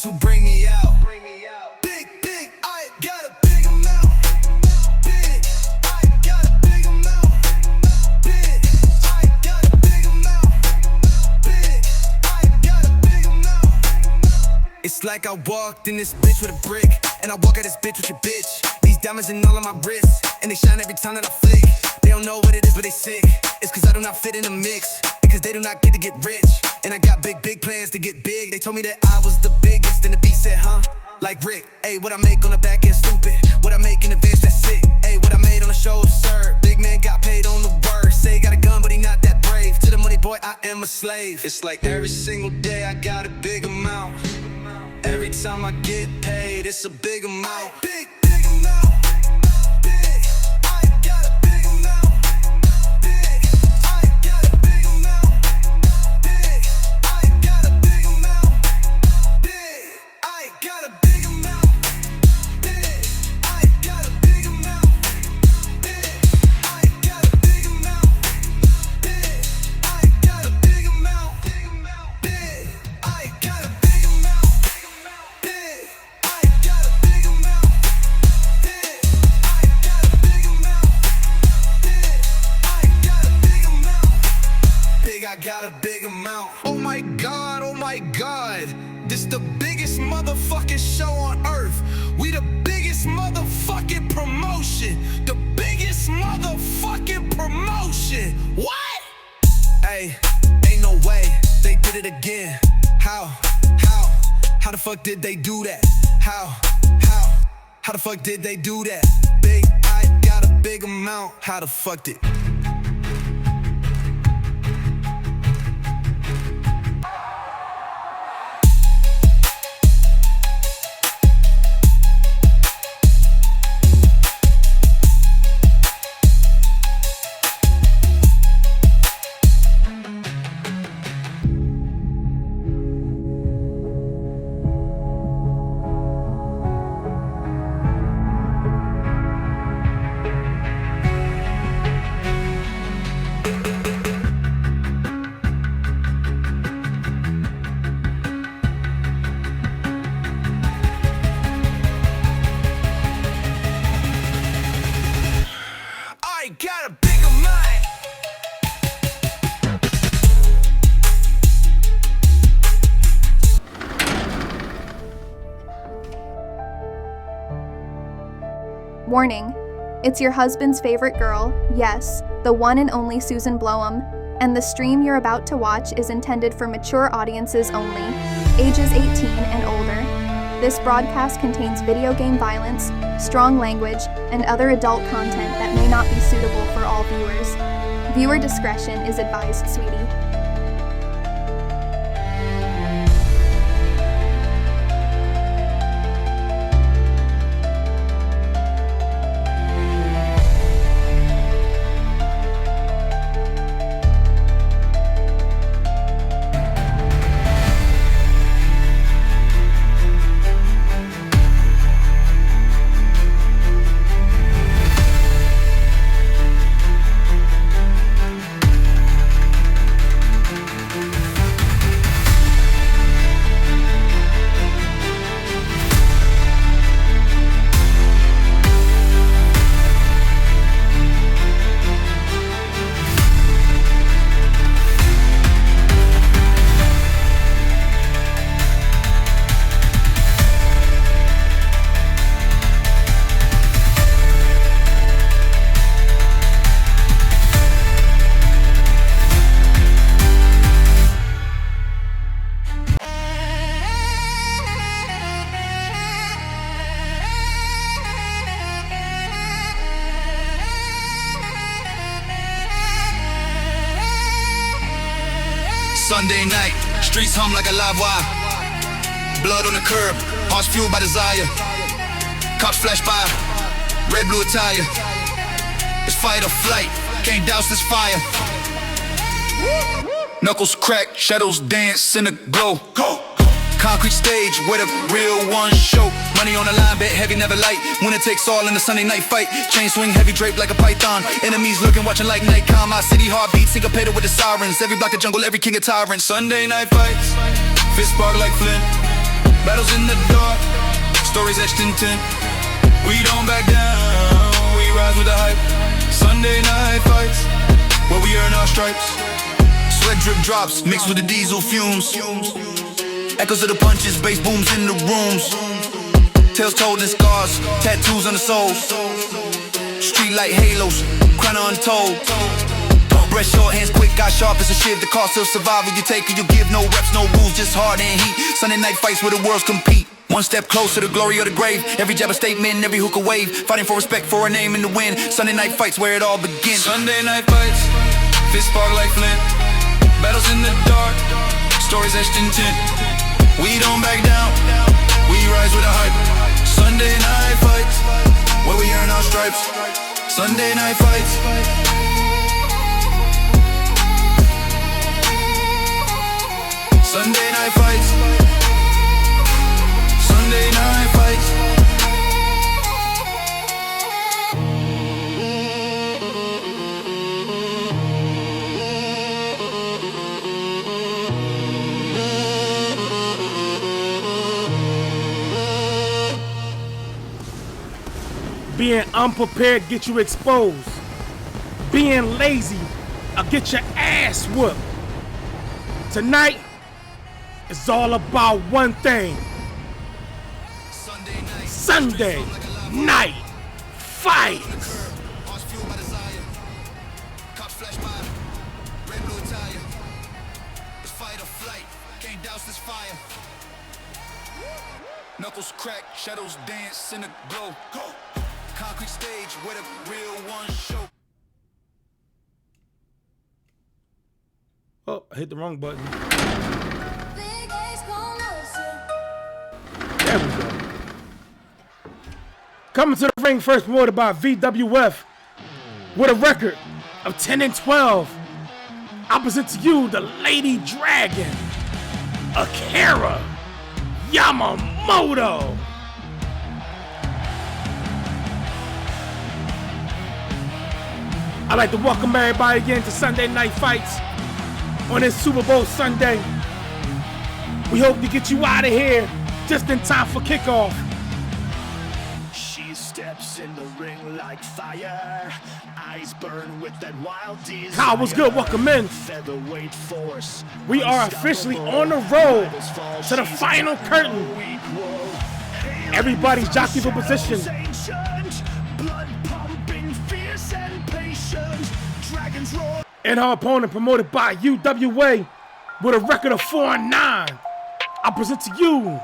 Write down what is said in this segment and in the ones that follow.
who bring me out. Big, I got a big amount. Big, I got a big amount. Big, I got a big amount. Big, I got a big amount. It's like I walked in this bitch with a brick, and I walk out this bitch with your bitch. These diamonds in all of my wrists, and they shine every time that I flick. They don't know what it is, but they sick. It's cause I do not fit in the mix, because they do not get to get rich. And I got big plans to get big. They told me that I was the biggest, and the beat said, huh? Like Rick, ayy, what I make on the back end stupid. What I make in advance, that's sick. Ayy, what I made on the show absurd. Big man got paid on the word. Say he got a gun, but he not that brave. To the money, boy, I am a slave. It's like every single day I got a big amount. Every time I get paid, it's a big amount. Big amount. Big, I got a big amount. Big, I got a big amount. Big, I got a big amount. Big, I got a big amount. Big, I got a big amount. Big, I got a big amount. Big, I got a big amount. Big, I got a big amount. Big, I got a big amount. Big, I got a big amount. Big, I got a big amount. Big, I got a big amount. Oh my God, this the biggest motherfucking show on earth. We the biggest motherfucking promotion. The biggest motherfucking promotion. What? Hey, ain't no way they did it again. How the fuck did they do that? How the fuck did they do that? Big, I got a big amount. How the fuck did? I got a big amount. Warning, it's your husband's favorite girl, yes, the one and only Susan Blowham, and the stream you're about to watch is intended for mature audiences only, ages 18 and older. This broadcast contains video game violence, strong language, and other adult content that may not be suitable for all viewers. Viewer discretion is advised, sweetie. Sunday night, streets hum like a live wire. Blood on the curb, hearts fueled by desire. Cops flash by, red, blue attire. It's fight or flight, can't douse this fire. Knuckles crack, shadows dance in the glow. Concrete stage where the real ones show. Money on the line, bet heavy, never light. Winner takes all in the Sunday night fight. Chain swing heavy, draped like a python. Enemies looking, watching like nightcom. My city heartbeat, syncopated with the sirens. Every block of jungle, every king of tyrants. Sunday night fights, fist spark like Flint. Battles in the dark, stories etched in tin. We don't back down, we rise with the hype. Sunday night fights, where we earn our stripes. Sweat drip drops, mixed with the diesel fumes. Echoes of the punches, bass booms in the rooms. Tales told in scars, tattoos on the souls. Street light halos, crown untold. Breath short, hands quick, got sharp as a shiv. The cost of survival you take, or you give. No reps, no rules, just hard and heat. Sunday night fights where the worlds compete. One step closer to the glory of the grave. Every jab a statement, every hook a wave. Fighting for respect, for a name in the wind. Sunday night fights where it all begins. Sunday night fights, fist spark like flint. Battles in the dark, stories etched in tin. We don't back down, we rise with the hype. Sunday night fights, where we earn our stripes. Sunday night fights. Sunday night fights. Sunday night fights. Being unprepared get you exposed. Being lazy get your ass whooped. Tonight, it's all about one thing. Sunday night fights. Knuckles crack, shadows dance in the glow. Concrete stage where the real ones show. Oh, I hit the wrong button. There we go. Coming to the ring first, promoted by VWF, with a record of 10-12. Opposite to you, the Lady Dragon, Akira Yamamoto. I'd like to welcome everybody again to Sunday Night Fights on this Super Bowl Sunday. We hope to get you out of here just in time for kickoff. She steps in the ring like fire. Eyes burn with that wild desire. Kyle, what's good? Welcome in. Featherweight force. We are officially on the road to the final curtain. Everybody's jockeying for position. Blood pumping, fierce and patient. Dragons roar. And her opponent, promoted by UWA, with a record of 4-9. I present to you,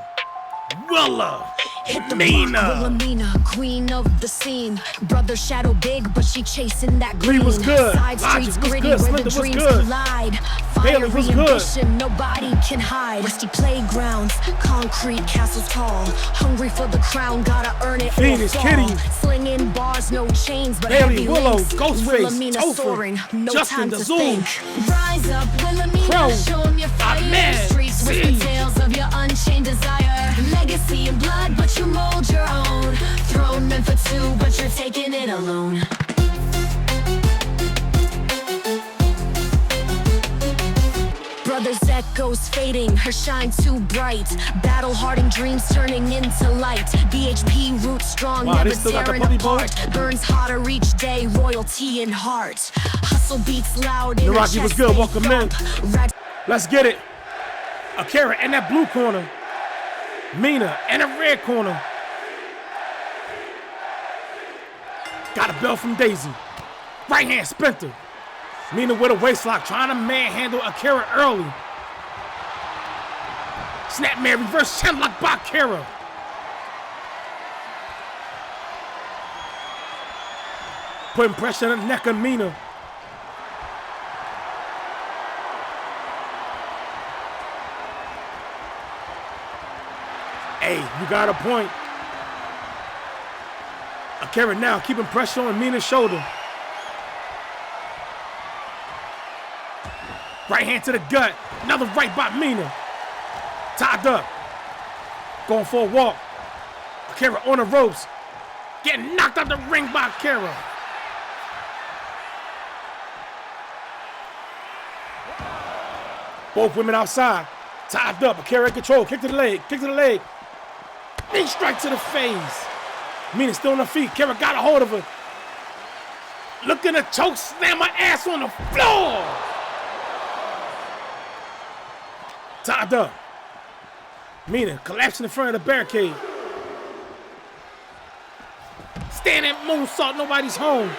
Willa Hit the Mina. mark, Wilhelmina, queen of the scene. Brother shadow big, but she chasing that Lee green. was good. Side Logic streets was gritty good. where Slender the was dreams good. collide. Bailey Fiery was good. ambition, nobody can hide. Rusty playgrounds, concrete castles tall. Hungry for the crown, gotta earn it Phoenix, or fall. Kitty. Slinging bars, no chains, but Bailey, heavy Willow, links. Ghostface, Wilhelmina Topher, soaring, no Justin time to Dazoon. think. Rise up, Wilhelmina, Crow, show 'em your fire. Ahmed, Streets with C. the tales of your unchained desire. Legacy and blood, but you mold your own. Throne meant for two, but you're taking it alone. Brothers echoes fading, her shine too bright. Battle-hardened dreams turning into light. BHP roots strong, Wow, never they still got the tearing puppy boy? apart. Burns hotter each day, royalty in heart. Hustle beats loud in her Naraki was chest, good, they welcome in. thump. Rag- Let's get it. Akira in that blue corner. Mina in the red corner. Got a bell from Daisy. Right hand splinter. Mina with a waistlock, trying to manhandle Akira early. Snapmare reverse chinlock by Akira. Putting pressure on the neck of Mina. Hey, you got a point. Akira now keeping pressure on Mina's shoulder. Right hand to the gut. Another right by Mina. Tied up. Going for a walk. Akira on the ropes. Getting knocked out the ring by Akira. Both women outside. Tied up. Akira in control. Kick to the leg. Kick to the leg. Knee strike to the face. Mina still on her feet. Kara got a hold of her. Looking to choke slam her ass on the floor. Tied up. Mina collapsing in front of the barricade. Standing moonsault, nobody's home.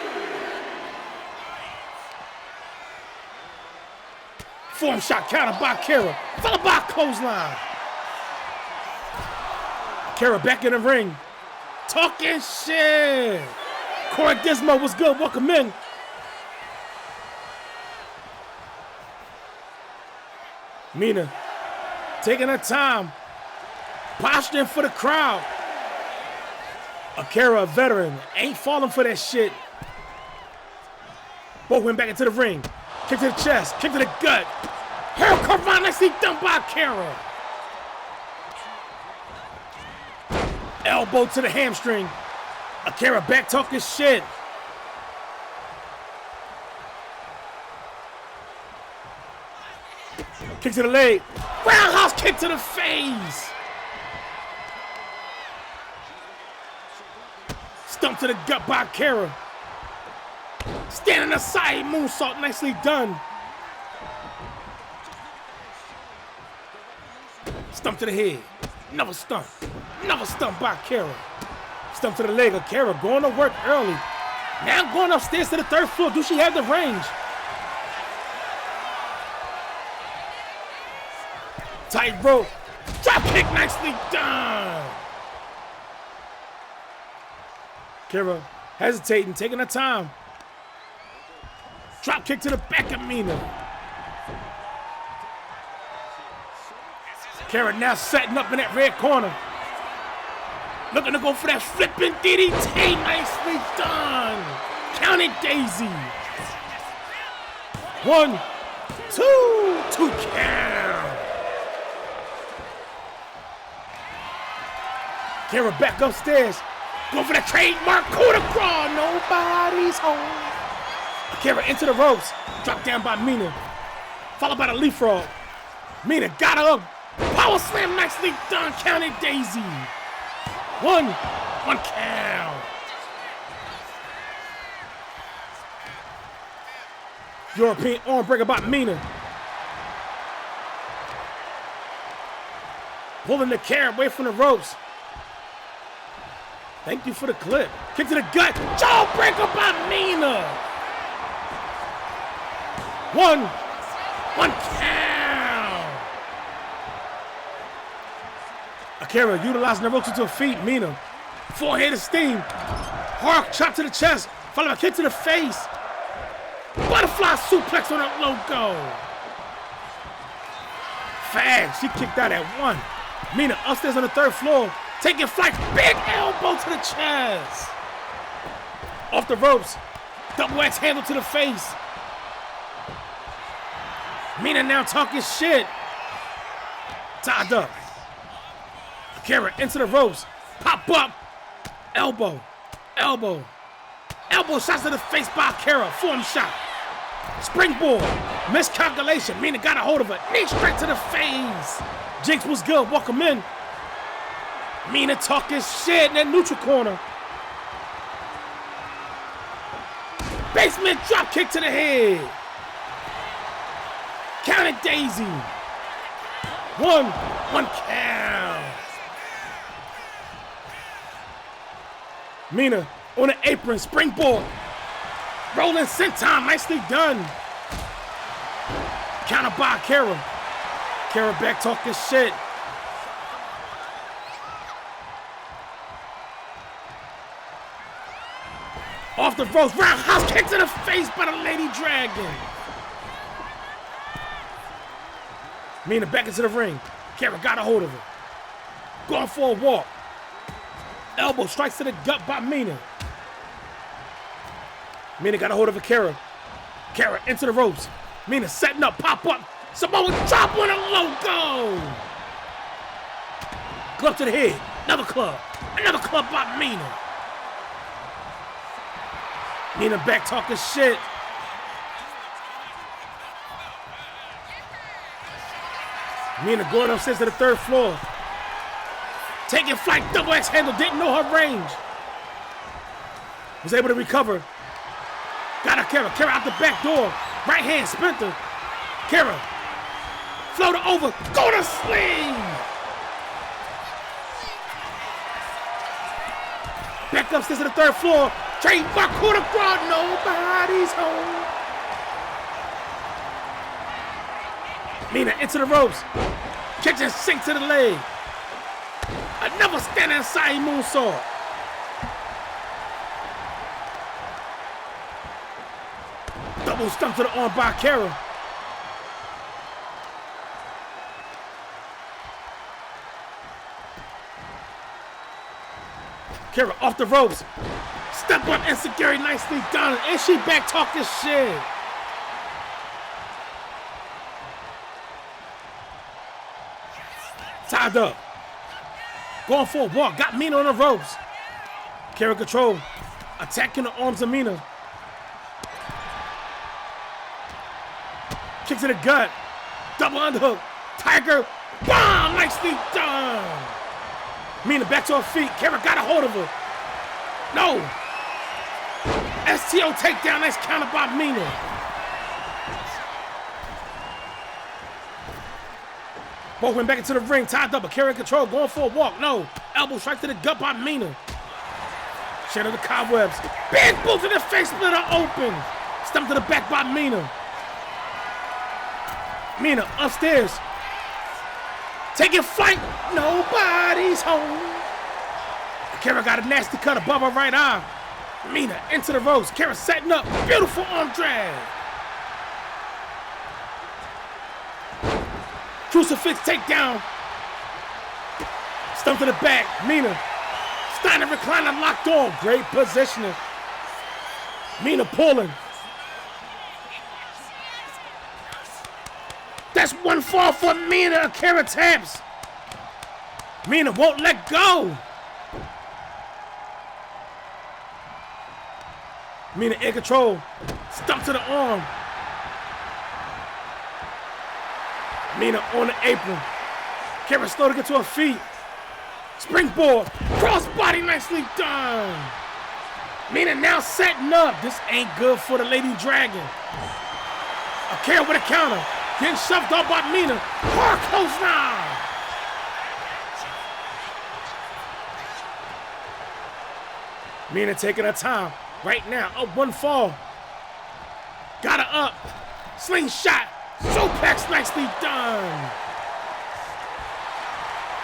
Form shot countered by Kara, followed by a clothesline. Kara back in the ring. Talking shit. Corey Gizmo, what's good? Welcome in. Mina taking her time, posturing for the crowd. Akira, a veteran, ain't falling for that shit. Both went back into the ring. Kick to the chest, kick to the gut. Hell, Carvana, nicely done by Akira. Elbow to the hamstring. Akira back talking shit. Kick to the leg. Roundhouse kick to the face. Stump to the gut by Akira. Standing aside, moonsault, nicely done. Stump to the head. Another stump. Another stump by Akira. Stump to the leg. Akira going to work early. Now going upstairs to the third floor. Do she have the range? Tight rope. Drop kick, nicely done. Akira hesitating, taking her time. Drop kick to the back of Mina. Akira now setting up in that red corner. Looking to go for that flipping DDT. Nicely done. Counting Daisy. 1, 2 count. Akira back upstairs. Go for the trademark coup de grace. Nobody's home. Akira into the ropes. Dropped down by Mina. Followed by the leapfrog. Mina got her up. Power slam, nicely done. Counted Daisy. 1 count. European arm breaker by Mina. Pulling the carrot away from the ropes. Thank you for the clip. Kick to the gut. Jawbreaker by Mina. 1 count. Akira utilizing the ropes to her feet. Mina. Forehead of steam. Hard chop to the chest. Followed by a kick to the face. Butterfly suplex on her logo. Fast. She kicked out at 1. Mina upstairs on the third floor. Taking flight, big elbow to the chest. Off the ropes, double X handle to the face. Mina now talking shit. Tied up. Akira into the ropes, pop up. Elbow, elbow. Elbow shots to the face by Akira, form shot. Springboard, miscalculation. Mina got a hold of it, knee straight to the face. Jinx was good, welcome in. Mina talking shit in that neutral corner. Basement drop kick to the head. Counted Daisy. 1 count. Mina on the apron, springboard. Rolling senton, nicely done. Counter by Akira. Akira back talking shit. Off the ropes, roundhouse kick to the face by the Lady Dragon. Mina back into the ring. Kara got a hold of her. Going for a walk. Elbow strikes to the gut by Mina. Mina got a hold of Akira. Kara into the ropes. Mina setting up, pop up. Samoa drop on a logo. Club to the head. Another club. Another club by Mina. Mina back talking shit. Mina going upstairs to the third floor. Taking flight, double X handle, didn't know her range. Was able to recover. Got her, Kara. Kara out the back door. Right hand, sprinter. Kara. Floater over. Go to sling. Back upstairs to the third floor. Trademark coup de grace. Nobody's home. Mina into the ropes. Kitchen sink to the leg. Another standing side moonsault. Double stump to the arm by Kara. Kara off the ropes. Step up insecurity, nicely done. And she back talking shit. Tied up. Going for a walk. Got Mina on the ropes. Kara control. Attacking the arms of Mina. Kick to the gut. Double underhook. Tiger. Bomb. Nicely done. Mina back to her feet. Kara got a hold of her. No. STO takedown. Nice counter by Mina. Both went back into the ring. Tied up. But Kara in control. Going for a walk. No. Elbow strike to the gut by Mina. Shadow the cobwebs. Big boot to the face splitter open. Stump to the back by Mina. Mina upstairs. Taking flight. Nobody's home. Kara got a nasty cut above her right eye. Mina into the ropes. Kara setting up. Beautiful arm drag. Crucifix takedown. Stump to the back. Mina. Steiner recliner locked on. Great positioning. Mina pulling. That's one fall for Mina. Kara taps. Mina won't let go. Mina in control. Stump to the arm. Mina on the apron. Kara slow to get to her feet. Springboard. Crossbody nicely done. Mina now setting up. This ain't good for the Lady Dragon. Kara with a counter. Getting shoved off by Mina. Hard close now. Mina taking her time. Right now, up one fall. Got her up. Slingshot. Suplex nicely done.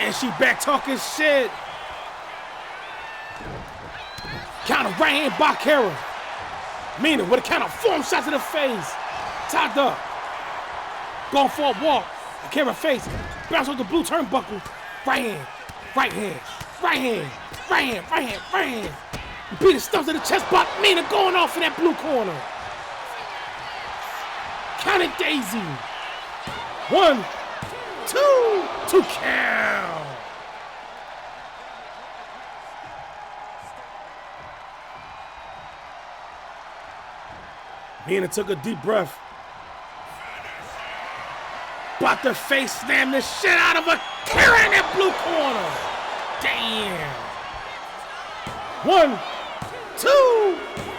And she back talking shit. Counter right hand by Kara. Mina with a counter. Form shot to the face. Tied up. Going for a walk. Kara face. Bounce off the blue turnbuckle. Right hand. Right hand. Right hand. Right hand. Right hand. Right hand. Peter stumps to the chest block. Mina going off in that blue corner. Count it, Daisy. 1, 2 count. Mina took a deep breath. About to face slam the shit out of a Kara in that blue corner. Damn. 1, 2.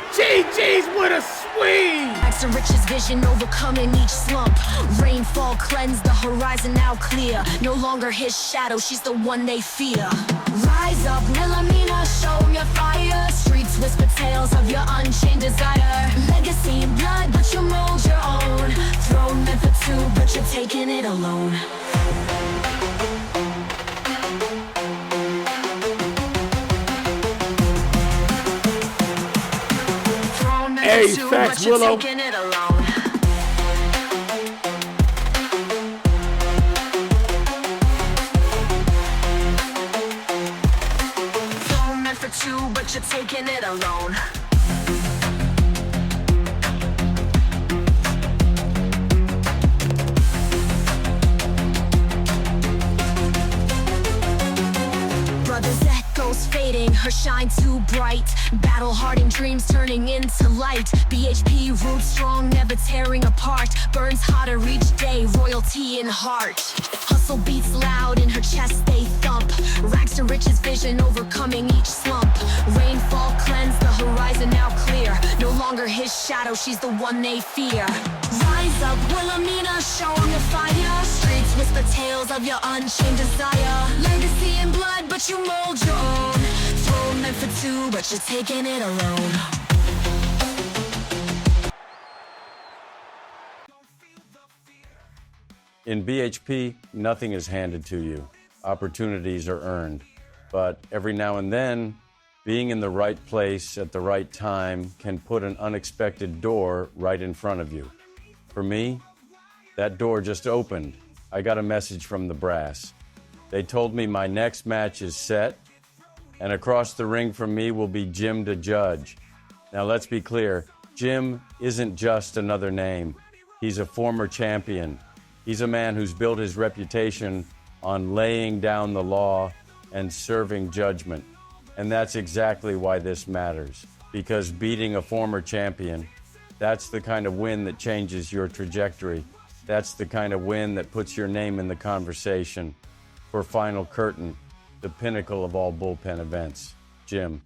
GG's with a swing. Max and Rich's vision overcoming each slump. Rainfall cleansed, the horizon now clear. No longer his shadow, she's the one they fear. Rise up, Mina, show your fire. Streets whisper tales of your unchained desire. Legacy in blood, but you mold your own. Throne meant for two, but you're taking it alone. Hey, facts, Willow. Taking it alone. Throne meant for two, but you're taking it alone. Brothers echoes fading, her shine too bright. Battle-hardened dreams turning into light. BHP roots strong, never tearing apart. Burns hotter each day, royalty in heart. Hustle beats loud, in her chest they thump. Rags to riches vision overcoming each slump. Rainfall cleansed, the horizon now clear. No longer his shadow, she's the one they fear. Rise up, Wilhelmina, show 'em your fire. Streets whisper tales of your unchained desire. Legacy in blood, but you mold your own. Throne meant for two, but you're taking it alone. In BHP, nothing is handed to you. Opportunities are earned. But every now and then, being in the right place at the right time can put an unexpected door right in front of you. For me, that door just opened. I got a message from the brass. They told me my next match is set, and across the ring from me will be Jim the Judge. Now let's be clear, Jim isn't just another name. He's a former champion. He's a man who's built his reputation on laying down the law and serving judgment. And that's exactly why this matters. Because beating a former champion, that's the kind of win that changes your trajectory. That's the kind of win that puts your name in the conversation. For Final Curtain, the pinnacle of all bullpen events. Jim,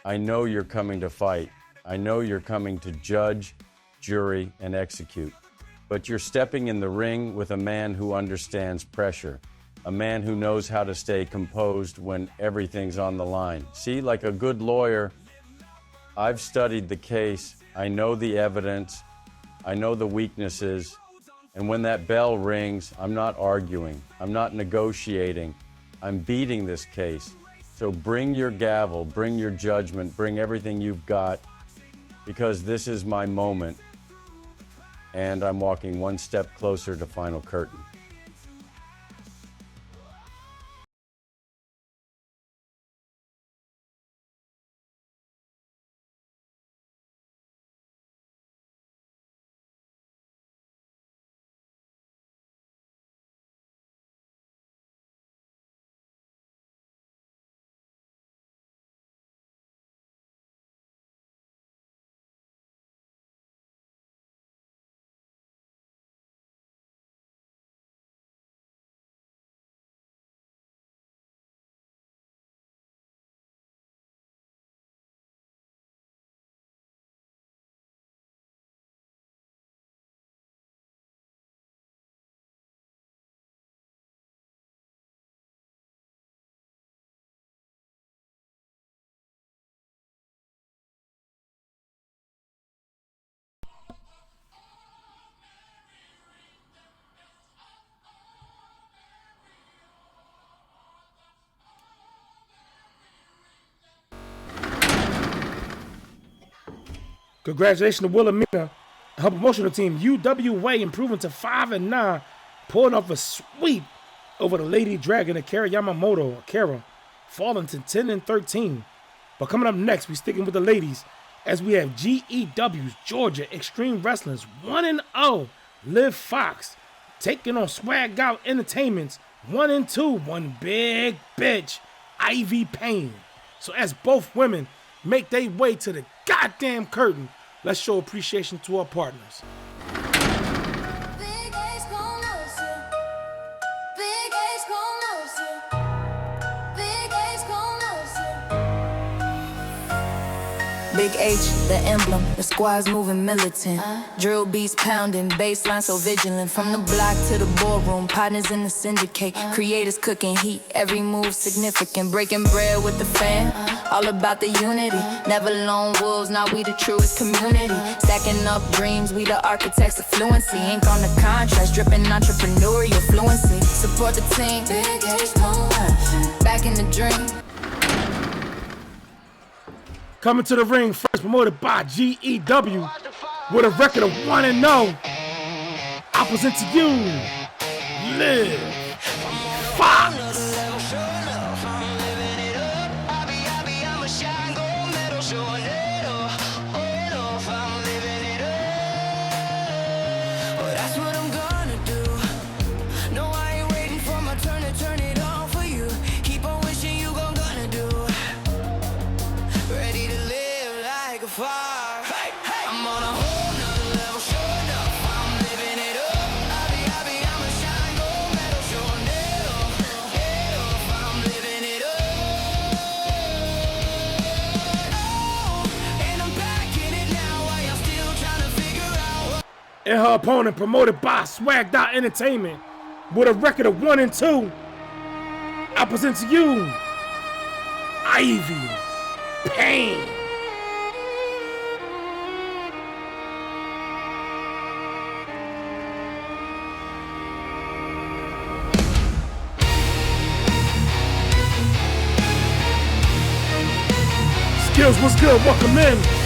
I know you're coming to fight. I know you're coming to judge, jury, and execute. But you're stepping in the ring with a man who understands pressure, a man who knows how to stay composed when everything's on the line. See, like a good lawyer, I've studied the case, I know the evidence, I know the weaknesses, and when that bell rings, I'm not arguing, I'm not negotiating, I'm beating this case. So bring your gavel, bring your judgment, bring everything you've got, because this is my moment. And I'm walking one step closer to Final Curtain. Congratulations to Wilhelmina and her promotional team, UWA, improving to 5-9, pulling off a sweep over the Lady Dragon, Akira Yamamoto, Akira, falling to 10-13. But coming up next, we're sticking with the ladies as we have GEW's Georgia Extreme Wrestling's 1-0, Liv Fox, taking on Swag Out Entertainment's 1-2, one big bitch, Ivy Payne. So as both women make their way to the goddamn curtain, let's show appreciation to our partners. Big A's gon' lose you. Big A's gon' lose you. Big A's gon' lose you. Big H, the emblem, the squad's moving militant. Drill beats pounding, baseline so vigilant. From the block to the ballroom, partners in the syndicate. Creators cooking heat, every move significant. Breaking bread with the fam, all about the unity. Never lone wolves, now we the truest community. Stacking up dreams, we the architects of fluency. Ink on the contrast, dripping entrepreneurial fluency. Support the team, Big H, back in the dream. Coming to the ring first, promoted by GEW with a record of 1-0. I present to you, Liv Fox. That's what I'm gonna do. No, I ain't waiting for my turn to turn it on for you. Keep on wishing you gonna do. Ready to live like a fire. I'm on a whole nother level, sure enough. I'm living it up. I'm a shine gold medal, showing it off. I'm living and her opponent, promoted by Swagged Out Entertainment, with a record of 1-2. I present to you Ivy Pain. Skills, what's good? Welcome in.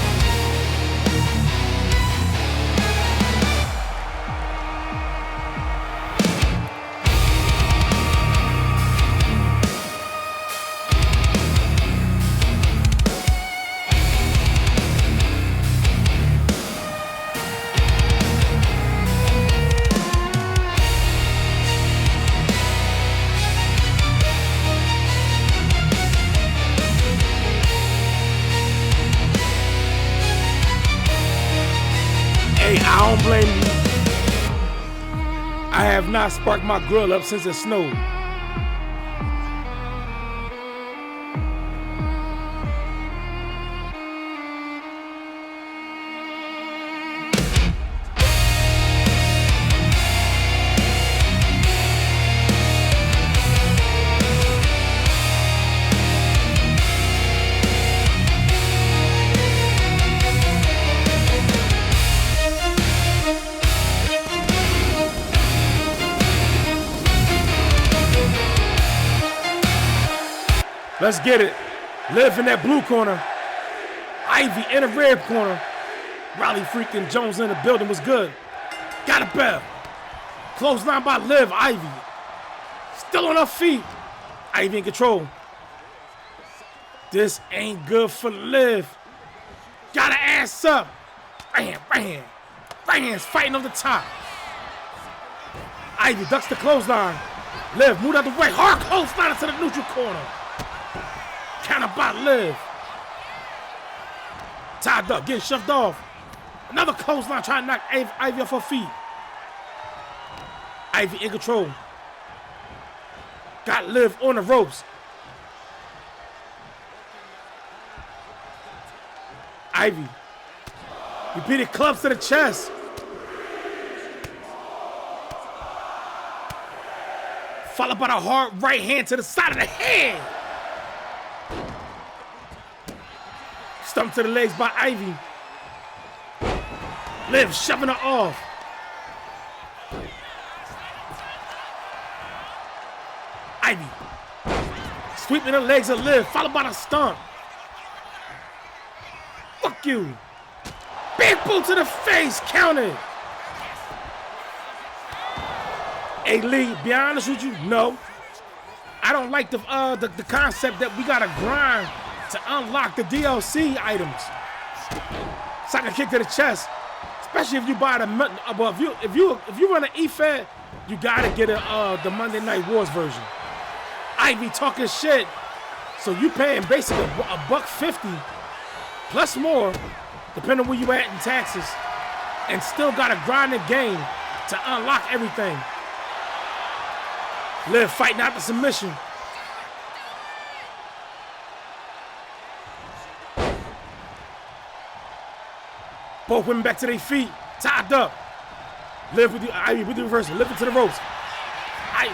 I don't blame you. I have not sparked my grill up since it snowed. Let's get it. Liv in that blue corner. Ivy in the red corner. Riley freaking Jones in the building was good. Got a bell. Clothesline by Liv. Ivy still on her feet. Ivy in control. This ain't good for Liv. Got her ass up. Right hand, right hand. Right hand's fighting on the top. Ivy ducks the clothesline. Liv moved out the way. Hard clothesline into the neutral corner. Counter by Liv. Tied up, getting shoved off. Another clothesline trying to knock Ivy off her feet. Ivy in control. Got Liv on the ropes. Ivy. Repeated clubs to the chest. Followed by the hard right hand to the side of the head. Stump to the legs by Ivy. Liv shoving her off. Ivy sweeping the legs of Liv, followed by the stomp. Fuck you. Big boot to the face, counted. Hey Lee, be honest with you, no. I don't like the concept that we gotta grind to unlock the DLC items. Sucker kick to the chest, especially if you buy the well, if you run an E-Fed, you gotta get the Monday Night Wars version. Ivy talking shit, so you paying basically $150 plus more, depending on where you at in taxes, and still gotta grind the game to unlock everything. Liv fighting out the submission. Both women back to their feet, tied up. Liv with the Ivy with the reversal, Liv into the ropes.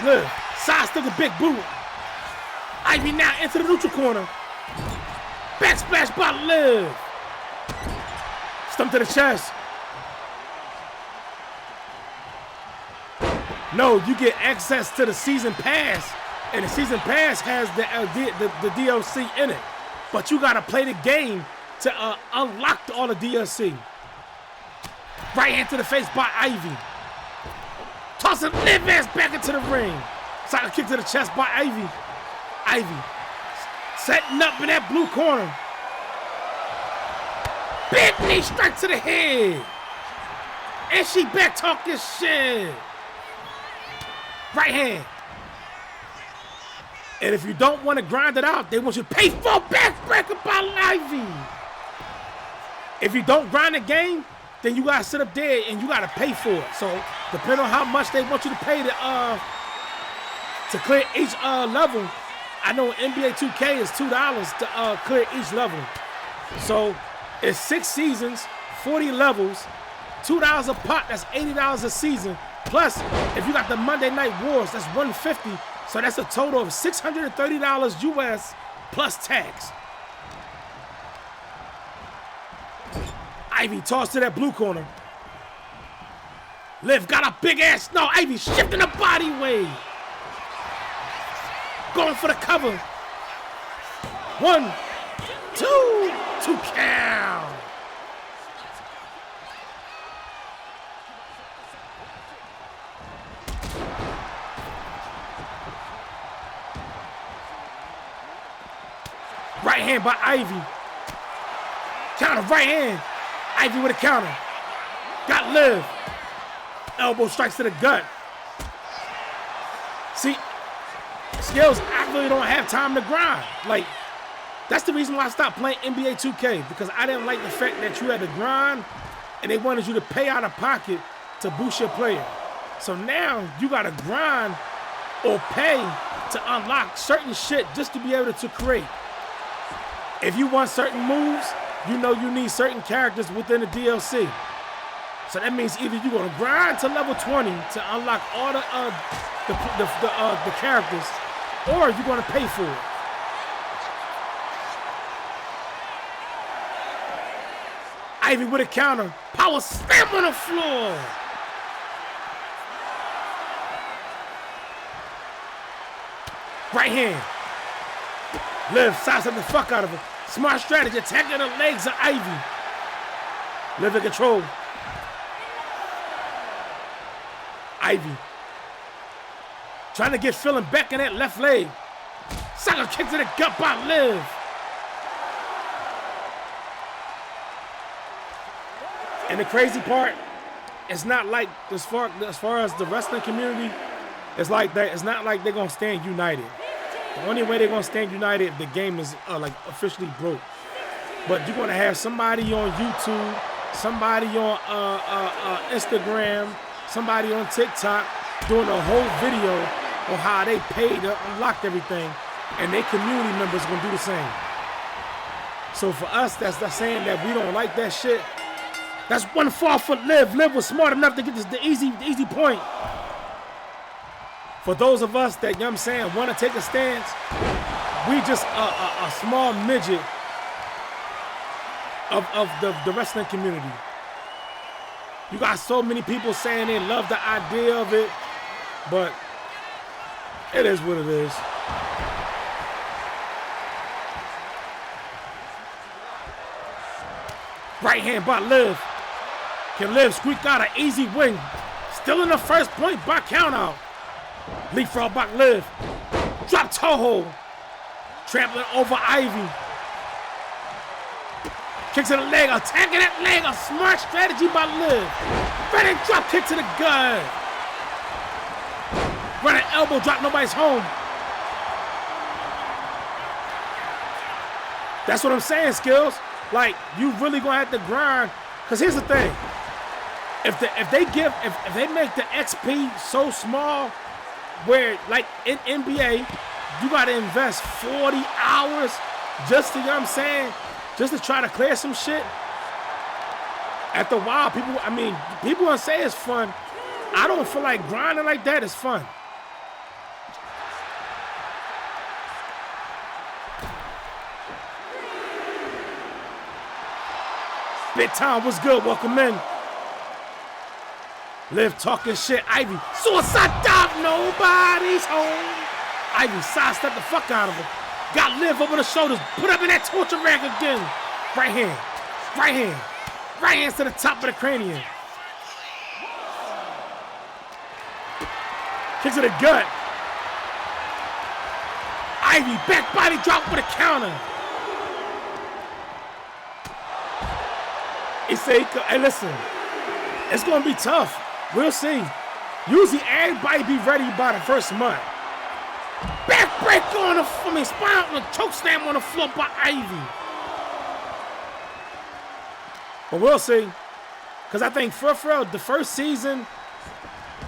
Liv sidestep the big boot. Ivy now into the neutral corner. Backsplash by Liv. Stump to the chest. No, you get access to the season pass, and the season pass has the DLC in it. But you gotta play the game to unlock all the DLC. Right hand to the face by Ivy. Tossing Liv ass back into the ring. Side kick to the chest by Ivy. Ivy setting up in that blue corner. Big knee strike to the head. And she back talking shit. Right hand. And if you don't want to grind it out, they want you to pay for a backbreaker by Ivy. If you don't grind the game, then you gotta sit up there and you gotta pay for it. So depending on how much they want you to pay to clear each level, I know NBA 2K is $2 to clear each level. So it's 6 seasons, 40 levels, $2 a pop, that's $80 a season. Plus, if you got the Monday Night Wars, that's $150. So that's a total of $630 US plus tax. Ivy tossed to that blue corner. Liv got a big ass. No, Ivy shifting the body weight. Going for the cover. 1, 2, 2 count. Right hand by Ivy. Counter, right hand. Ivy with a counter. Got Liv. Elbow strikes to the gut. See, Skills, I really don't have time to grind. Like, that's the reason why I stopped playing NBA 2K, because I didn't like the fact that you had to grind and they wanted you to pay out of pocket to boost your player. So now you gotta grind or pay to unlock certain shit just to be able to create. If you want certain moves, you know you need certain characters within the DLC. So that means either you're gonna grind to level 20 to unlock all the characters, or you're gonna pay for it. Ivy with a counter, power slam on the floor. Right hand. Liv sidestep the fuck out of her. Smart strategy, attacking the legs of Ivy. Liv in control. Ivy. Trying to get Philin back in that left leg. Sucker kick to the gut by Liv. And the crazy part, it's not like as far as the wrestling community, it's like that. It's not like they're gonna stand united. The only way they're gonna stand united if the game is like officially broke. But you're gonna have somebody on YouTube, somebody on Instagram, somebody on TikTok doing a whole video on how they paid to unlock everything, and their community members gonna do the same. So for us, that's saying that we don't like that shit. That's one fall for Liv. Liv was smart enough to get this the easy point. For those of us that, you know what I'm saying, want to take a stance, we just a small midget of the wrestling community. You got so many people saying they love the idea of it, but it is what it is. Right hand by Liv. Can Liv squeak out an easy win? Still in the first point by count out. Leapfrog by Liv. Drop toe hold. Trampling over Ivy. Kick to the leg, attacking that leg. A smart strategy by Liv. Running drop kick to the gut. Running elbow drop, nobody's home. That's what I'm saying, Skills. Like, you really gonna have to grind. Cause here's the thing. If they make the XP so small, where like in NBA, you gotta invest 40 hours just to, you know what I'm saying, just to try to clear some shit. After a while, people gonna say it's fun. I don't feel like grinding like that is fun. Big time, what's good? Welcome in. Liv talking shit. Ivy, suicide dive, nobody's home. Ivy sidestepped the fuck out of her. Got Liv over the shoulders, put up in that torture rack again. Right hand, right hand, right hands to the top of the cranium. Kick to the gut. Ivy, back body drop with a counter. He said, hey, listen, it's gonna be tough. We'll see. Usually everybody be ready by the first month. Back break on the, spine on the choke slam on the floor by Ivy. But we'll see. Cause I think for real, the first season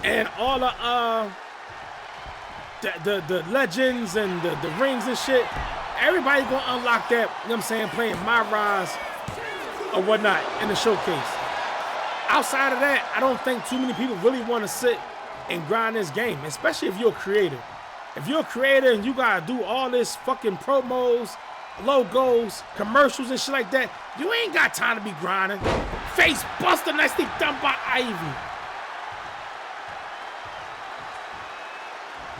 and all the legends and the rings and shit, everybody gonna unlock that, you know what I'm saying, playing My Rise or whatnot in the showcase. outside of that, I don't think too many people really want to sit and grind this game, especially if you're a creator. If you're a creator and you gotta do all this fucking promos, logos, commercials and shit like that, you ain't got time to be grinding. Face buster, nicely done by Ivy.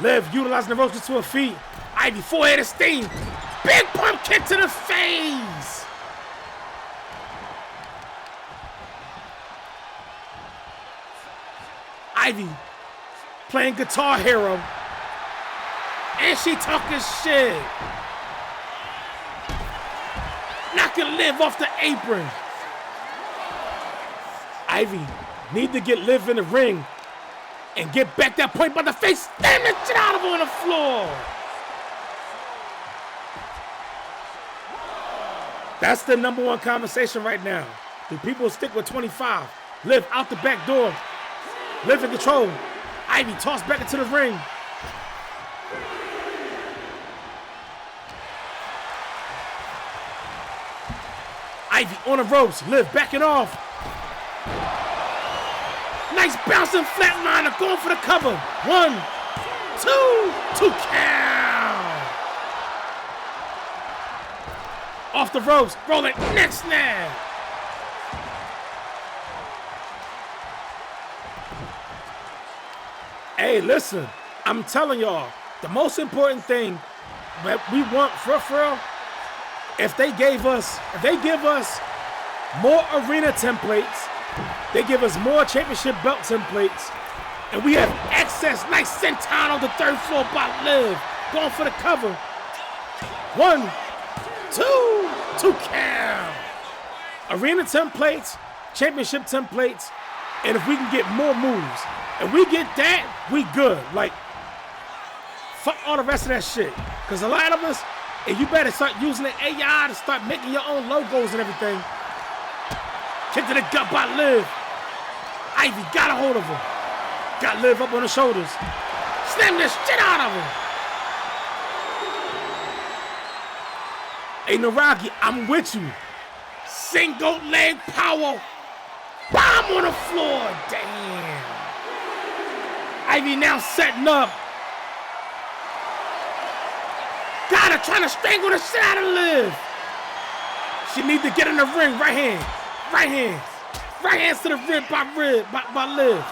Liv utilizing the ropes to her feet. Ivy, four-headed steam. Big pump kick to the face. Ivy playing Guitar Hero. And she talking shit. Knocking Liv off the apron. Ivy need to get Liv in the ring and get back that point by the face. Slam the shit out of her on the floor. That's the number one conversation right now. Do people stick with 25? Liv out the back door. Liv in control. Ivy tossed back into the ring. Ivy on the ropes. Liv backing off. Nice bouncing flatliner going for the cover. 1, 2 count. Off the ropes, rolling neck snap. Hey, listen, I'm telling y'all, the most important thing that we want for real, if they give us more arena templates, they give us more championship belt templates, and we have access. Nice senton on the third floor by Liv, going for the cover. 1, 2 count. Arena templates, championship templates, and if we can get more moves, and we get that, we good. Like, fuck all the rest of that shit. Because a lot of us, and you better start using the AI to start making your own logos and everything. Kick to the gut by Liv. Ivy got a hold of her. Got Liv up on the shoulders. Slam the shit out of her. Hey, Naragi, I'm with you. Single leg power. Bomb on the floor. Damn. Ivy now setting up. Got her trying to strangle the shit out of Liv. She needs to get in the ring. Right hand. Right hands. Right hands to the rib by Liv.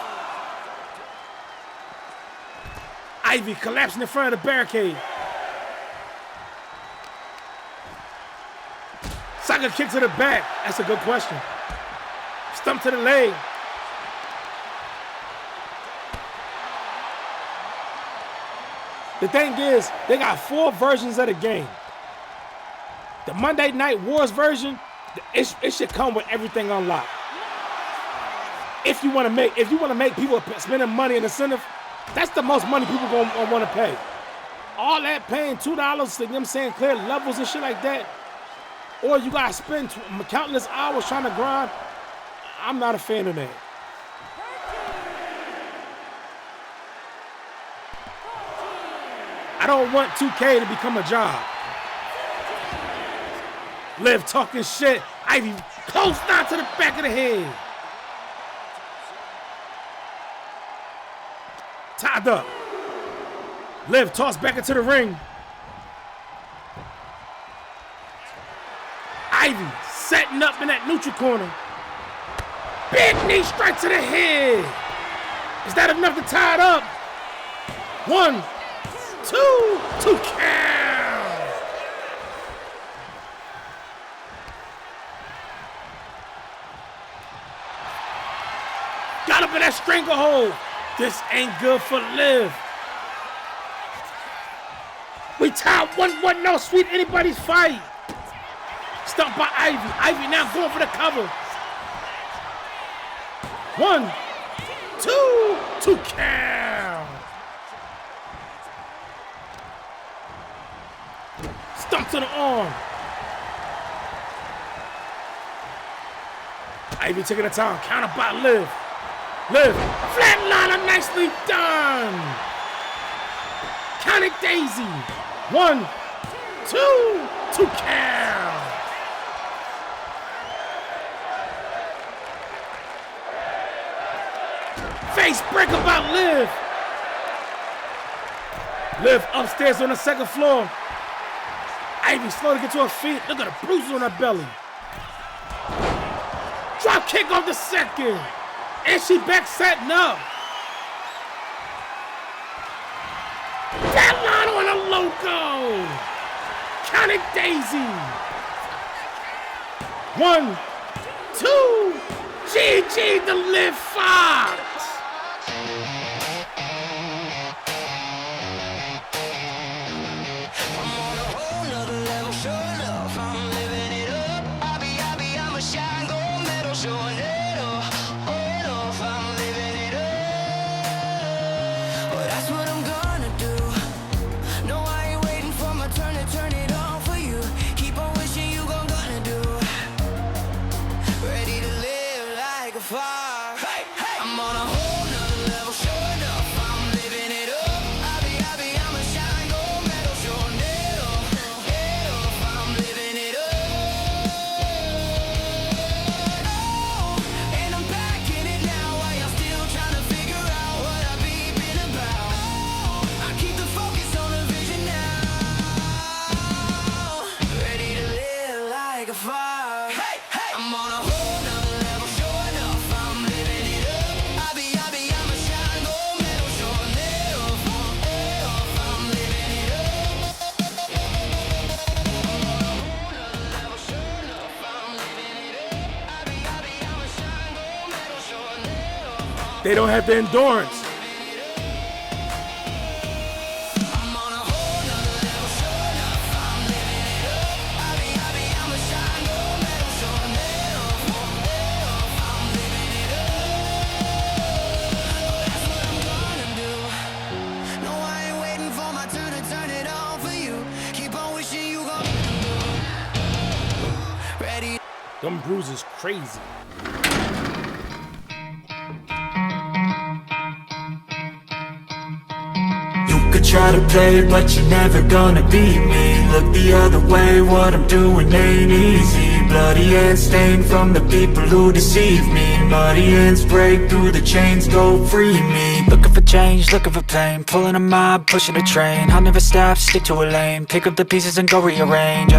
Ivy collapsing in front of the barricade. Saga kick to the back. That's a good question. Stump to the leg. The thing is, they got 4 versions of the game. The Monday Night Wars version, it should come with everything unlocked. If you want to make people spending money in incentive, that's the most money people gonna want to pay. All that paying $2, you know what I'm saying, clear levels and shit like that, or you gotta spend countless hours trying to grind. I'm not a fan of that. I don't want 2K to become a job. Liv talking shit. Ivy close down to the back of the head. Tied up. Liv tossed back into the ring. Ivy setting up in that neutral corner. Big knee strike to the head. Is that enough to tie it up? 1, 2 count. Got up in that stranglehold. This ain't good for Liv. We tied 1-1, no sweet anybody's fight. Stumped by Ivy. Ivy now going for the cover. 1, 2 count. Stump to the arm. Ivy taking the time. Counter by Liv. Liv. Flatliner, nicely done. Count it, Daisy. 1, 2 count. Face break about Liv. Liv upstairs on the second floor. Ivy slow to get to her feet. Look at the bruises on her belly. Drop kick off the second. And she back setting up. That line on a loco. Count it, Daisy. 1, 2. GG to Liv Fox. They don't have the endurance. Them bruises crazy. Try to play, but you're never gonna beat me. Look the other way, what I'm doing ain't easy. Bloody hands stained from the people who deceive me. Muddy hands break through the chains, go free me. Looking for change, looking for pain. Pulling a mob, pushing a train. I'll never stop, stick to a lane. Pick up the pieces and go rearrange.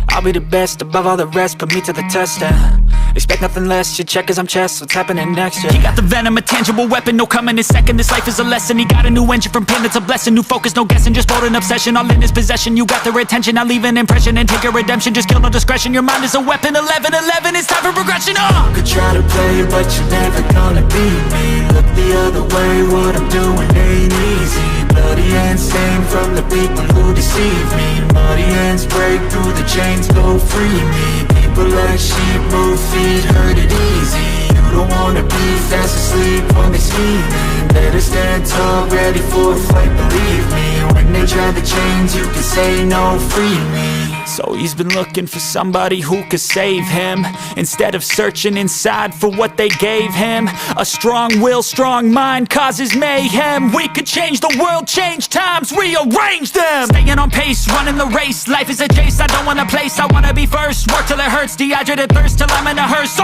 I'll be the best above all the rest, put me to the test and expect nothing less, your check as I'm chess, what's happening next, yeah. He got the venom, a tangible weapon, no coming in second. This life is a lesson, he got a new engine from pain, it's a blessing. New focus, no guessing, just bold and obsession. All in his possession, you got their attention. I'll leave an impression and take your redemption. Just kill, no discretion, your mind is a weapon. 11-11, it's time for progression, You could try to play, but you're never gonna beat me. Look the other way, what I'm doing ain't easy. Bloody hands stained from the people who deceive me. Muddy hands break through the chains, go free me. People like sheep move feet, hurt it easy. You don't wanna be fast asleep when they scheming. Better stand tall, ready for a fight, believe me. When they try the chains, you can say no, free me. So he's been looking for somebody who could save him, instead of searching inside for what they gave him. A strong will, strong mind causes mayhem. We could change the world, change times, rearrange them. Staying on pace, running the race. Life is a chase, I don't want a place, I wanna be first. Work till it hurts, dehydrated thirst till I'm in a hearse.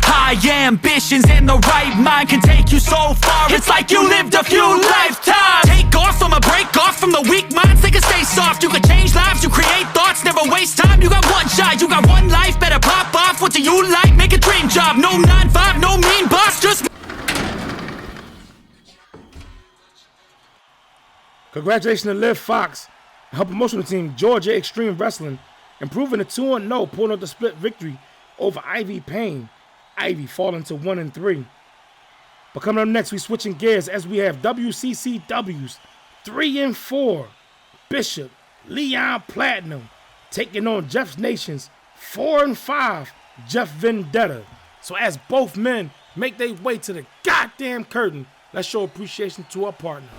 High ambitions in the right mind can take you so far. It's like you lived a few lifetimes. Take off from a break off from the weak minds, they can stay soft. You can change lives, you create thoughts, never waste time. You got one shot, you got one life, better pop off. What do you like? Make a dream job. No 9-5, no mean boss, just Congratulations to Liv Fox and her promotional team, Georgia Extreme Wrestling, improving to 2-0, pulling out the split victory over Ivy Payne. Ivy falling to 1-3. But coming up next, we switching gears as we have WCCW's 3-4. Bishop, Leon Platinum, taking on Jeff Nation's 4-5, Jeff Vendetta. So as both men make their way to the goddamn curtain, let's show appreciation to our partners.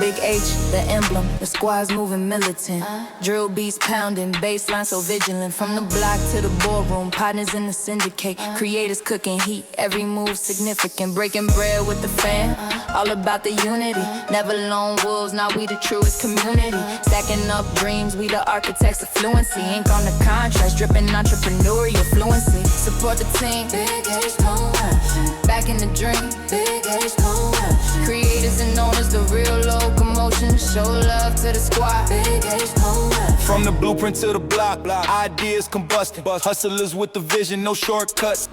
Big H, the emblem, the squad's moving militant. Drill beats pounding, baseline so vigilant. From the block to the boardroom, partners in the syndicate. Creators cooking heat, every move significant. Breaking bread with the fam, all about the unity. Never lone wolves, now we the truest community. Stacking up dreams, we the architects of fluency. Ink on the contracts, dripping entrepreneurial fluency. Support the team, Big H co-action. Back in the dream, Big H co-action. Creators and owners, the real locomotion. Show love to the squad, Big H co-action. From the blueprint to the block, ideas combusting. Hustlers with the vision, no shortcuts.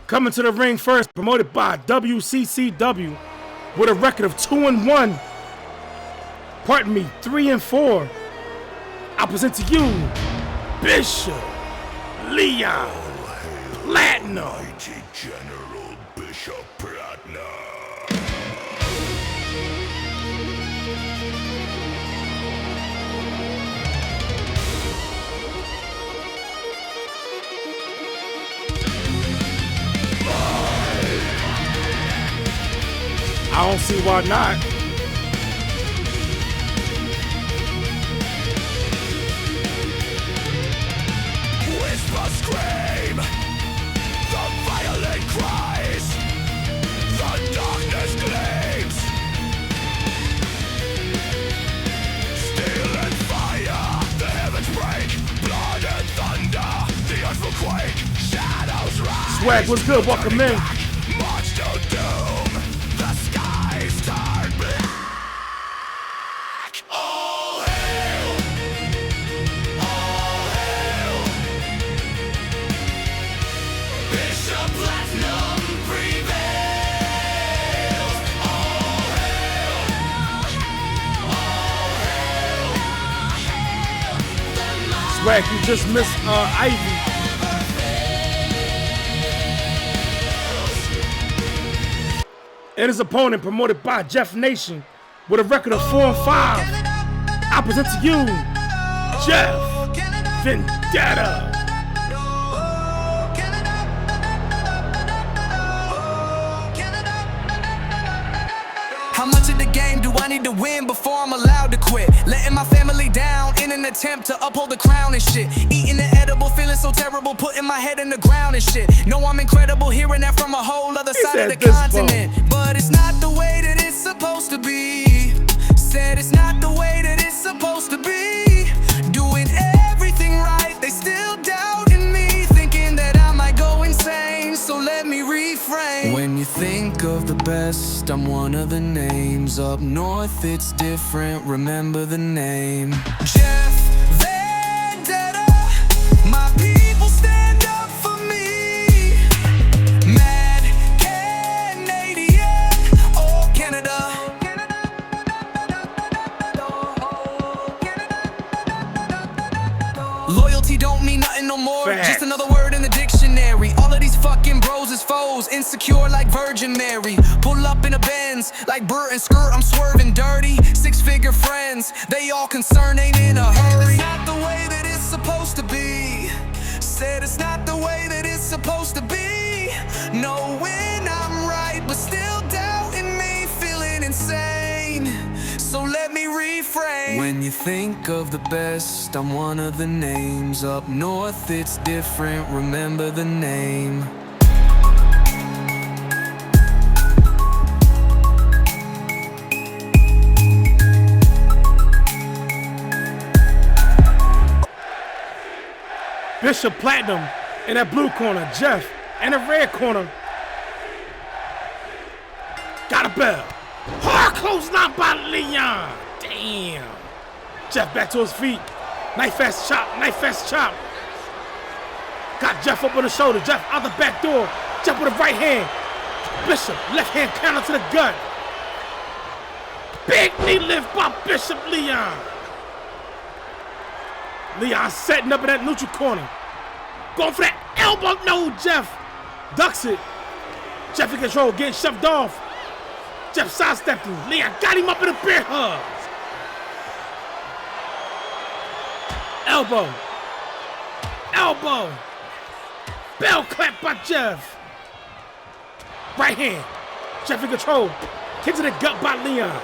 Coming to the ring first, promoted by WCCW, with a record of 2-1. Pardon me, 3-4. I present to you, Bishop Leon Platinum. Mighty General Bishop Platinum. I don't see why not. Whisper scream, the violent cries, the darkness gleams. Steel and fire, the heavens break, blood and thunder, the earth will quake, shadows rise. Swag, what's good? Welcome in. March to doom, the skies turn black. All hail, all hail. Bishop Platinum prevails. All hail, all hail. Swag, you just missed Ivy. And his opponent, promoted by Jeff Nation, with a record of 4-5. I present to you, Jeff Vendetta. How much of the game do I need to win before I'm allowed to quit? Letting my family down in an attempt to uphold the crown and shit. Eating the edible, feeling so terrible, putting my head in the ground and shit. Know I'm incredible, hearing that from a whole other side of the continent. But it's not the way that it's supposed to be. Said it's not the way that it's supposed to be. Doing everything right, they still doubting me, thinking that I might go insane. So let me reframe. When you think of the best, I'm one of the names. Up north it's different, remember the name. Jeff Vendetta, my people stand up for me. Mad Canadian, oh Canada. Loyalty don't mean nothing no more. Facts. Just another word in the dictionary. All of these fucking bros is foes, insecure like Virgin Mary. Pull up in a Benz like Burt and Skirt, I'm swerving dirty. Six-figure friends, they all concerned, ain't in a hurry. It's not the way that it's supposed to be. Said it's not the way that it's supposed to be. Knowing I'm right, but still doubting me, feeling insane. So let me reframe. When you think of the best, I'm one of the names. Up north it's different, remember the name. Bishop Platinum in that blue corner, Jeff in the red corner. Got a bell. Hard close line by Leon. Damn. Jeff back to his feet. Knife fast chop, knife fast chop. Got Jeff up on the shoulder. Jeff out the back door. Jeff with the right hand. Bishop, left hand counter to the gut. Big knee lift by Bishop Leon. Leon setting up in that neutral corner. Going for that elbow. No, Jeff ducks it. Jeff in control, getting shoved off. Jeff sidestepped him. Leon got him up in a bear hug. Elbow. Elbow. Bell clap by Jeff. Right hand. Jeff in control. Kick to the gut by Leon.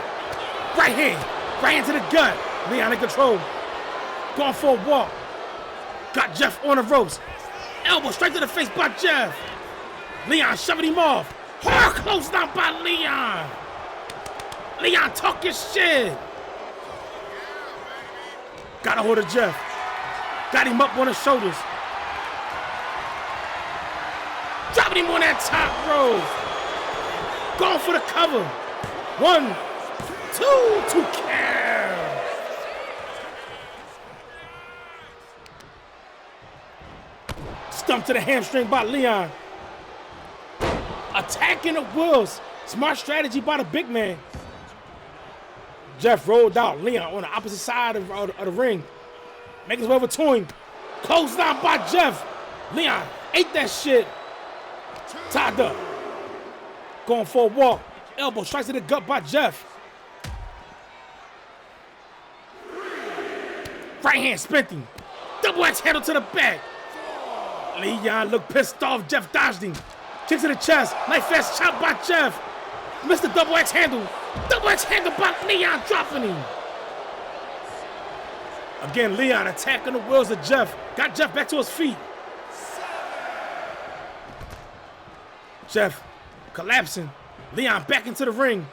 Right hand to the gut. Leon in control. Going for a walk. Got Jeff on the ropes. Elbow straight to the face by Jeff. Leon shoving him off. Hard close down by Leon. Leon talking shit. Got a hold of Jeff. Got him up on his shoulders. Dropping him on that top rope. Going for the cover. 1, 2 count. Stump to the hamstring by Leon. Attacking the wheels. Smart strategy by the big man. Jeff rolled out. Leon on the opposite side of the ring. Make his way over to him. Closed down by Jeff. Leon ate that shit. Tied up. Going for a walk. Elbow strikes to the gut by Jeff. Right hand spent him. Double X handle to the back. Leon looked pissed off. Jeff dodged him. Kick to the chest. Knife fast chop by Jeff. Missed the double X handle. Double X handle by Leon, dropping him. Again, Leon attacking the wheels of Jeff. Got Jeff back to his feet. Jeff collapsing. Leon back into the ring.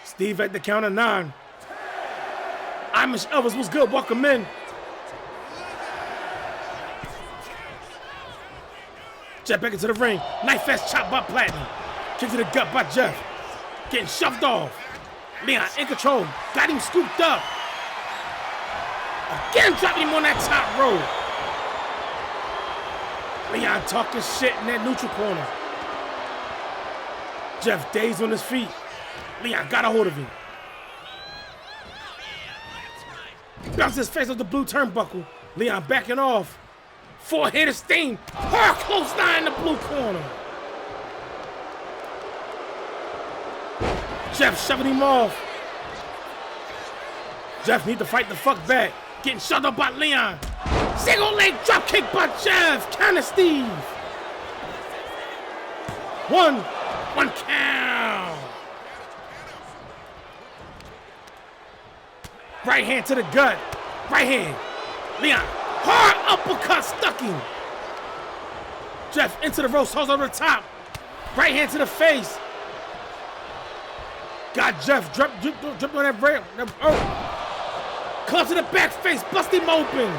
Steve at the count of 9. Amish Elvis was good. Welcome in. Jeff back into the ring. Knife fast chop by Platinum. Kick to the gut by Jeff. Getting shoved off. Leon in control. Got him scooped up. Again dropping him on that top rope. Leon talking shit in that neutral corner. Jeff dazed on his feet. Leon got a hold of him. Bounces his face off the blue turnbuckle. Leon backing off. Four-headed steam. Hard close down in the blue corner. Jeff shoving him off. Jeff need to fight the fuck back. Getting shoved up by Leon. Single leg drop kick by Jeff. Counter Steve. 1 count. Right hand to the gut. Right hand. Leon. Hard uppercut stuck him. Jeff into the ropes, holds over the top. Right hand to the face. Got Jeff drip on that rail. Club to the back face, bust him open.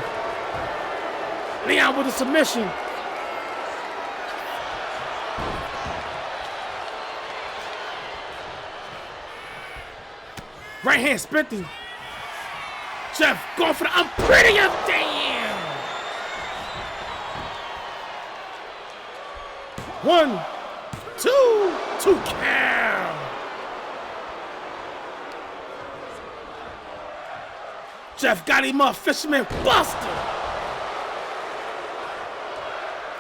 Leon with a submission. Right hand spent him. Jeff going for the I'm pretty of damn. 1, 2 count. Jeff got him up, Fisherman Buster.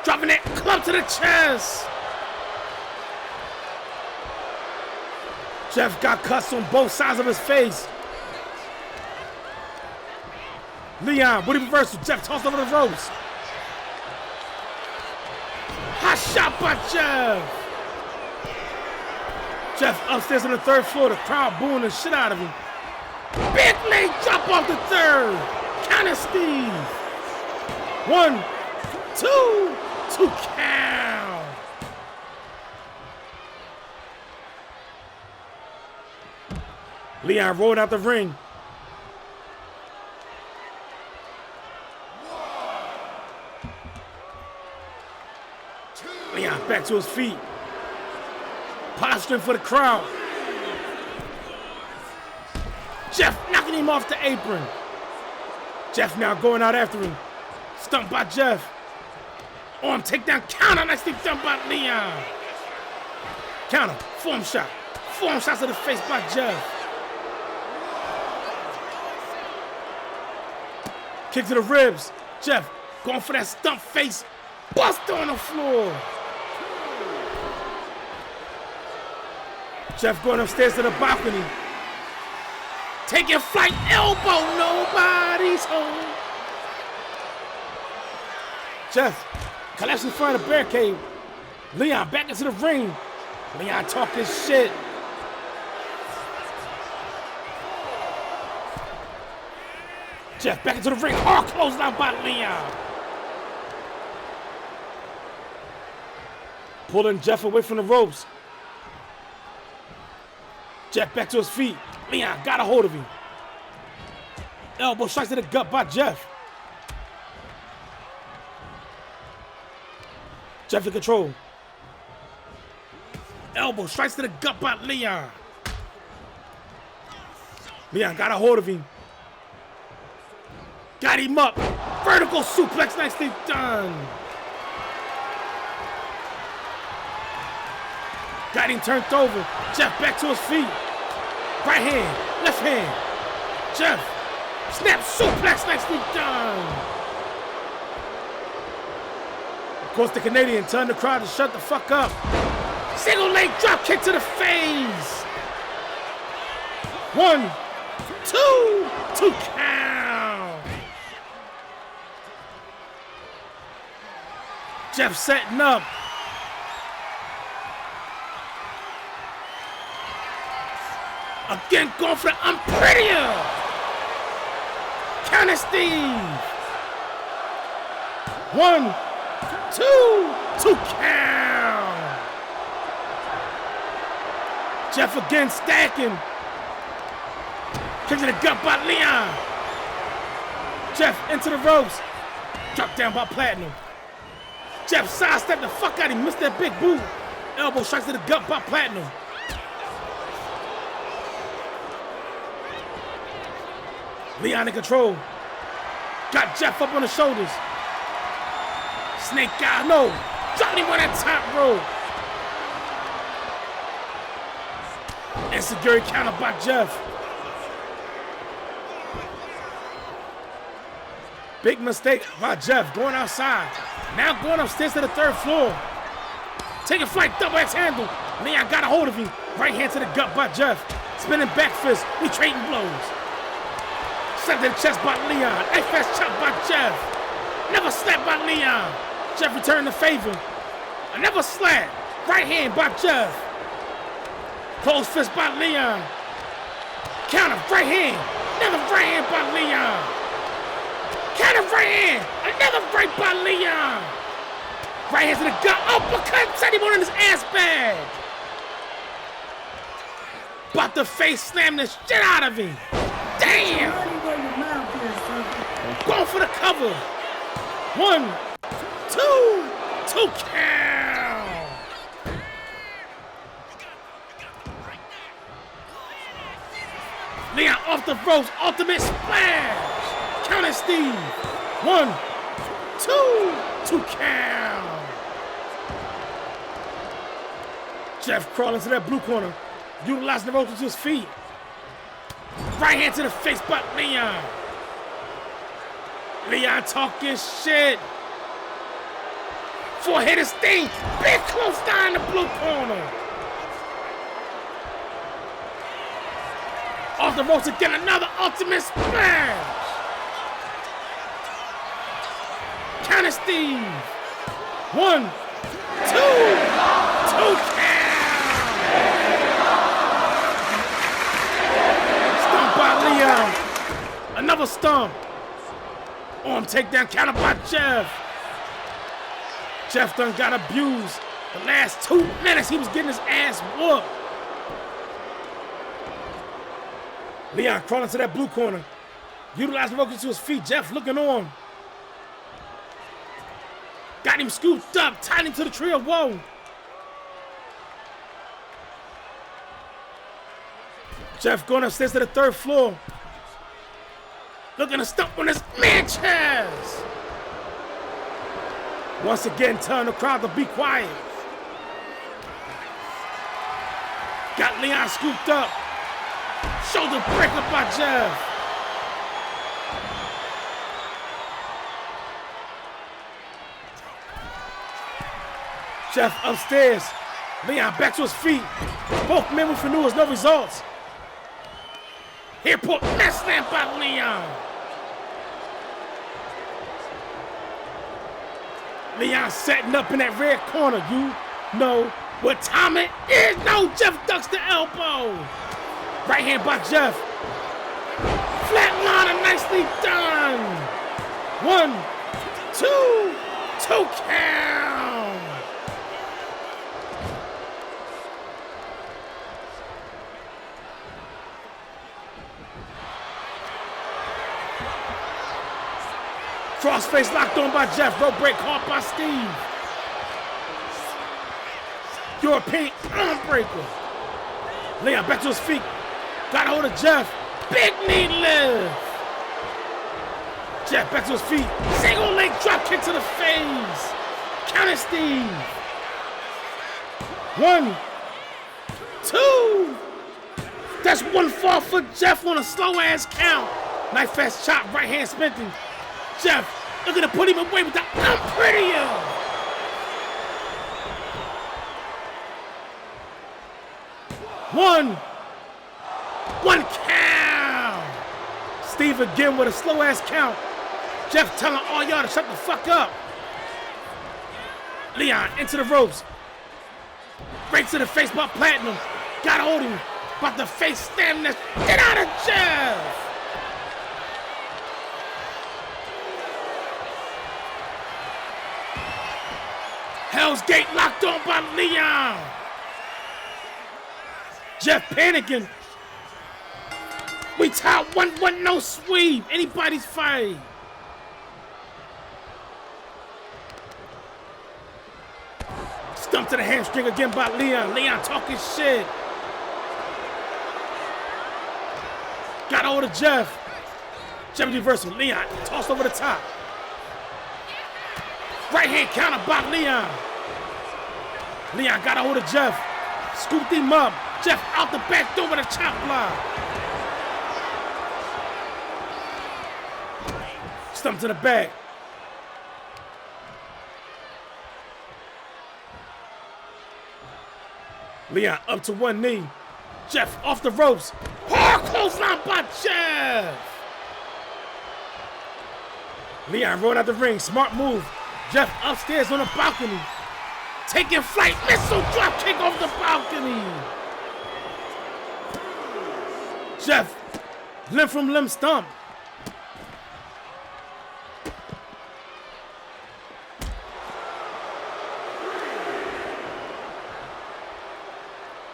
Dropping that club to the chest. Jeff got cuts on both sides of his face. Leon, with a reversal. Jeff tossed over the ropes. Hot shot by Jeff. Jeff upstairs on the 3rd floor. The crowd booing the shit out of him. Big leg drop off the 3rd. Counter Steve. 1, 2 count. Leon rolled out the ring. Leon back to his feet. Posturing for the crowd. Jeff knocking him off the apron. Jeff now going out after him. Stumped by Jeff. Arm takedown counter. Nicely done by Leon. Counter. Form shot. Form shots to the face by Jeff. Kick to the ribs. Jeff going for that stump face. Buster on the floor. Jeff going upstairs to the balcony. Taking flight, elbow, nobody's home. Jeff collapses in front of the barricade. Leon back into the ring. Leon talking shit. Jeff back into the ring. Hard closed out by Leon. Pulling Jeff away from the ropes. Jeff back to his feet. Leon got a hold of him. Elbow strikes to the gut by Jeff. Jeff in control. Elbow strikes to the gut by Leon. Leon got a hold of him. Got him up. Vertical suplex, nicely done. Got him turned over. Jeff back to his feet. Right hand, left hand. Jeff, snap suplex, nicely done. Of course, the Canadian telling the crowd to shut the fuck up. Single leg drop kick to the face. 1, 2, 2 count. Jeff setting up. Again, going for the I'm prettier. Counter Steve. 1, 2, 2 count. Jeff again stacking. Kick to the gut by Leon. Jeff into the ropes. Dropped down by Platinum. Jeff sidestepped the fuck out of him. Missed that big boot. Elbow strikes to the gut by Platinum. Leon in control. Got Jeff up on the shoulders. Snake guy, no. Dropped him on that top rope. Insecurity counter by Jeff. Big mistake by Jeff going outside. Now going upstairs to the 3rd floor. Taking flight, double X handle. Leon got a hold of him. Right hand to the gut by Jeff. Spinning back fist. We trading blows. Slap to the chest by Leon. Knife fast chop by Jeff. Never slap by Leon. Jeff returned the favor. Another slap. Right hand by Jeff. Closed fist by Leon. Counter right hand. Another right hand by Leon. Counter right hand. Another right by Leon. Right hand to the gut. Uppercut. Set him on his ass bag. About to face slam the shit out of him. Damn. Going for the cover. 1, 2, 2 count. Leon off the ropes, ultimate splash. Counter Steve. 1, 2, 2 count. Jeff crawling to that blue corner, utilizing the ropes to his feet. Right hand to the face by Leon. Leon talking shit. 4-hitter sting. Big close down in the blue corner. Off the ropes again, another ultimate splash. Counter Steve. 1, 2, 2 count. Stomp by Leon. Another stomp. Arm takedown counter by Jeff. Jeff done got abused. The last 2 minutes he was getting his ass whooped. Leon crawling to that blue corner. Utilizing the ropes to his feet. Jeff looking on. Got him scooped up. Tied him to the tree of woe. Jeff going upstairs to the 3rd floor. Looking to stump on his man chest. Once again, telling the crowd to be quiet. Got Leon scooped up. Shoulder breaker by Jeff. Jeff upstairs. Leon back to his feet. Both men with renewals, no results. Here, put mess slam by Leon. Leon setting up in that red corner. You know what time it is. No, Jeff ducks the elbow. Right hand by Jeff. Flatliner, nicely done. 1, 2, 2 count. Crossface locked on by Jeff. Rope break caught by Steve. European arm breaker. Leon back to his feet. Got hold of Jeff. Big knee lift. Jeff back to his feet. Single leg drop kick to the face. Counter Steve. 1, 2. That's 1 fall for Jeff on a slow ass count. Knife fast chop, right hand spinning. Jeff looking to put him away with the I'm prettier. One count. Steve again with a slow ass count. Jeff telling all y'all to shut the fuck up. Leon into the ropes. Right to the face by Platinum. Got hold of him. About to face slam this. Get out of Jeff. Hell's Gate locked on by Leon. Jeff panicking. We tied 1-1, no sweep. Anybody's fight. Stump to the hamstring again by Leon. Leon talking shit. Got hold of Jeff. Jeff reversal. Leon tossed over the top. Right hand counter by Leon. Leon got a hold of Jeff. Scooped him up. Jeff out the back door with a chop block. Stump to the back. Leon up to one knee. Jeff off the ropes. Hard clothesline by Jeff. Leon rolled out the ring. Smart move. Jeff upstairs on the balcony. Taking flight. Missile drop kick off the balcony. Jeff, limb from limb stump.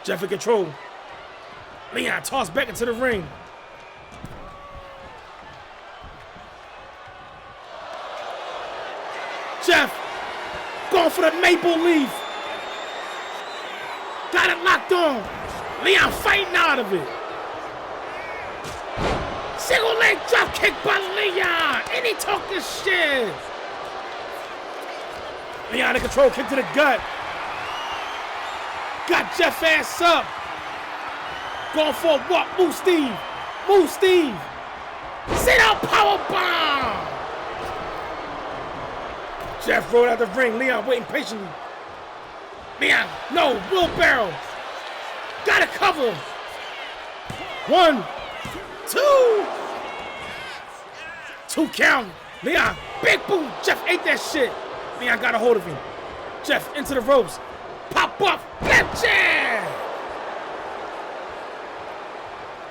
Jeff in control. Leon tossed back into the ring. Jeff going for the maple leaf. Got it locked on. Leon fighting out of it. Single leg drop kick by Leon. And he talking shit. Leon in control, kick to the gut. Got Jeff ass up. Going for a walk. Move Steve. Move Steve. Sit out power bomb. Jeff rolled out the ring. Leon waiting patiently. Leon, no, wheelbarrow. Gotta cover. 1, 2. 2 count. Leon, big boot. Jeff ate that shit. Leon got a hold of him. Jeff into the ropes. Pop up. Left jab.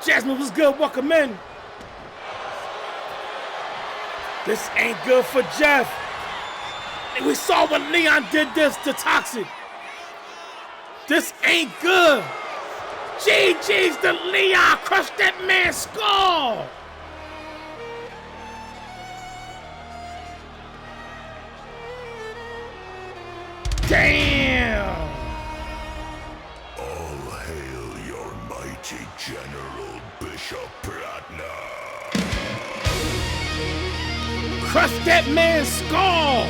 Jasmine was good. Welcome in. This ain't good for Jeff. We saw what Leon did this to Toxic. This ain't good. GG's to Leon. Crushed that man's skull. Damn. All hail your mighty General Bishop Platner. Crushed that man's skull.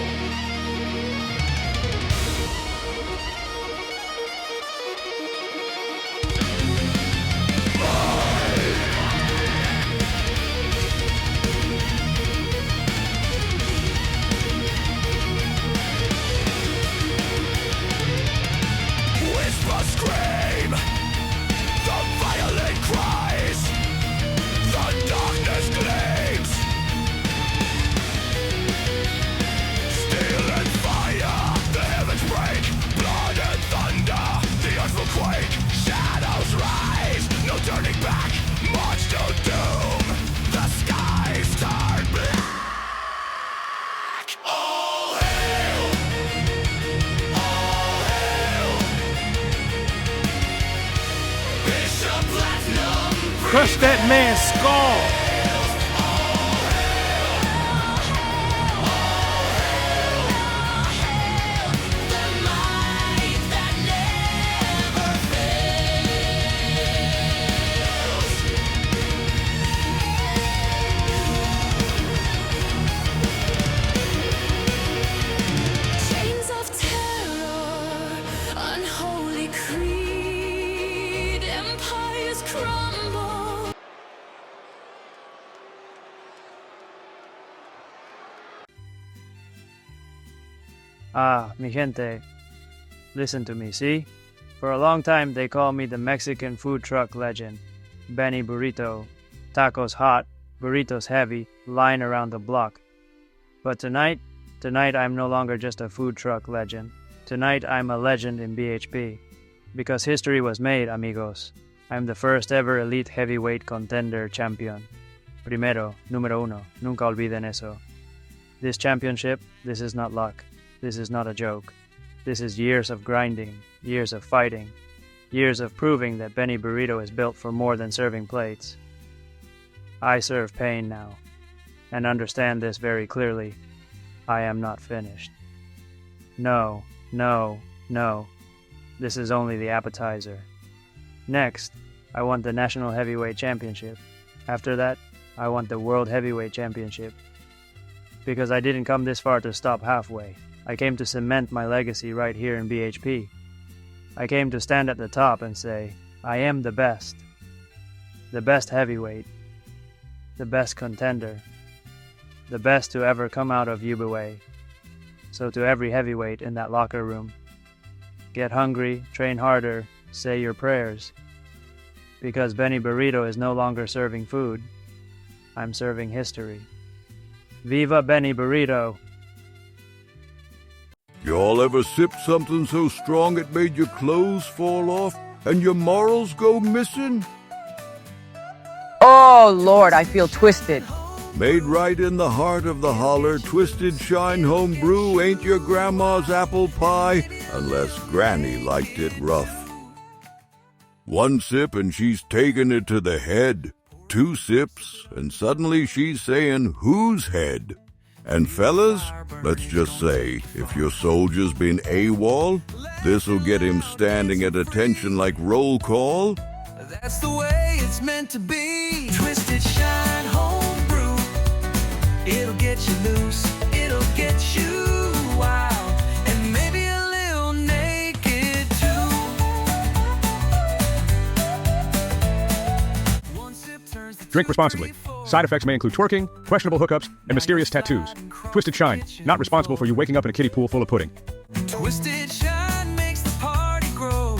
Scream, the violent cries, the darkness gleams. crush that man's skull. Chains of terror, unholy creed, empires crumble. Ah, mi gente, listen to me, see? For a long time they called me the Mexican food truck legend. Benny Burrito. Tacos hot, burritos heavy, lying around the block. But tonight I'm no longer just a food truck legend. Tonight I'm a legend in BHP. Because history was made, amigos. I'm the first ever elite heavyweight contender champion. Primero, número uno, nunca olviden eso. This championship, this is not luck. This is not a joke. This is years of grinding, years of fighting, years of proving that Benny Burrito is built for more than serving plates. I serve pain now, and understand this very clearly. I am not finished. No, no, no. This is only the appetizer. Next, I want the National Heavyweight Championship. After that, I want the World Heavyweight Championship. Because I didn't come this far to stop halfway. I came to cement my legacy right here in BHP. I came to stand at the top and say, I am the best heavyweight, the best contender, the best to ever come out of Bhp'S. So to every heavyweight in that locker room, get hungry, train harder, say your prayers. Because Benny Burrito is no longer serving food, I'm serving history. Viva Benny Burrito! Y'all ever sipped something so strong it made your clothes fall off and your morals go missing? Oh, Lord, I feel twisted. Made right in the heart of the holler, Twisted Shine Home Brew ain't your grandma's apple pie unless Granny liked it rough. One sip and she's taking it to the head. 2 sips and suddenly she's saying, whose head? And fellas, let's just say, if your soldier's been AWOL, this'll get him standing at attention like roll call. That's the way it's meant to be. Twisted Shine Home Brew. It'll get you loose, it'll get you wild, and maybe a little naked too. One sip turns the Drink responsibly. Side effects may include twerking, questionable hookups, and mysterious tattoos. Twisted Shine, not responsible for you waking up in a kiddie pool full of pudding. Twisted Shine makes the party grow.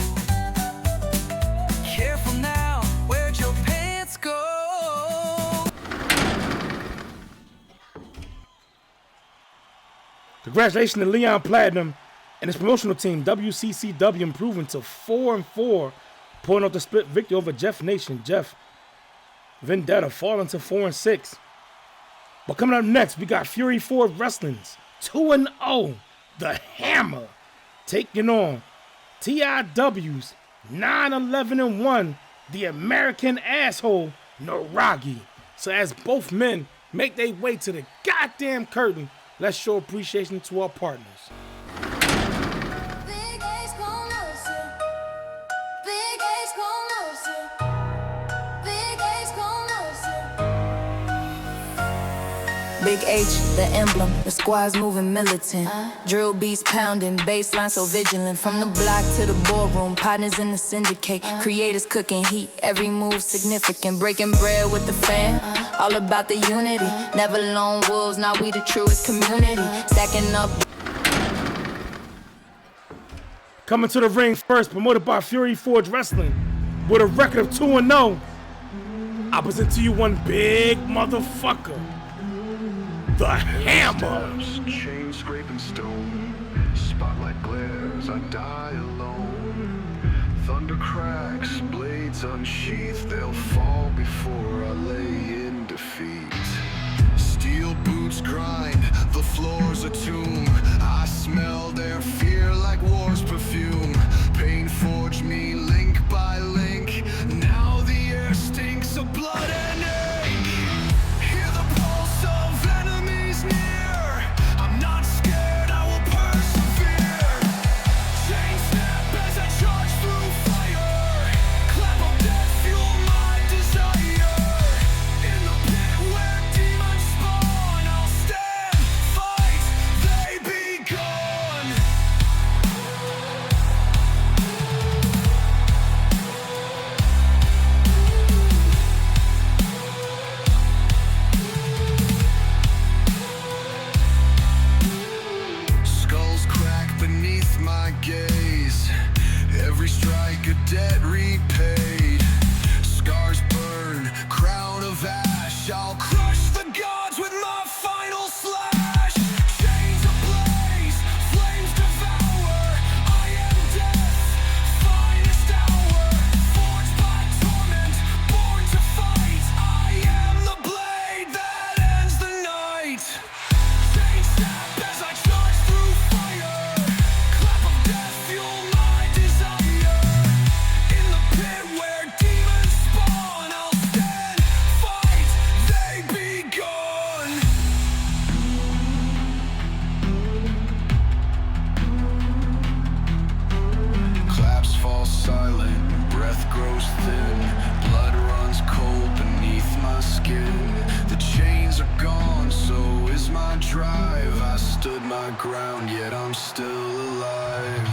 Careful now, where'd your pants go? Congratulations to Leon Platinum and his promotional team, WCCW, improving to 4-4, pulling off the split victory over Jeff Nation. Jeff Vendetta falling to 4-6. But coming up next, we got Fury 4 Wrestling's 2-0, The Hammer, taking on TIW's 9-11-1, the American Asshole, Naragi. So as both men make their way to the goddamn curtain, let's show appreciation to our partners. Big H, the emblem, the squad's moving militant. Drill beats pounding, baseline so vigilant. From the block to the ballroom, partners in the syndicate. Creators cooking heat, every move significant. Breaking bread with the fam, all about the unity. Never lone wolves, now we the truest community. Stacking up. Coming to the ring first, promoted by Fury Forge Wrestling, with a record of 2-0. I present to you one big motherfucker, The Hammer. Chain scraping stone, spotlight glares, I die alone. Thunder cracks, blades unsheathed, they'll fall before I lay in defeat. Steel boots grind, the floor's a tomb. I smell their fear like war's perfume. Pain forged me link by link, now the air stinks of blood. step as I charge through fire. Clap of death, fuel my desire. In the pit where demons spawn, I'll stand, fight, they be gone. Claps fall silent, breath grows thin, blood runs cold beneath my skin. The chains are gone, so is my drive. I stood my ground, yet I'm still alive.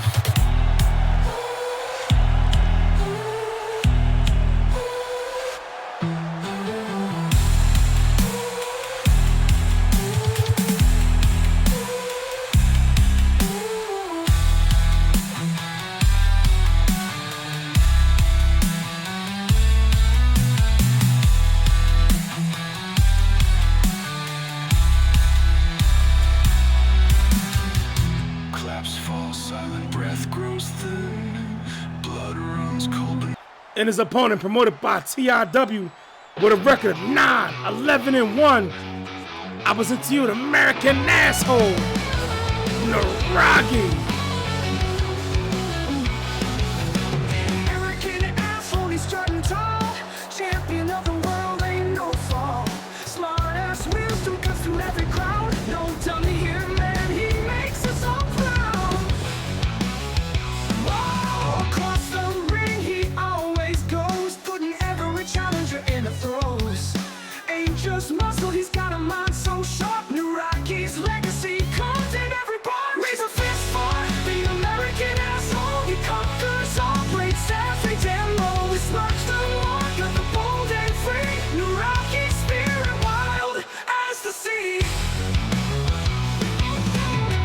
Claps fall silent, breath grows thin, blood runs cold. And his opponent, promoted by TIW, with a record of 9-11-1. I present to you the American asshole, Naragi. American asshole, he's starting tall. Champion of the world, ain't no fall. Smart ass wisdom cuts through every crowd. No dummy here, man, he makes us all proud. Whoa, across the ring he always goes, putting every challenger in the throes. Ain't just muscle, he's got a mind so sharp. Naraki's legacy comes in every part. Raise a fist for the American asshole. He conquers all, breaks every damn rule. He smirks the walk of the bold and free. Naraki's spirit wild as the sea.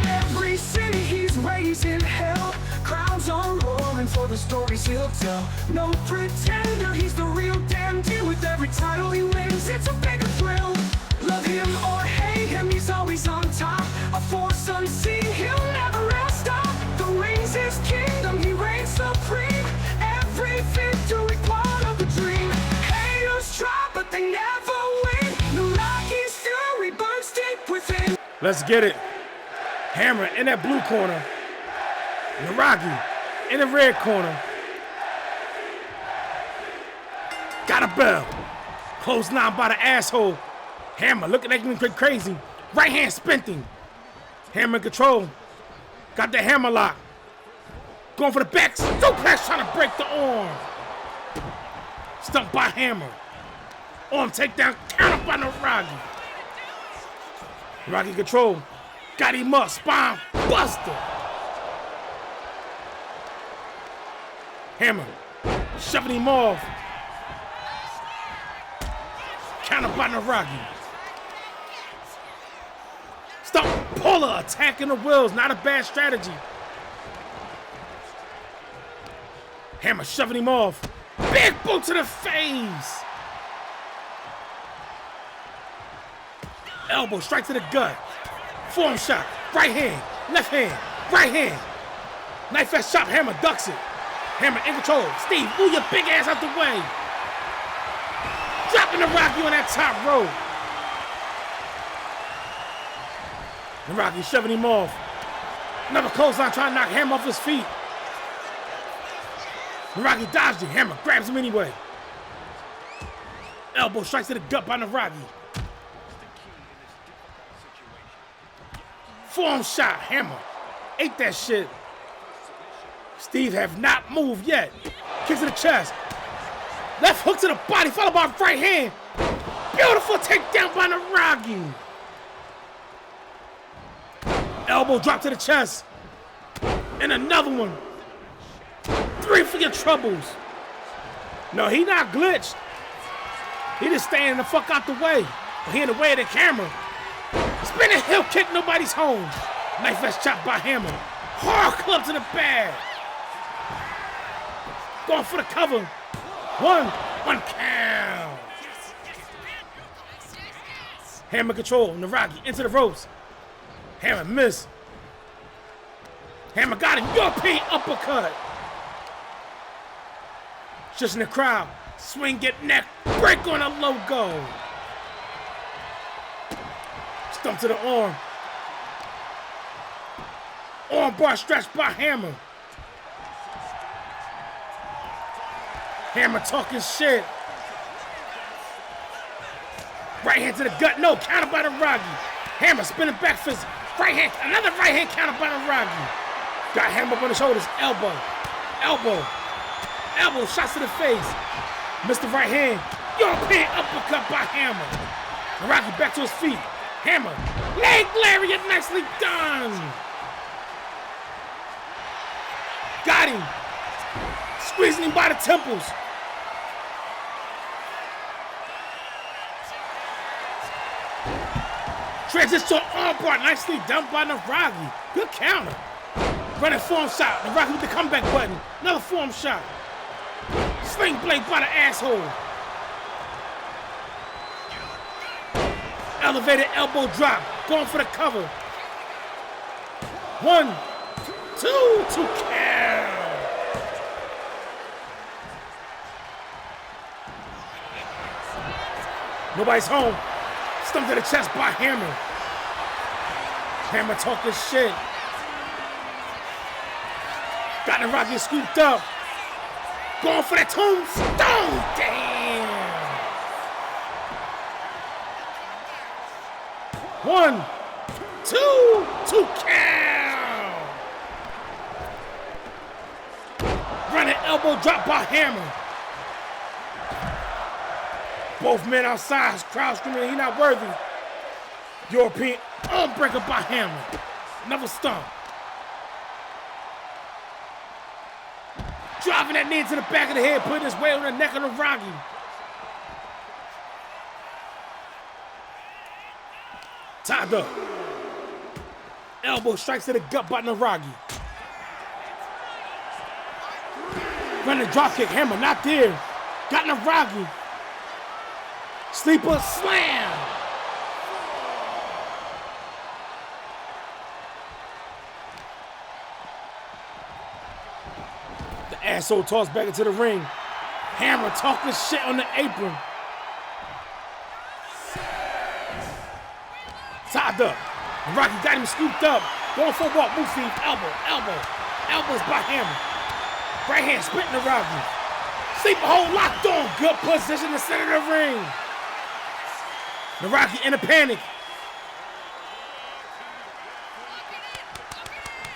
Every city he's raising hell. Crowds are roaring for the stories he'll tell. No pretender, he's the real damn deal. With every title he wins, it's a bigger thrill. Love him or hate him, he's always on top. A force unseen, he'll never rest up. The ring's his kingdom, he reigns supreme. Every victory part of the dream. Haters try, but they never win. Naraki's fury burns deep within. Let's get it. Hammer in that blue corner. Naragi in the red corner. Got a bell. Close line by the asshole. Hammer looking at him crazy. Right hand spinning. Hammer in control. Got the hammer lock. Going for the back. Suplex trying to break the arm. Stumped by Hammer. Arm takedown. Counter by Naragi. Naragi control. Got him up. Spine buster. Hammer. Shoving him off. Counter by Naragi. Stop puller, attacking the wheels, not a bad strategy. Hammer shoving him off. Big boot to the face. Elbow strike to the gut. Forearm shot. Right hand, left hand, right hand. Knife edge chop. Hammer ducks it. Hammer in control. Steve, move your big ass out the way. Dropping Naragi on that top rope. Naragi shoving him off. Another clothesline trying to knock Hammer off his feet. Naragi dodged it. Hammer grabs him anyway. Elbow strikes to the gut by Naragi. Forearm shot. Hammer ate that shit. Steve have not moved yet. Kick to the chest. Left hook to the body, followed by right hand. Beautiful takedown by Naragi. Elbow drop to the chest. And another one. 3 for your troubles. No, he not glitched. He just staying the fuck out the way. But he in the way of the camera. Spinning heel kick, nobody's home. Knife edge chop by Hammer. Hard club to the bag. Going for the cover. One count. Hammer control. Naragi into the ropes. Hammer miss. Hammer got him. European uppercut. Just in the crowd. Swing, get neck. Break on a logo. Stump to the arm. Arm bar stretched by Hammer. Hammer talking shit. Right hand to the gut. No, counter by the Rocky. Hammer spinning back fist. Right hand. Another right hand counter by the Rocky. Got Hammer up on the shoulders. Elbow. Elbow. Elbow. Shots to the face. Missed the right hand. European uppercut by Hammer. Rocky back to his feet. Hammer. Leg lariat. Nicely done. Got him. Squeezing him by the temples. Transition to an armbar. Nicely done by Naragi. Good counter. Running form shot. Naragi with the comeback button. Another form shot. Sling blade by the asshole. Elevated elbow drop. Going for the cover. 1, 2, 2 count. Nobody's home. Stumped to the chest by Hammer. Hammer talking shit. Got the Rocky scooped up. Going for that tombstone. Damn. 1, 2, 2 count. Running elbow drop by Hammer. Both men outside, crowd screaming he not worthy. European armbreaker by Hammer. Another stomp. Driving that knee into the back of the head, putting his weight on the neck of the Rocky. Tied up. Elbow strikes to the gut by Naragi. Running drop kick, Hammer not there. Got Naragi. Sleeper slam. The asshole tossed back into the ring. Hammer talking shit on the apron. Tied up. Rocky got him scooped up. Going for a walk. Move feed. Elbow. Elbows by Hammer. Right hand splitting the Rocky. Sleeper hold locked on. Good position in the center of the ring. Naragi in a panic.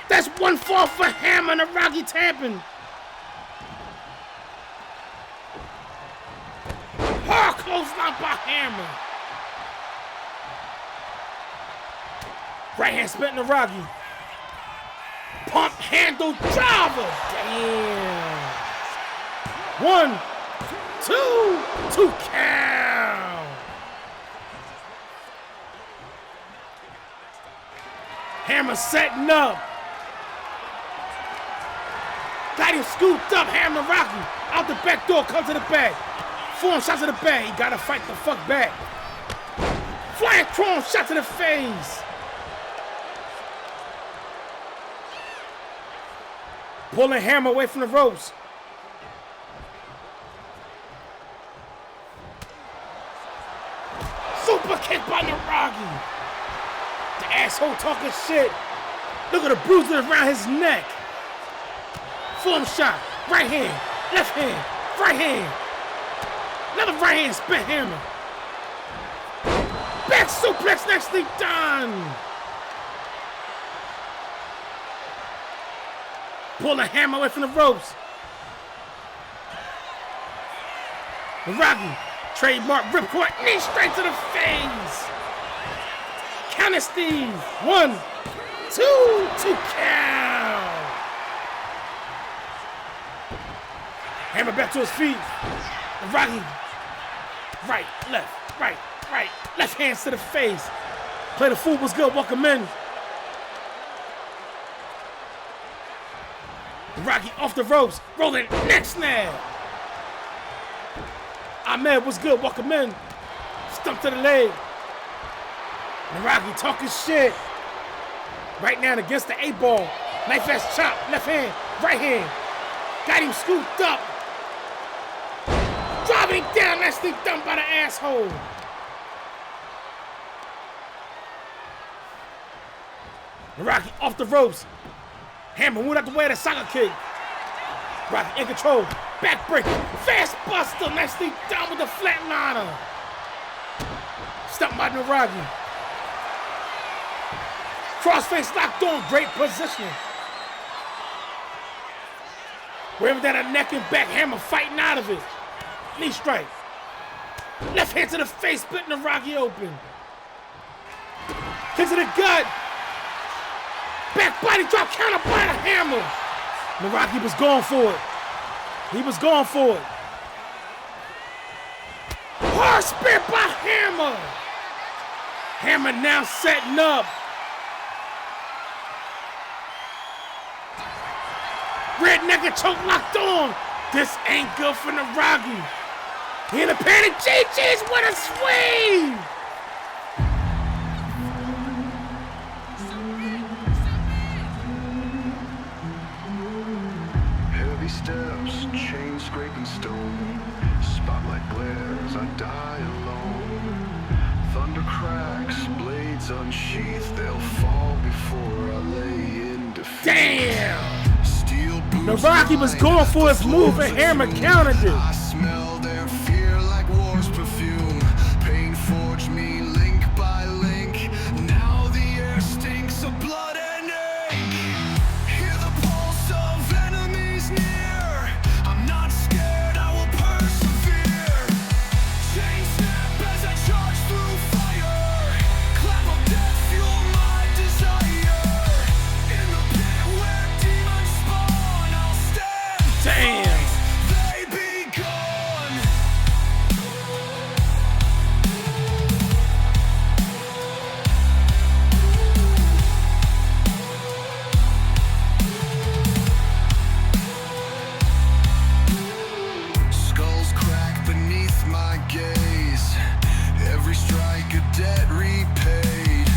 That's one fall for Hammer. Naragi tapping. Hard clothesline by Hammer. Right hand split Naragi. Pump handle driver. Damn. 1, 2, 2 count. Hammer setting up. Got him scooped up. Hammer Rocky. Out the back door. Come to the back. Form shot to the back. He gotta fight the fuck back. Flying chrome shot to the face. Pulling Hammer away from the ropes. Super kick by Naragi. The asshole talking shit. Look at the bruises around his neck. Form shot. Right hand. Left hand. Right hand. Another right hand spin Hammer. Back suplex nicely done. Pulling Hammer away from the ropes. Rocky. Trademark ripcord. Knee straight to the face. Counter Steve. 1, 2, 2 count. Hammer back to his feet. Rocky. Right, left, right. Left hands to the face. Play the fool was good. Welcome in. Rocky off the ropes. Rolling neck snap. Ahmed was good. Welcome in. Stump to the leg. Rocky talking shit. Right now against the 8-ball. Knife ass chop. Left hand. Right hand. Got him scooped up. Driving down. Nicely done by the asshole. Rocky off the ropes. Hammer moved out the way of the soccer kick. Rocky in control. Back break. Fast buster. Nicely down with the flatliner. Stop by Naragi. Crossface locked on. Great positioning. Wherever that a neck and back hammer fighting out of it. Knee strike. Left hand to the face, splitting Naragi open. Kick to the gut. Back body drop, counter by the hammer. Naragi was going for it. He was going for it. Hard spear by Hammer. Hammer now setting up. Red neck choke locked on. This ain't good for Naragi. He in a panic. GG's with a swing. Heavy steps, chain scraping stone. Spotlight glares, I die alone. Thunder cracks, blades unsheathed. They'll fall before I lay in defeat. Damn! Steel boots Naragi was going for his move and Hammer countered it. I smell their fear like war's perfume. Pain forged me link by link. Now the air stinks of blood and ink. Hear the pulse of enemies near. I'm not scared, I will persevere. Chain snap as I charge through fire. Clap of death fuel my desire. In the pit where demons spawn, I'll stand. Damn! They be gone. Skulls crack beneath my gaze. Every strike a debt repaid.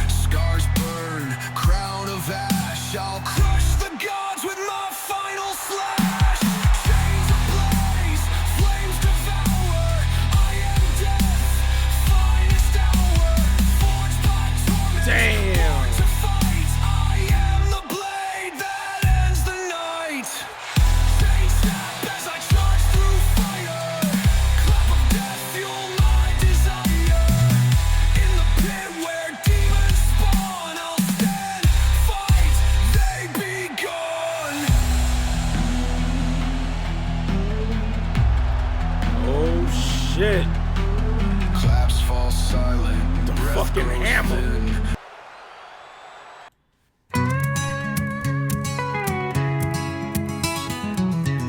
Scars burn, crown of ash. I'll crush the gods with my final slash. Chains ablaze, flames devour. I am death, finest hour. Forged by torment, Damn! born to fight. I am the blade that ends the night. Chain snap as I charge through fire. Clap of death fuel my desire. In the pit where demons spawn, I'll stand, fight, they be gone. Oh shit. Claps fall silent. The breath fucking grows hammer. thin.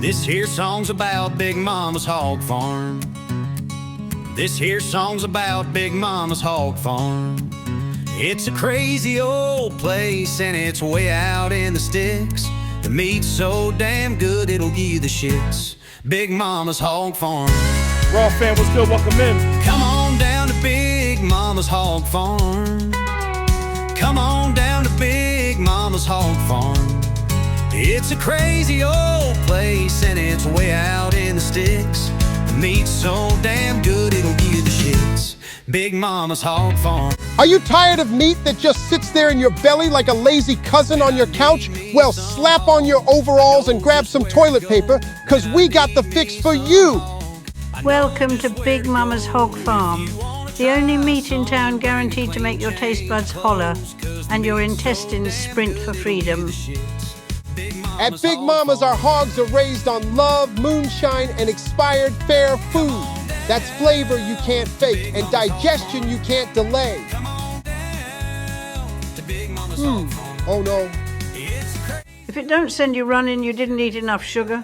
This here song's about Big Mama's hog farm. This here song's about Big Mama's hog farm. It's a crazy old place and it's way out in the sticks. The meat's so damn good it'll give you the shits. Big Mama's hog farm. Raw fan, what's good? Welcome in. Come on down to Big Mama's hog farm. Come on down to Big Mama's hog farm. It's a crazy old place and it's way out in the sticks. The meat's so damn good it'll give you the shits. Big Mama's hog farm. Are you tired of meat that just sits there in your belly like a lazy cousin on your couch? Well, slap on your overalls and grab some toilet paper, cause we got the fix for you. Welcome to Big Mama's Hog Farm, the only meat in town guaranteed to make your taste buds holler and your intestines sprint for freedom. At Big Mama's, our hogs are raised on love, moonshine, and expired fair food. That's flavor you can't fake and digestion you can't delay. Oh no. If it don't send you running, you didn't eat enough sugar.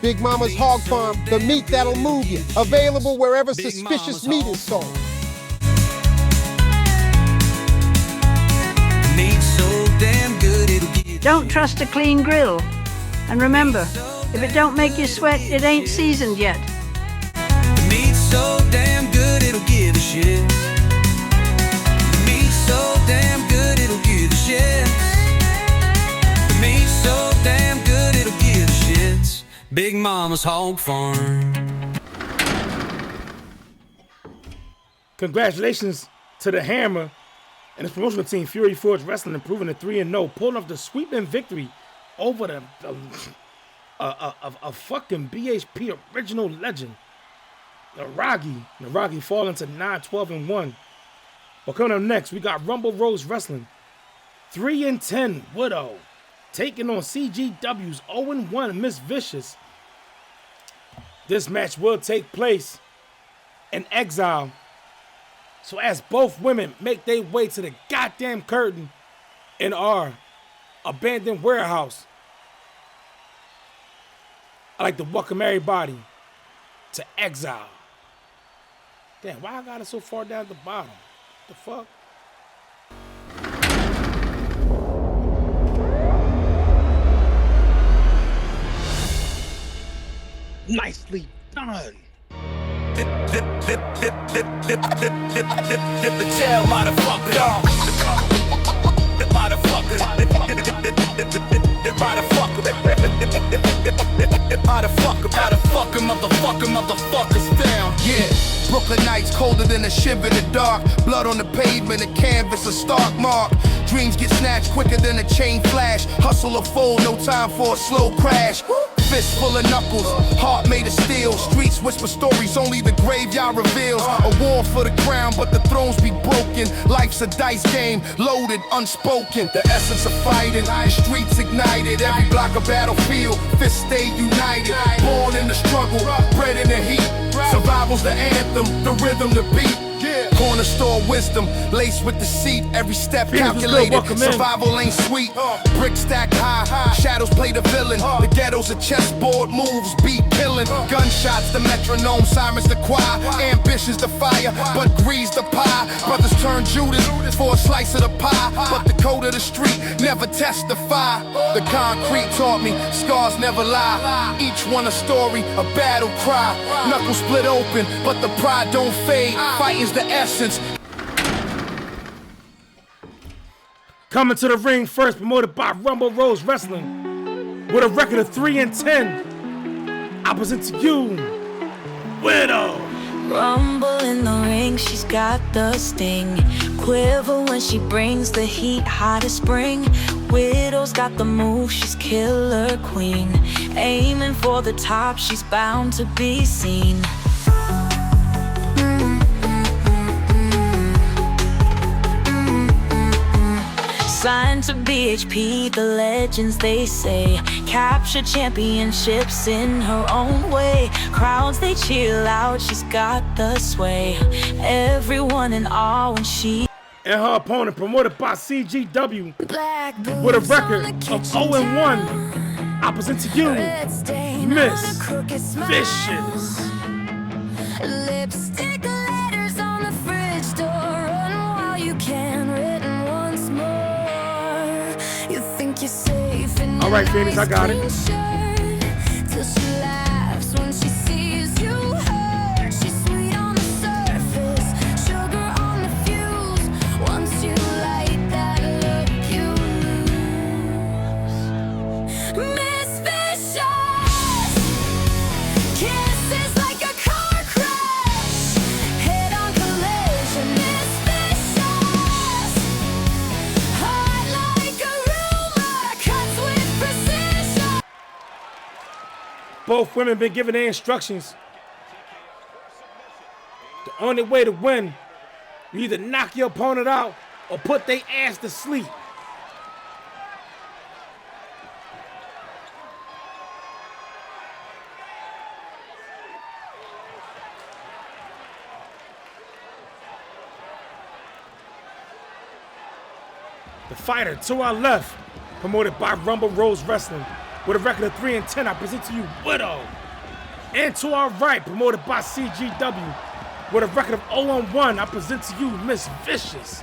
Big Mama's Hog Farm, the meat that'll move you. Available wherever suspicious meat is sold. Meat's so damn good it'll give you. Don't trust a clean grill. And remember, if it don't make you sweat, it ain't seasoned yet. The meat's so damn good it'll give the shit. The meat's so damn good it'll give the shit. The meat's so damn good it'll give the shits. Big Mama's hog farm. Congratulations to the Hammer And his promotional team, Fury Forge Wrestling, improving to 3-0, pulling off the sweeping victory over a fucking BHP original legend, Naragi. Naragi falling to 9-12-1. But coming up next, we got Rumble Rose Wrestling, 3-10 Widow, taking on CGW's 0-1 Miss Vicious. This match will take place in Exile. So as both women make their way to the goddamn curtain in our abandoned warehouse, I'd like to welcome everybody to Exile. Damn, why I got it so far down at the bottom? What the fuck? Nicely done. Hit the tail, motherfucker. Motherfuckers down. Yeah. Brooklyn nights colder than a shiver in the dark. Blood on the pavement, a canvas, a stark mark. Dreams get snatched quicker than a chain flash. Hustle or fold, no time for a slow crash. Fist full of knuckles, heart made of steel. Streets whisper stories, only the graveyard reveals. A war for the crown, but the thrones be broken. Life's a dice game, loaded, unspoken. The essence of fighting, streets ignited. Every block a battlefield, fists stay united. Born in the struggle, bred in the heat. Survival's the anthem, the rhythm, the beat. Corner store wisdom, laced with deceit. Every step calculated, survival ain't sweet. Brick stacked high, shadows play the villain. The ghetto's a chessboard, moves beat killing. Gunshots, the metronome, sirens the choir. Ambitions the fire, but greed's the pie. Brothers turn Judas for a slice of the pie. But the code of the street never testify. The concrete taught me, scars never lie. Each one a story, a battle cry. Knuckles split open, but the pride don't fade. Fighting's the essence. Coming to the ring first, promoted by Rumble Rose Wrestling, with a record of 3-10. I present to you, Widow. Rumble in the ring, she's got the sting. Quiver when she brings the heat, hot as spring. Widow's got the move, she's killer queen. Aiming for the top, she's bound to be seen. Signed to BHP, the legends they say. Capture championships in her own way. Crowds they cheer loud, she's got the sway. Everyone in awe when she. And her opponent, promoted by CGW, with a record of 0-1. I present to you, Miss Vicious. Lipstick letters on the fridge door. Run while you can, written once more. You think you're safe in all right, Phoenix, I got it. Till she laughs when she sees you hurt. She's sweet on the surface, sugar on the fuse. Once you light that look, you lose. Miss Vicious, kisses like a car crash, head-on collision. Miss Vicious, heart like a rumor, cuts with precision. Both women been given their instructions. The only way to win, you either knock your opponent out or put their ass to sleep. The fighter to our left, promoted by Rumble Rose Wrestling, with a record of 3-10, I present to you, Widow. And to our right, promoted by CGW, with a record of 0-1, I present to you, Miss Vicious.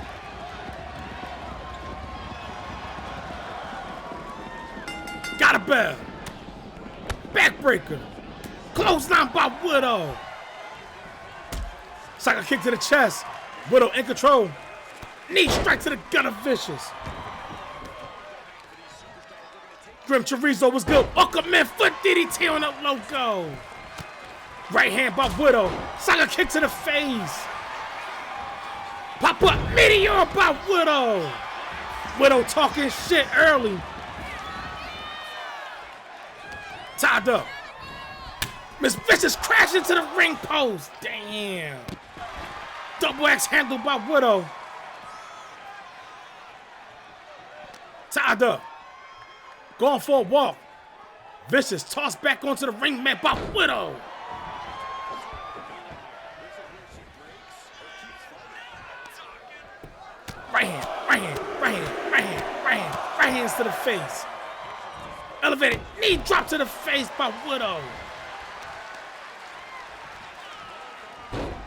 Got a bell. Backbreaker. Clothesline by Widow. Psycho kick to the chest. Widow in control. Knee strike to the gut of Vicious. Grim Chorizo was good. Aquaman foot DDT on the logo. Right hand by Widow. Psycho kick to the face. Pop up meteor by Widow. Widow talking shit early. Tied up. Miss Vicious crashed into the ring post. Damn. Double X handled by Widow. Tied up. Going for a walk. Vicious tossed back onto the ring mat by Widow. Right hand, right hand, right hand, right hand, right hand, right hands to the face. Elevated knee drop to the face by Widow.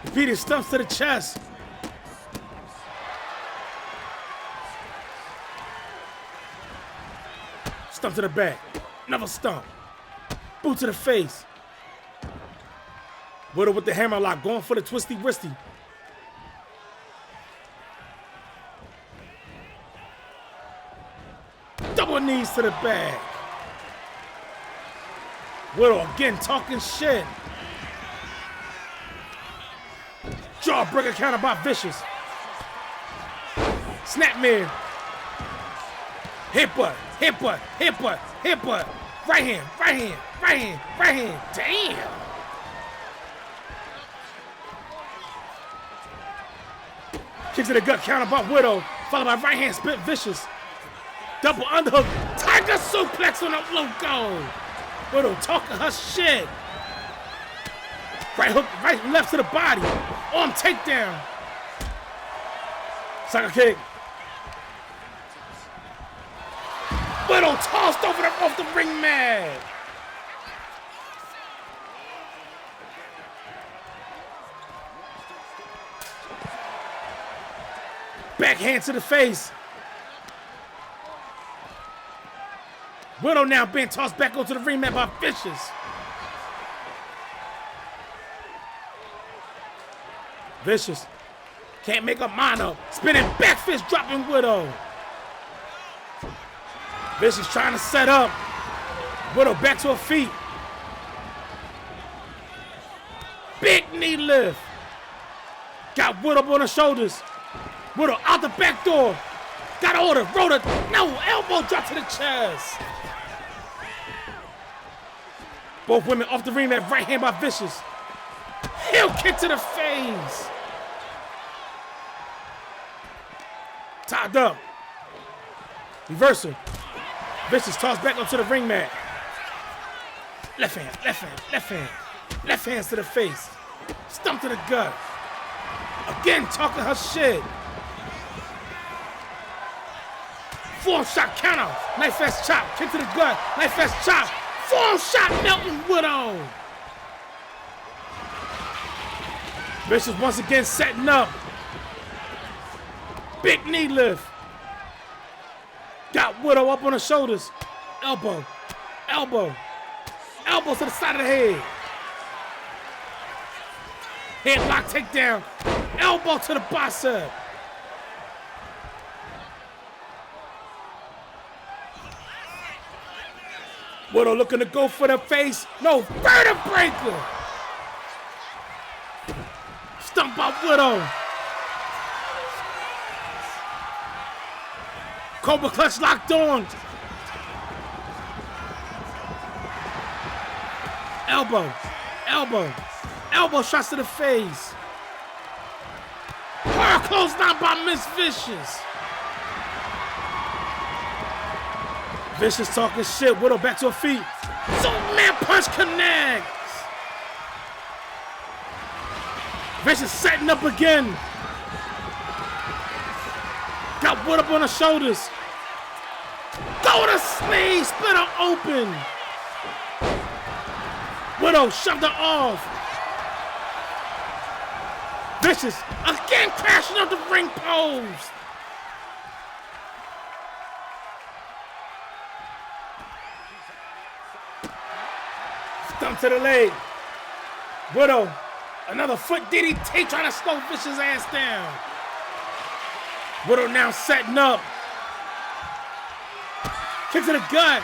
Repeated stumps to the chest. Stump to the back. Another stump. Boot to the face. Widow with the hammerlock going for the twisty wristy. Double knees to the back. Widow again talking shit. Jawbreaker counter by Vicious. Snapmare. Hip butt, hip butt, hip butt, hip butt. Right hand, right hand, right hand, right hand. Damn. Kick to the gut counter by Widow. Followed by right hand split Vicious. Double underhook. Tiger suplex on the logo. Widow talking her shit. Right hook, right left to the body. Arm takedown. Sucker kick. Widow tossed over off the ring mat. Backhand to the face. Widow now being tossed back onto the ring mat by Vicious. Vicious can't make up mind up. Spinning back fist dropping Widow. Vicious trying to set up. Widow back to her feet. Big knee lift. Got Widow on her shoulders. Widow out the back door. Got order. Roller. No. Elbow drop to the chest. Both women off the ring mat. Right hand by Vicious. Heel kick to the face. Tied up. Reversal. Vicious tossed back onto the ring mat. Left hand, left hand, left hand. Left hands to the face. Stump to the gut. Again talking her shit. Forearm shot counter. Knife fast chop. Kick to the gut. Knife fast chop. Forearm shot melting Widow. Vicious once again setting up. Big knee lift. Got Widow up on her shoulders. Elbow. Elbow. Elbow to the side of the head. Headlock takedown. Elbow to the bicep. Widow looking to go for the face. No, vertebraker. Stump by Widow. Cobra clutch locked on. Elbow. Elbow. Elbow shots to the face. Horror closed down by Miss Vicious. Vicious talking shit. Widow back to her feet. Superman punch connects. Vicious setting up again. Got Widow up on her shoulders. Go to sleeve. Split her open. Widow shoved her off. Vicious again crashing up the ring post. Stump to the leg. Widow, another foot DDT trying to slow Vicious' ass down. Widow now setting up. Kick to the gut.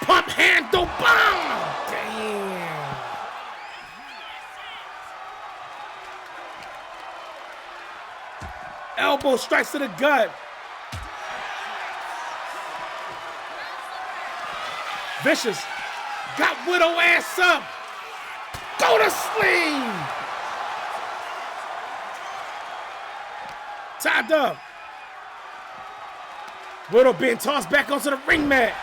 Pump handle bomb. Damn. Elbow strikes to the gut. Vicious got Widow ass up. Go to sleep. Tied up. Widow being tossed back onto the ring mat.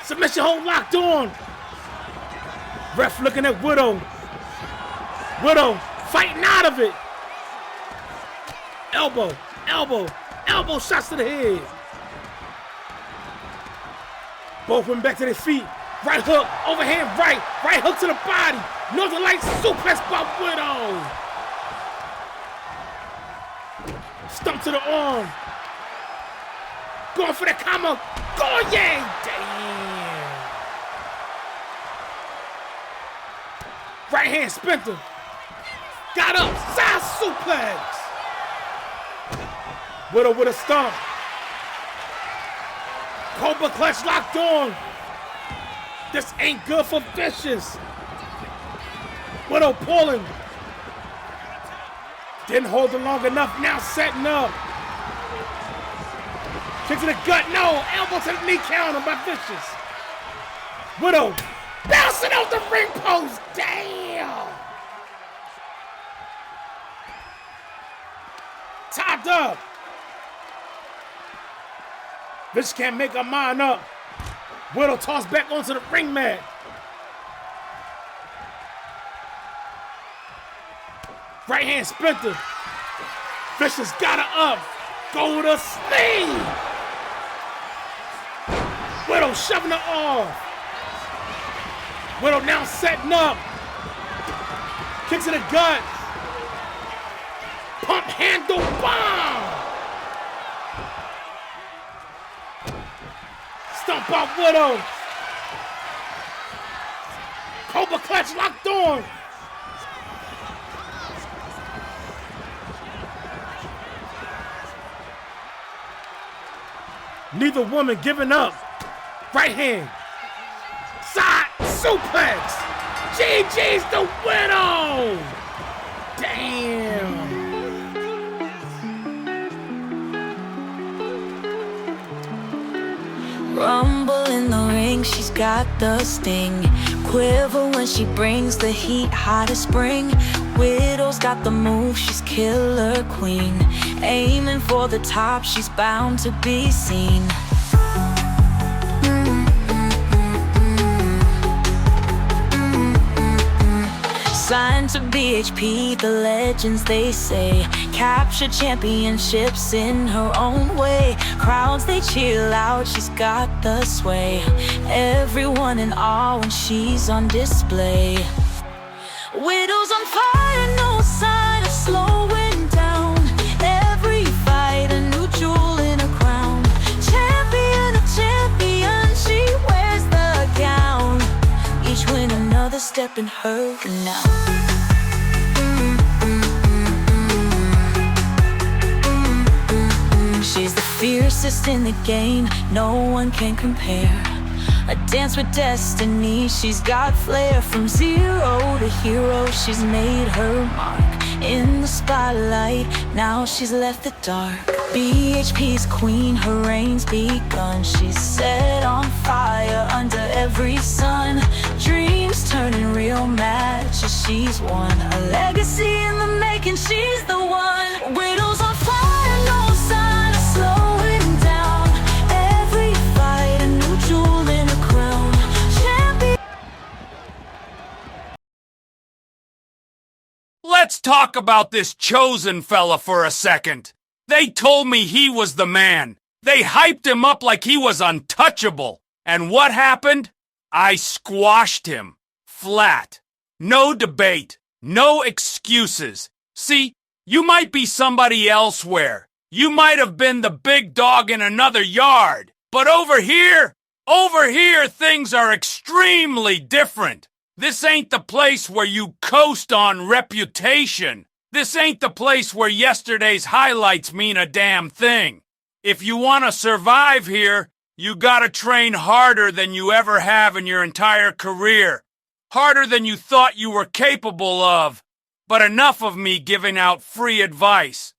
Submission hold locked on. Ref looking at Widow. Widow fighting out of it. Elbow, elbow, elbow shots to the head. Both went back to their feet. Right hook, overhand right. Right hook to the body. Northern Lights suplex by Widow. Stump to the arm. Going for the comma. Going, yeah. Damn. Right hand splinter. Got up. Side suplex. Widow with a stomp. Cobra clutch locked on. This ain't good for Vicious. Widow pulling. Didn't hold it long enough. Now setting up. Kick to the gut. No. Elbow to the knee counter by Vicious. Widow bouncing off the ring post. Damn. Tied up. Vicious can't make her mind up. Widow tossed back onto the ring mat. Right hand splinter. Vicious got her up. Go to sleep. Widow shoving her off. Widow now setting up. Kick to the gut. Pump handle bomb. Stomp out Widow. Cobra clutch locked on. Neither woman giving up. Right hand. Side suplex. GG's the Widow. Damn. Rumble in the ring, she's got the sting. Quiver when she brings the heat, hot as spring. Widow's got the move, she's killer queen. Aiming for the top, she's bound to be seen. Signed to BHP, the legends they say. Capture championships in her own way. Crowds they cheer loud, she's got the sway. Everyone in awe when she's on display. Widow's on fire, no sign of slowing down. Every fight a new jewel in her crown. Champion of champions, she wears the gown. Each win another step in her renown. She's the fiercest in the game, no one can compare. A dance with destiny, she's got flair. From zero to hero, she's made her mark. In the spotlight, now she's left the dark. BHP's queen, her reign's begun. She's set on fire under every sun. Dreams turning real matches, she's won. A legacy in the making, she's the one. Widow's on fire, no sign of slowing down. Every fight a new jewel in her crown. Champion. Let's talk about this chosen fella for a second. They told me he was the man. They hyped him up like he was untouchable. And what happened? I squashed him. Flat. No debate. No excuses. See, you might be somebody elsewhere. You might have been the big dog in another yard. But over here, things are extremely different. This ain't the place where you coast on reputation. This ain't the place where yesterday's highlights mean a damn thing. If you want to survive here, You gotta train harder than you ever have in your entire career. Harder than you thought you were capable of. But enough of me giving out free advice.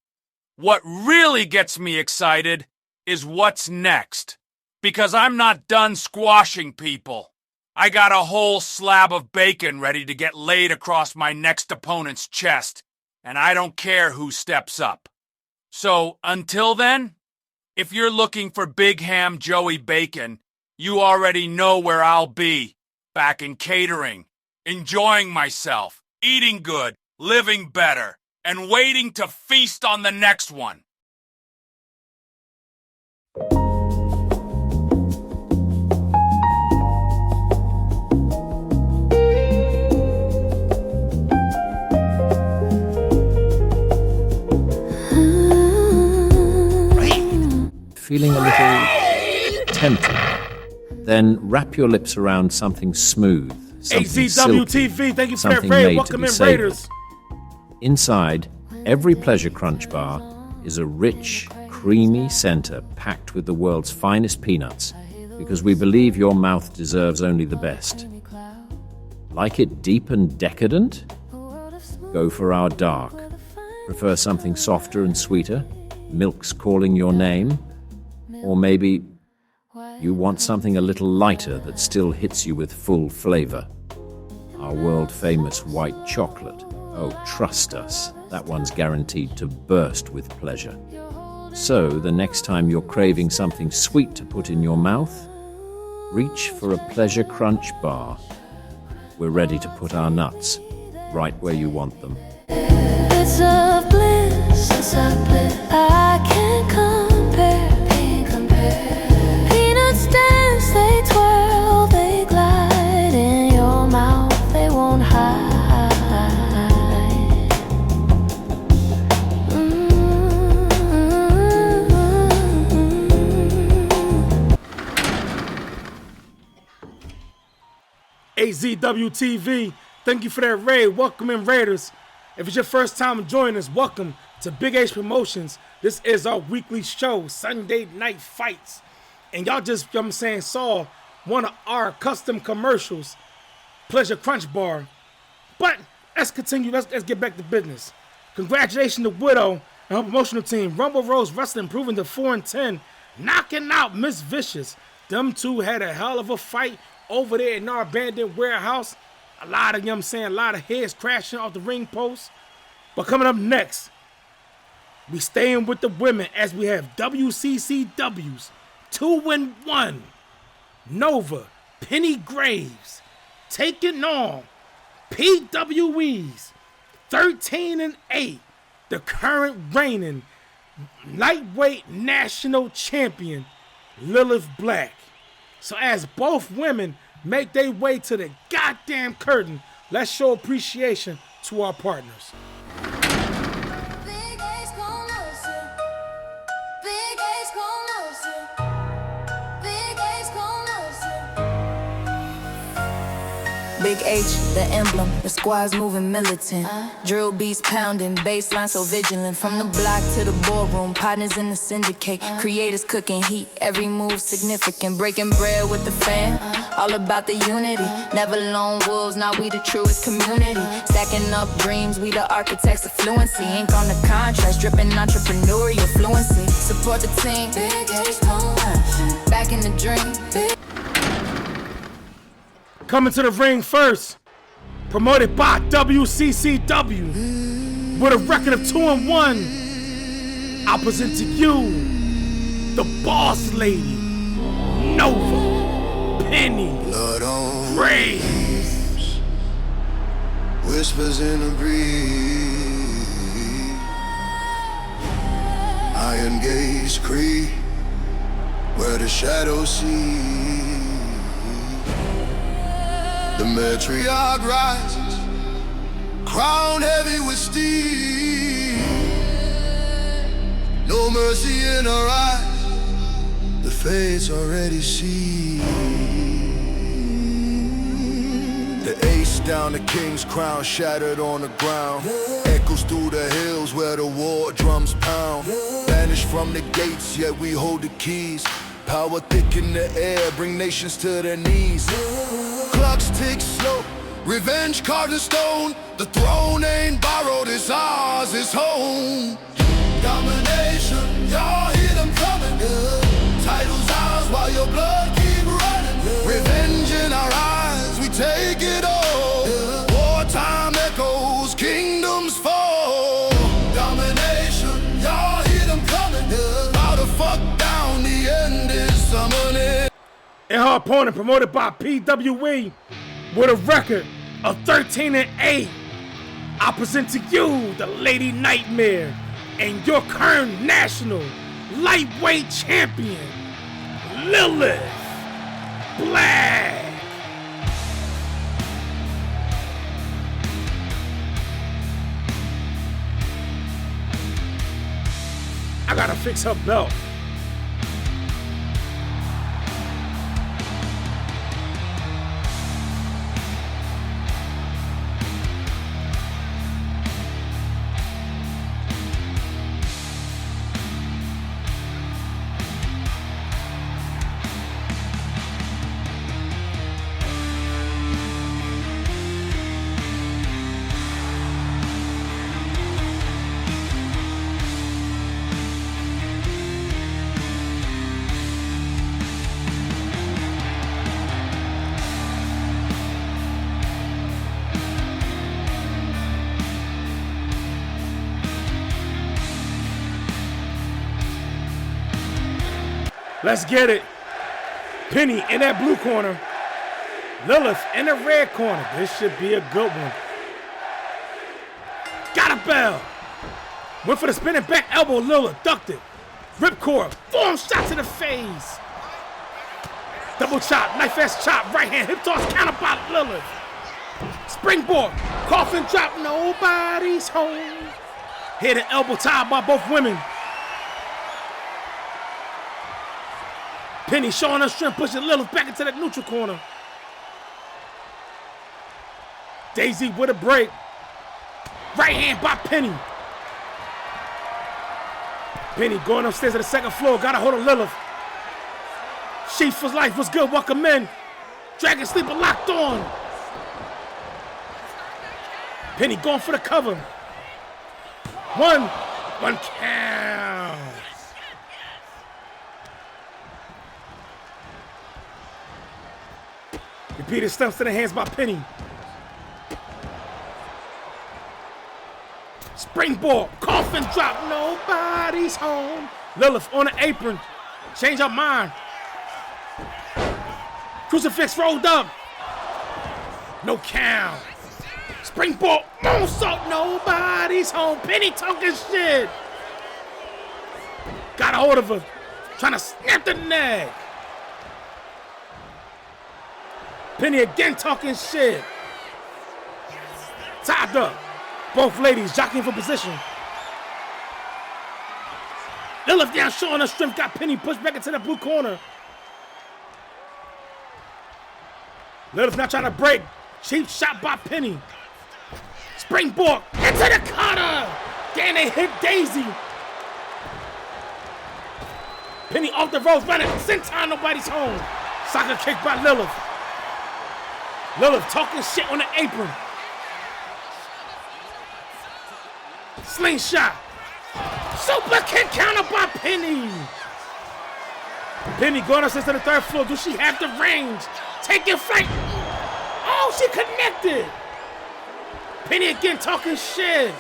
What really gets me excited is what's next. Because I'm not done squashing people. I got a whole slab of bacon ready to get laid across my next opponent's chest. And I don't care who steps up. So, until then, if you're looking for Big Ham Joey Bacon, you already know where I'll be. Back in catering, enjoying myself, eating good, living better, and waiting to feast on the next one. Feeling a little tempted? Then wrap your lips around something smooth, something silky, AZWTV, thank you for that something raid. made to Welcome be in, savored. Raiders. Inside every Pleasure Crunch bar is a rich, creamy center packed with the world's finest peanuts, because we believe your mouth deserves only the best. Like it deep and decadent? Go for our dark. Prefer something softer and sweeter? Milk's calling your name? Or maybe you want something a little lighter that still hits you with full flavor. Our world-famous white chocolate. Oh, trust us, that one's guaranteed to burst with pleasure. So, the next time you're craving something sweet to put in your mouth, reach for a Pleasure Crunch bar. We're ready to put our nuts right where you want them. It's a bliss, I can't compare. Peanuts dance, they twirl, they glide in your mouth, they won't hide. AZWTV, thank you for that raid. Welcome in, Raiders. If it's your first time joining us, welcome to Big H Promotions. This is our weekly show, Sunday Night Fights. And y'all just, you know what I'm saying, saw one of our custom commercials, Pleasure Crunch Bar. But let's continue, let's get back to business. Congratulations to Widow and her promotional team. Rumble Rose Wrestling improving to 4-10, knocking out Miss Vicious. Them two had a hell of a fight over there in our abandoned warehouse. A lot of, you know what I'm saying, a lot of heads crashing off the ring post. But coming up next, we staying with the women as we have WCCW's 2-1 Nova Penny Graves taking on PWE's 13-8, the current reigning lightweight national champion Lilith Black. So as both women make their way to the goddamn curtain, let's show appreciation to our partners. Big H, the emblem, the squad's moving militant. Drill beats pounding, baseline so vigilant. From the block to the ballroom, partners in the syndicate. Creators cooking heat, every move significant. Breaking bread with the fam, all about the unity. Never lone wolves, now we the truest community. Stacking up dreams, we the architects of fluency. Ink on the contracts, dripping entrepreneurial fluency. Support the team, Big H, back in the dream. Coming to the ring first, promoted by WCCW, with a record of 2-1, I present to you, the boss lady, Nova Penny Graves. Whispers in the breeze, iron gaze creep, where the shadows see. The matriarch rises, crown heavy with steel. No mercy in her eyes, the fates already see. The ace down, the king's crown shattered on the ground. Echoes through the hills where the war drums pound. Banished from the gates, yet we hold the keys. Power thick in the air, bring nations to their knees. Clocks tick slow, revenge carved in stone. The throne ain't borrowed, it's ours, it's home. Domination, y'all hear them coming. Titles ours while your blood keep running. Revenge in our eyes, we take it all. Wartime echoes, kingdoms fall. Domination, y'all hear them coming. How the fuck down, the end is summoning. And her opponent, promoted by PWE, with a record of 13-8. I present to you the Lady Nightmare and your current national lightweight champion, Lilith Black. I gotta fix her belt. Let's get it. Penny in that blue corner. Lilith in the red corner. This should be a good one. Got a bell. Went for the spinning back elbow. Lilith ducked it. Ripcord. Forearm shot to the face. Double chop. Knife ass chop. Right hand. Hip toss counter by Lilith. Springboard. Coffin drop. Nobody's home. Hit an elbow tied by both women. Penny showing her strength, pushing Lilith back into that neutral corner. Daisy with a break. Right hand by Penny. Penny going upstairs to the second floor. Got a hold of Lilith. Sheath for life. What's good? Welcome in. Dragon Sleeper locked on. Penny going for the cover. One count. Repeated stumps to the hands by Penny. Springboard, coffin drop, nobody's home. Lilith on the apron, change her mind. Crucifix rolled up. No count. Springboard, moonsault, nobody's home. Penny talking shit. Got a hold of her, trying to snap the neck. Penny again talking shit. Tied up. Both ladies jockeying for position. Lilith down, showing her strength. Got Penny pushed back into the blue corner. Lilith not trying to break. Cheap shot by Penny. Springboard into the cutter. Damn, they hit Daisy. Penny off the ropes, running. Senton, nobody's home. Soccer kick by Lilith. Lilith talking shit on the apron. Slingshot. Super kick counter by Penny. Penny going upstairs to the third floor. Do she have the range? Taking flight. Oh, she connected. Penny again talking shit.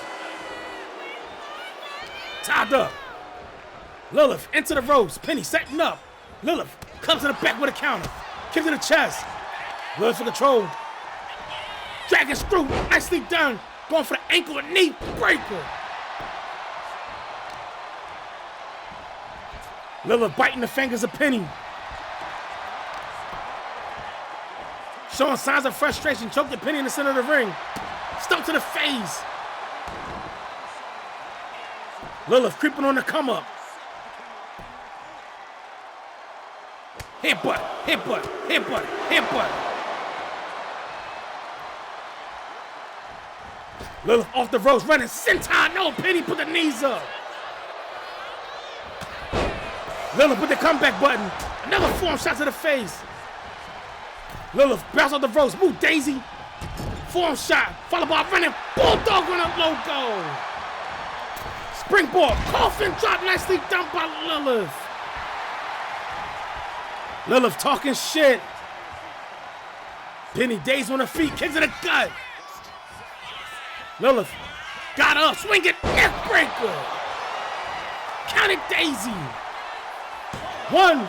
Tied up. Lilith into the ropes. Penny setting up. Lilith comes to the back with a counter. Kick to the chest. Lilith for control. Dragon screw, nicely done. Going for the ankle and knee breaker. Lilith biting the fingers of Penny. Showing signs of frustration, choked the Penny in the center of the ring. Stump to the face. Lilith creeping on the come up. Headbutt, headbutt, headbutt, headbutt. Lilith off the ropes, running senton. No, Penny put the knees up. Lilith with the comeback button. Another forearm shot to the face. Lilith bounce off the ropes. Move Daisy. Forearm shot. Followed by a running bulldog on a logo. Springboard. Coffin drop. Nicely done by Lilith. Lilith talking shit. Penny Daisy on her feet. Kick to the gut. Lilith got up. Swing it. Neck breaker. Counted Daisy. 1,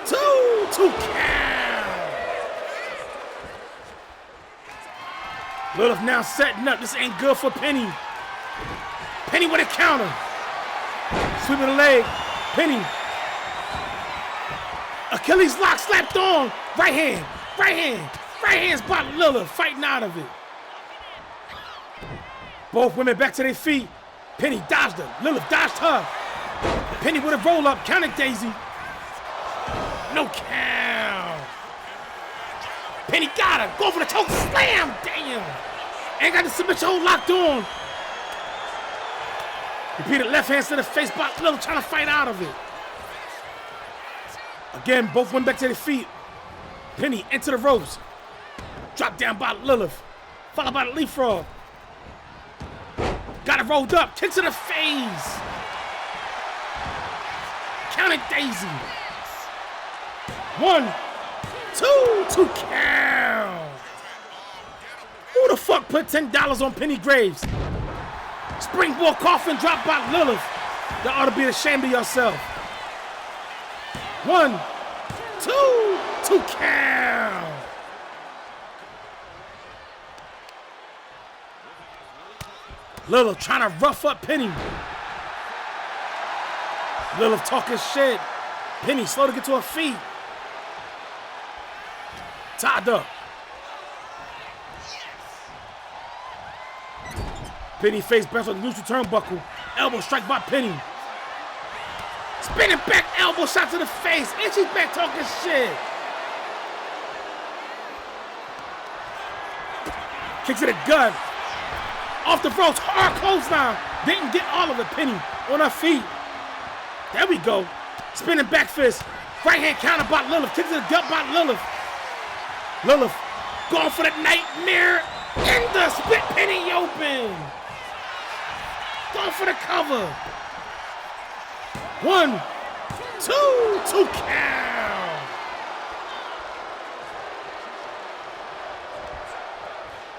2, 2 count. Lilith now setting up. This ain't good for Penny. Penny with a counter. Sweeping the leg. Penny. Achilles lock slapped on. Right hand. Right hand. Right hand's by Lilith. Fighting out of it. Both women back to their feet. Penny dodged her. Lilith dodged her. Penny with a roll up. Counted Daisy. No count. Penny got her. Go for the choke slam. Damn. Ain't got the submission hold locked on. Repeated left hands to the face by Lilith trying to fight out of it. Again, both went back to their feet. Penny into the ropes. Dropped down by Lilith. Followed by the leapfrog. Got it rolled up. Kick to the face. Counted Daisy. 1, 2, 2 count. Who the fuck put $10 on Penny Graves? Springboard coffin drop by Lilith. You ought to be ashamed of yourself. 1, 2, 2 count. Lilith trying to rough up Penny. Lilith talking shit. Penny slow to get to her feet. Tied up. Penny face bounce on the neutral turnbuckle. Elbow strike by Penny. Spinning back elbow shot to the face. And she's back talking shit. Kick to the gut. Off the ropes. Hard clothesline. Didn't get all of it. Penny on her feet. There we go. Spinning back fist. Right hand counter by Lilith. Kick to the gut by Lilith. Lilith going for the nightmare. In the split Penny open. Going for the cover. 1, 2, 2 count.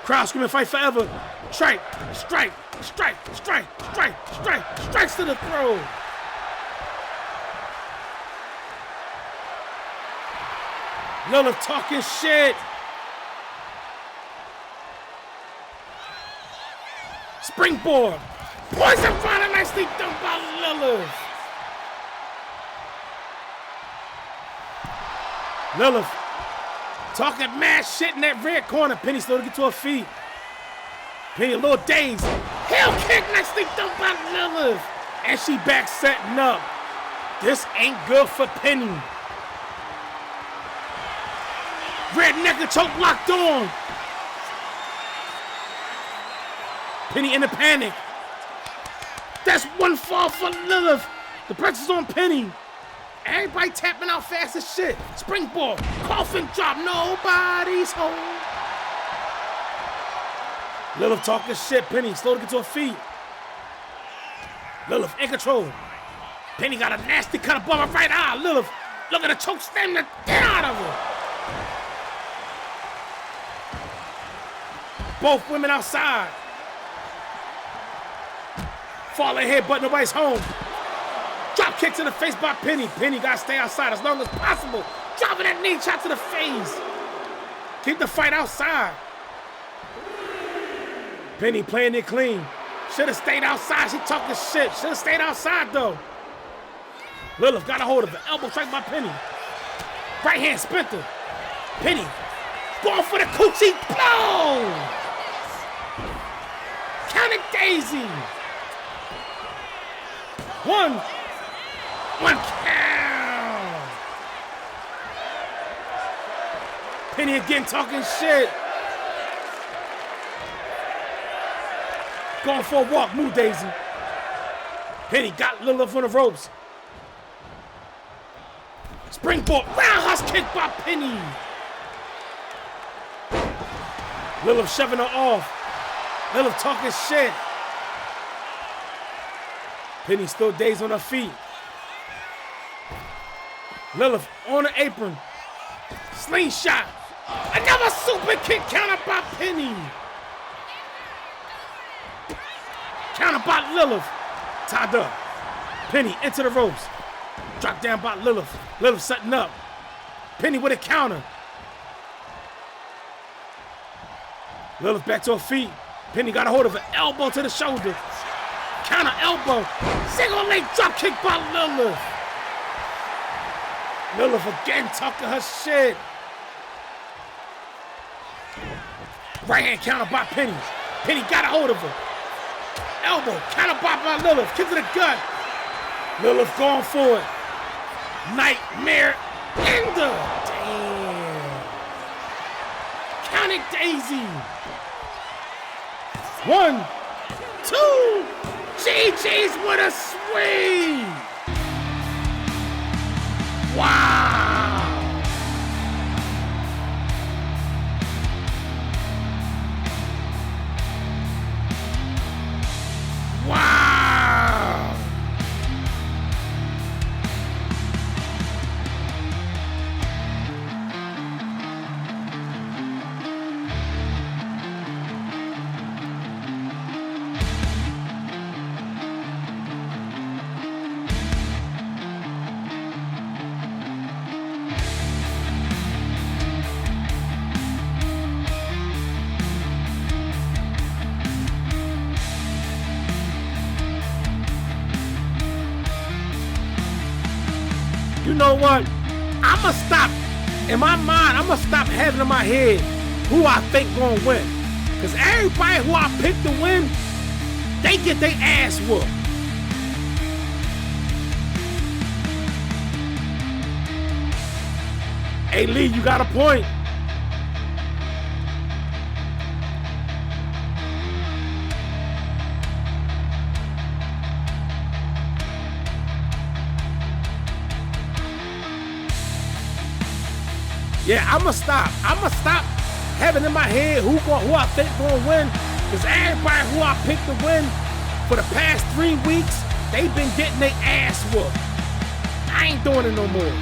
Crowd screaming fight forever. Strike, strike, strike, strike, strike, strike, strikes to the throat. Lilith talking shit. Springboard. Poison Rana nicely done by Lilith. Lilith talking mad shit in that red corner. Penny slow to get to her feet. Penny a little dazed. Heel kick nicely done by Lilith. And she back setting up. This ain't good for Penny. Red neck and choke locked on. Penny in a panic. That's one fall for Lilith. The pressure's on Penny. Everybody tapping out fast as shit. Springboard, coffin drop, nobody's home. Lilith talking shit. Penny slow to get to her feet. Lilith in control. Penny got a nasty cut above her right eye. Lilith, look at the choke slam the get out of her. Both women outside. Falling head, but nobody's home. Drop kick to the face by Penny. Penny gotta stay outside as long as possible. Dropping that knee shot to the face. Keep the fight outside. Penny playing it clean. Should have stayed outside. She talking shit. Should have stayed outside though. Lilith got a hold of it. Elbow strike by Penny. Right hand splinter. Penny going for the coochie blow. Counted Daisy. 1 count. Penny again talking shit. Going for a walk, move Daisy. Penny got Lilith on the ropes. Springboard, roundhouse kick by Penny. Lilith shoving her off. Lilith talking shit. Penny still dazed on her feet. Lilith on the apron. Slingshot. Another super kick counter by Penny. Counter by Lilith. Tied up. Penny into the ropes. Drop down by Lilith. Lilith setting up. Penny with a counter. Lilith back to her feet. Penny got a hold of her elbow to the shoulder. Counter elbow. Single leg drop kick by Lilith. Lilith again talking her shit. Right hand counter by Penny. Penny got a hold of her. Elbow, counter by Lilith. Kick to the gut. Lilith going for it. Nightmare Ender. Damn. Counting Daisy. 1, 2. GG's with a swing. Wow. Wow. You know what? I'ma stop, in my mind, I'ma stop having in my head who I think gonna win. Cause everybody who I pick to win, they get their ass whooped. Hey Lee, you got a point. Yeah, I'ma stop having in my head who I think gonna win. Cause everybody who I picked to win for the past 3 weeks, they've been getting their ass whooped. I ain't doing it no more.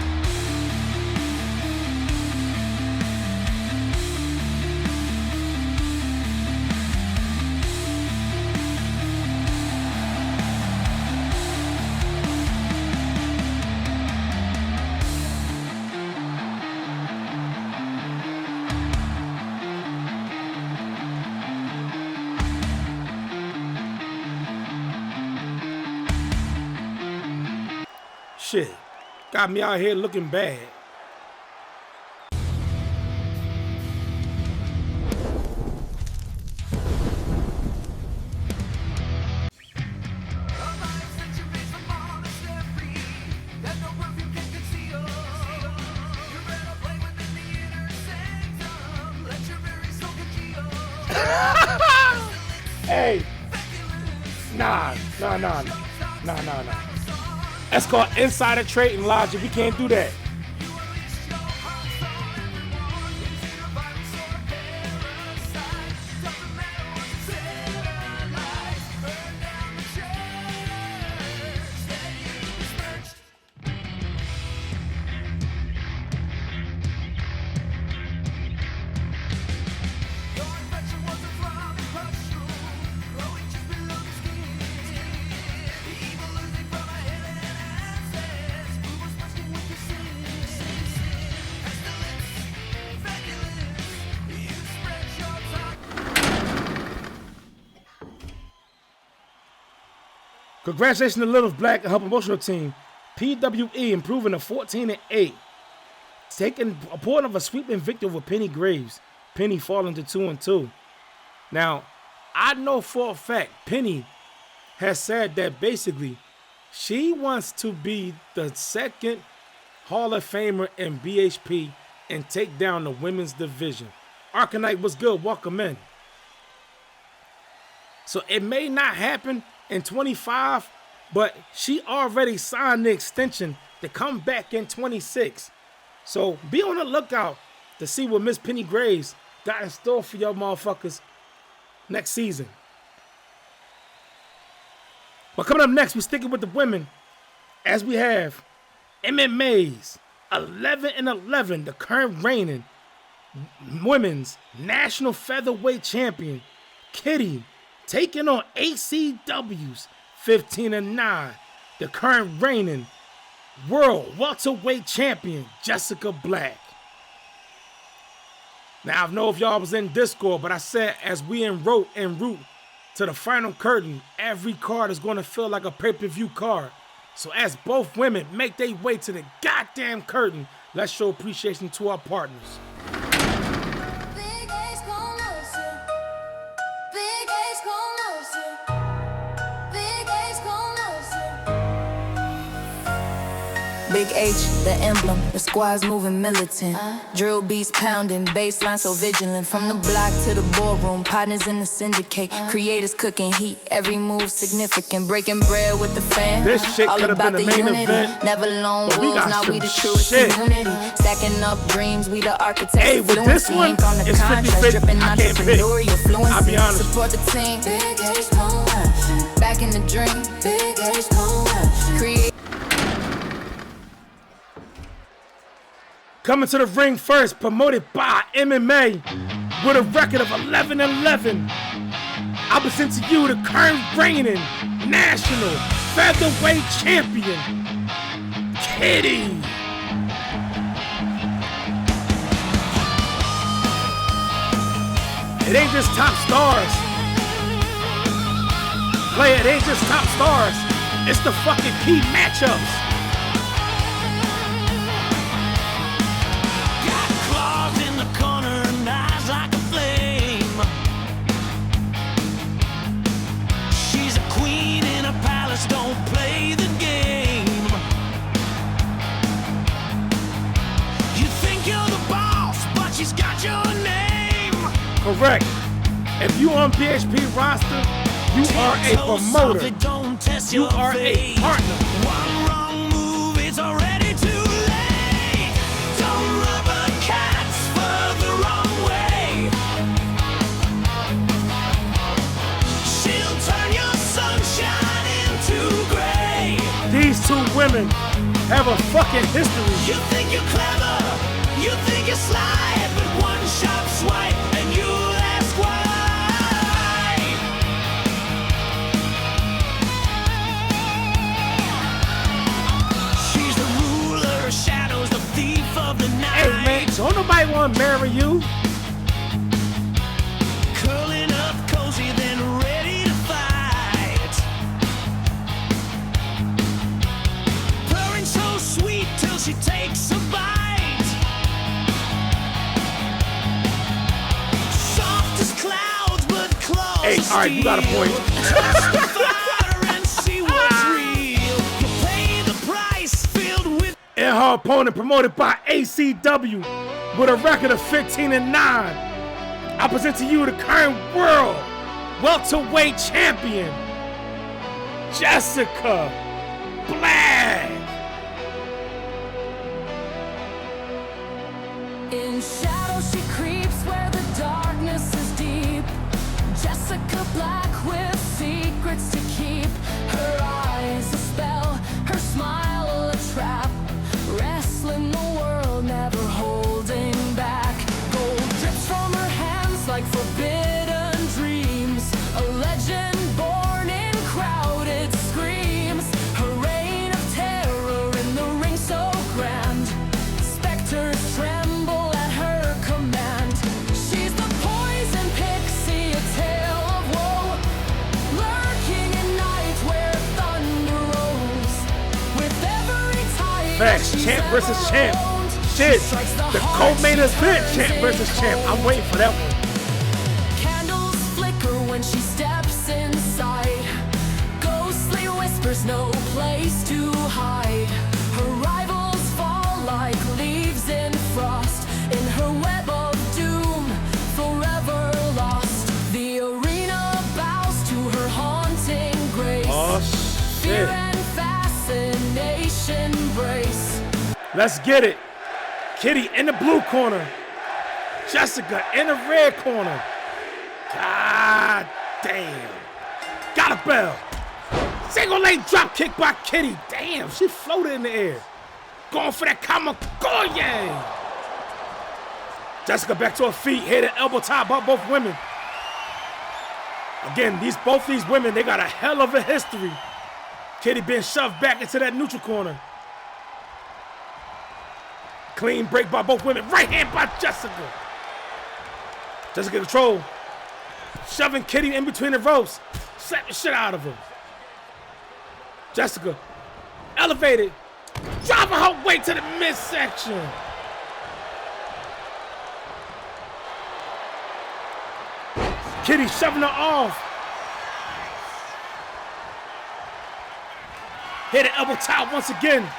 Shit, got me out here looking bad. Hey, nah. That's called insider trading logic. We can't do that. Congratulations to Lilith Black and her promotional team. PWE improving to 14-8. Taking a point of a sweeping victory over Penny Graves. Penny falling to 2-2. Now, I know for a fact Penny has said that basically she wants to be the second Hall of Famer in BHP and take down the women's division. Arcanite, what's good? Welcome in. So it may not happen in 25, but she already signed the extension They come back in 26. So be on the lookout to see what Miss Penny Graves got in store for y'all motherfuckers next season. But coming up next, we're sticking with the women as we have MMA's 11-11, the current reigning women's national featherweight champion, Kitty, taking on ACW's 15-9, the current reigning world welterweight champion, Jessica Black. Now, I don't know if y'all was in Discord, but I said as we en route to the final curtain, every card is going to feel like a pay-per-view card. So as both women make their way to the goddamn curtain, let's show appreciation to our partners. Big H, the emblem, the squad's moving militant. Drill beats pounding, baseline so vigilant. From the block to the boardroom, partners in the syndicate. Creators cooking heat, every move significant. Breaking bread with the fam, this shit all about been the main unity. Event, never lone wolves, now we the truest shit. community. Stacking up dreams, we the architects. Hey, with this one, ink on the it's contrast, 50-50. dripping I can't pick. entrepreneurial fluency. I'll be honest. Support the team, Big H, back in the dream, Big H, create. Coming to the ring first, promoted by MMA, with a record of 11-11. I present to you the current reigning national featherweight champion, Kitty. It ain't just top stars. Play it ain't just top stars. It's the fucking key matchups. Don't play the game. You think you're the boss, but she's got your name. Correct. If you on BHP roster, you are a promoter. You are a partner. One wrong move, it's already too late. Don't rubber cats for the wrong way. She'll turn your sunshine. These two women have a fucking history. You think you're clever, you think you're sly, but one sharp swipe and you'll ask why. She's the ruler of shadows, the thief of the night. Hey man, don't nobody want to marry you. Curling up cozy, then ready to fight. So sweet till she takes a bite. Soft as clouds, but claws. Hey, alright, you got a point. Touch the fire and see what's real. You'll pay the price filled with. And her opponent, promoted by ACW, with a record of 15-9. I present to you the current world welterweight champion, Jessica Black. In shadow she creeps where the darkness is deep. Jessica Black with secrets to keep. Her eyes a spell, her smile a trap. Wrestling the world, never holding back. Gold drips from her hands like forbidden dreams. A legend born in crowded screams. Her reign of terror in the ring so grand. Specters tremble. Facts, champ versus champ. Shit, the co-main event, champ versus champ. I'm waiting for that one. Candles flicker when she steps inside. Ghostly whispers, no place to hide. Her rivals fall like leaves in frost. In her web of doom, forever lost. The arena bows to her haunting grace. Oh, shit. Fear and fascination brace. Let's get it. Kitty in the blue corner. Jessica in the red corner. God damn. Got a bell. Single leg drop kick by Kitty. Damn, she floated in the air. Going for that Kamagoye. Jessica back to her feet. Hit an elbow tie by both women. Again, both these women, they got a hell of a history. Kitty being shoved back into that neutral corner. Clean break by both women. Right hand by Jessica. Jessica control. Shoving Kitty in between the ropes. Slap the shit out of her. Jessica elevated. Driving her way to the midsection. Kitty shoving her off. Hit an elbow tie once again.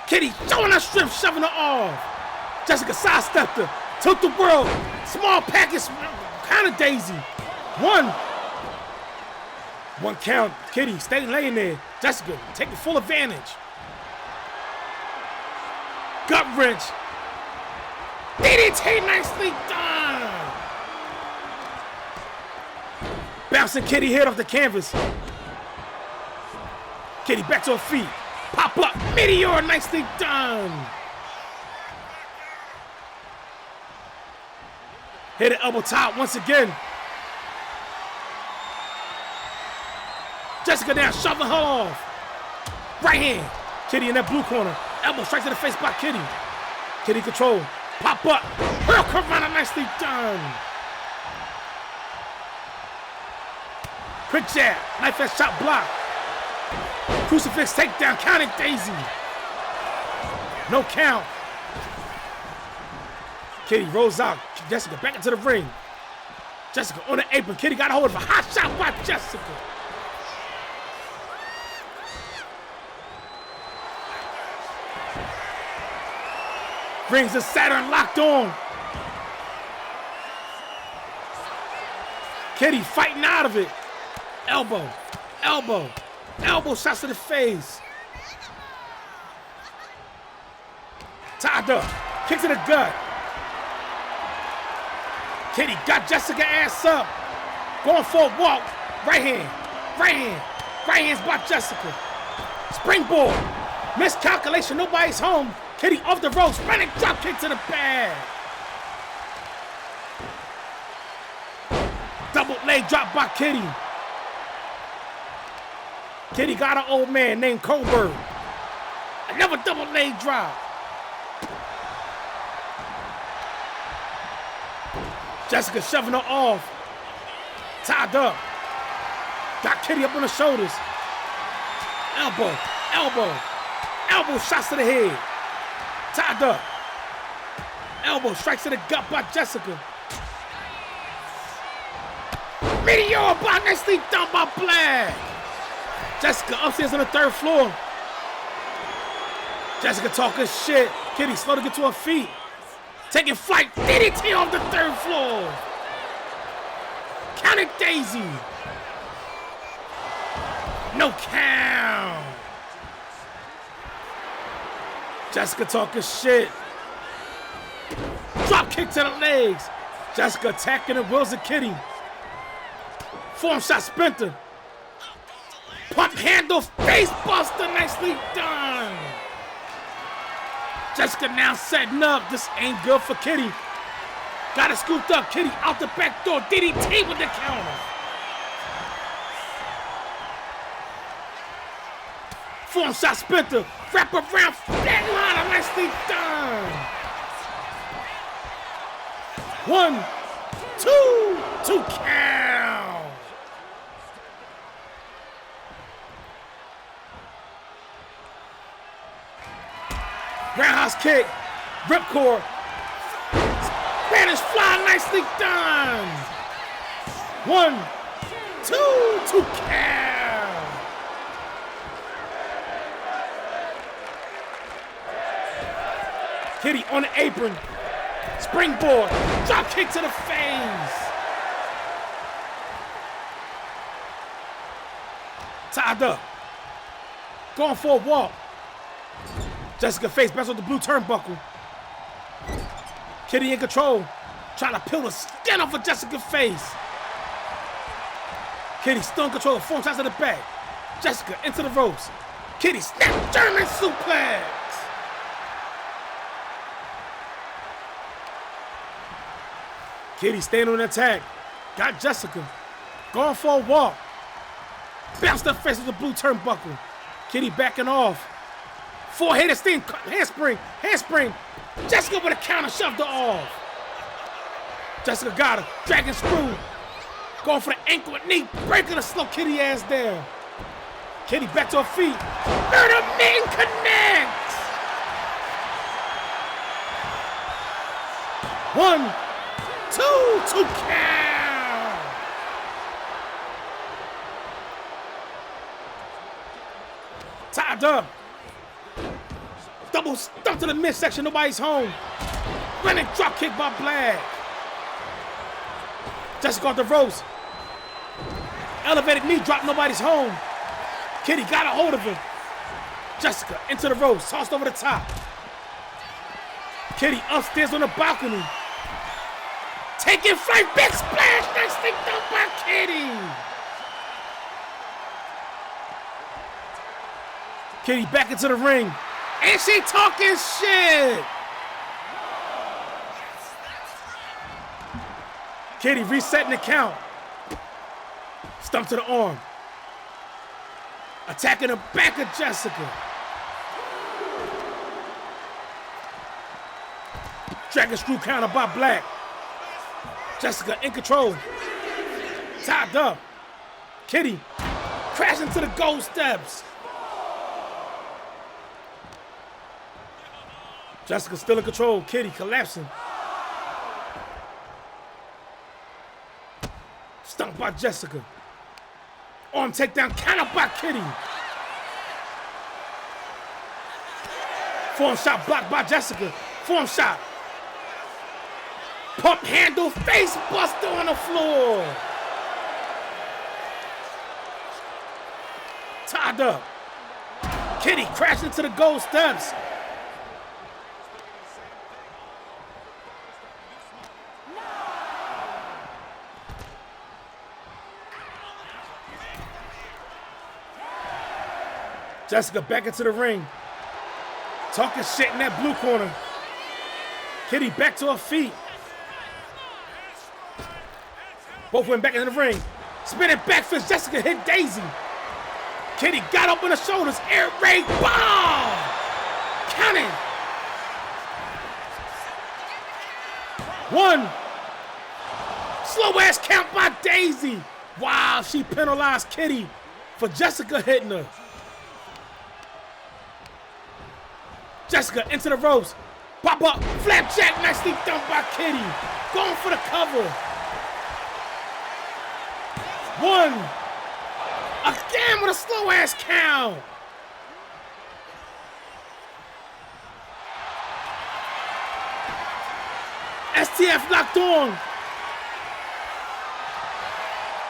Kitty throwing her strip, shoving her off. Jessica sidestepped her. Took the world. Small package, kind of daisy. One count. Kitty stay laying there. Jessica taking full advantage. Gut wrench. DDT, nicely done. Bouncing Kitty head off the canvas. Kitty back to her feet. Pop up. Meteor, nicely done. Hit an elbow top once again. Jessica down, shoving her off. Right hand. Kitty in that blue corner. Elbow straight to the face by Kitty. Kitty control. Pop up. Hurl Corona, nicely done. Quick jab. Knife edge shot block. Crucifix takedown. Counting daisy. No count. Kitty rolls out. Jessica back into the ring. Jessica on the apron. Kitty got a hold of a hot shot by Jessica. Rings of Saturn locked on. Kitty fighting out of it. Elbow, elbow, elbow shots to the face. Tied up, kick to the gut. Kitty got Jessica ass up. Going for a walk. Right hand, right hand, right hand's by Jessica. Springboard, miscalculation, nobody's home. Kitty off the ropes, running drop kick to the bag. Double leg drop by Kitty. Kitty got an old man named Coburn. Another double leg drop. Jessica shoving her off. Tied up. Got Kitty up on the shoulders. Elbow, elbow, elbow shots to the head. Tied up. Elbow strikes to the gut by Jessica. Meteor block, nicely done by Black. Jessica upstairs on the third floor. Jessica talking shit. Kitty slow to get to her feet. Taking flight. DDT off the third floor. Counting daisy. No count. Jessica talking shit. Drop kick to the legs. Jessica attacking the wheels of Kitty. Form shot Sprinter. Pump handle face buster. Nicely done. Jessica now setting up. This ain't good for Kitty. Got it scooped up. Kitty out the back door. DDT with the counter. Form shot Sprinter. Wrap around flatliner. Nicely done. 1, 2 count. Roundhouse kick. Ripcord. Spanish fly. Nicely done. 1, 2 count. Kitty on the apron. Springboard. Drop kick to the face. Tied up. going for a walk. Jessica face best with the blue turnbuckle. Kitty in control. Trying to peel the skin off of Jessica's face. Kitty still in control. Four shots to the back. Jessica into the ropes. Kitty snap German suplex. Kitty staying on attack. Got Jessica. Going for a walk. Bounced her face with the blue turnbuckle. Kitty backing off. Four-headed steam. Handspring. Handspring. Jessica with a counter shoved her off. Jessica got her. Dragon screw. Going for the ankle and knee. Breaking the slow Kitty ass down. Kitty back to her feet. Murder Mitten connects. 1, 2 count. Tied up. Double stump to the midsection. Nobody's home. Running drop kick by Black. Jessica off the ropes. Elevated knee drop. Nobody's home. Kitty got a hold of him. Jessica into the ropes. Tossed over the top. Kitty upstairs on the balcony. Taking flight. Big splash. Nicely done by Kitty. Kitty back into the ring. And she talking shit. Kitty resetting the count. Stump to the arm. Attacking the back of Jessica. Dragon screw counter by Black. Jessica in control. Tied up. Kitty crashing to the gold steps. Jessica still in control. Kitty collapsing. Stunk by Jessica. Arm takedown counter by Kitty. Form shot blocked by Jessica. Form shot. Pump handle face buster on the floor. Tied up. Kitty crashing to the gold steps. Jessica back into the ring. Talking shit in that blue corner. Kitty back to her feet. Both went back into the ring. Spinning back fist. Jessica hit Daisy. Kitty got up on the shoulders. Air raid bomb. Counting. 1. Slow ass count by Daisy. Wow, she penalized Kitty for Jessica hitting her. Jessica into the ropes. Pop up. Flapjack nicely done by Kitty. Going for the cover. 1. Again with a slow ass count. STF locked on.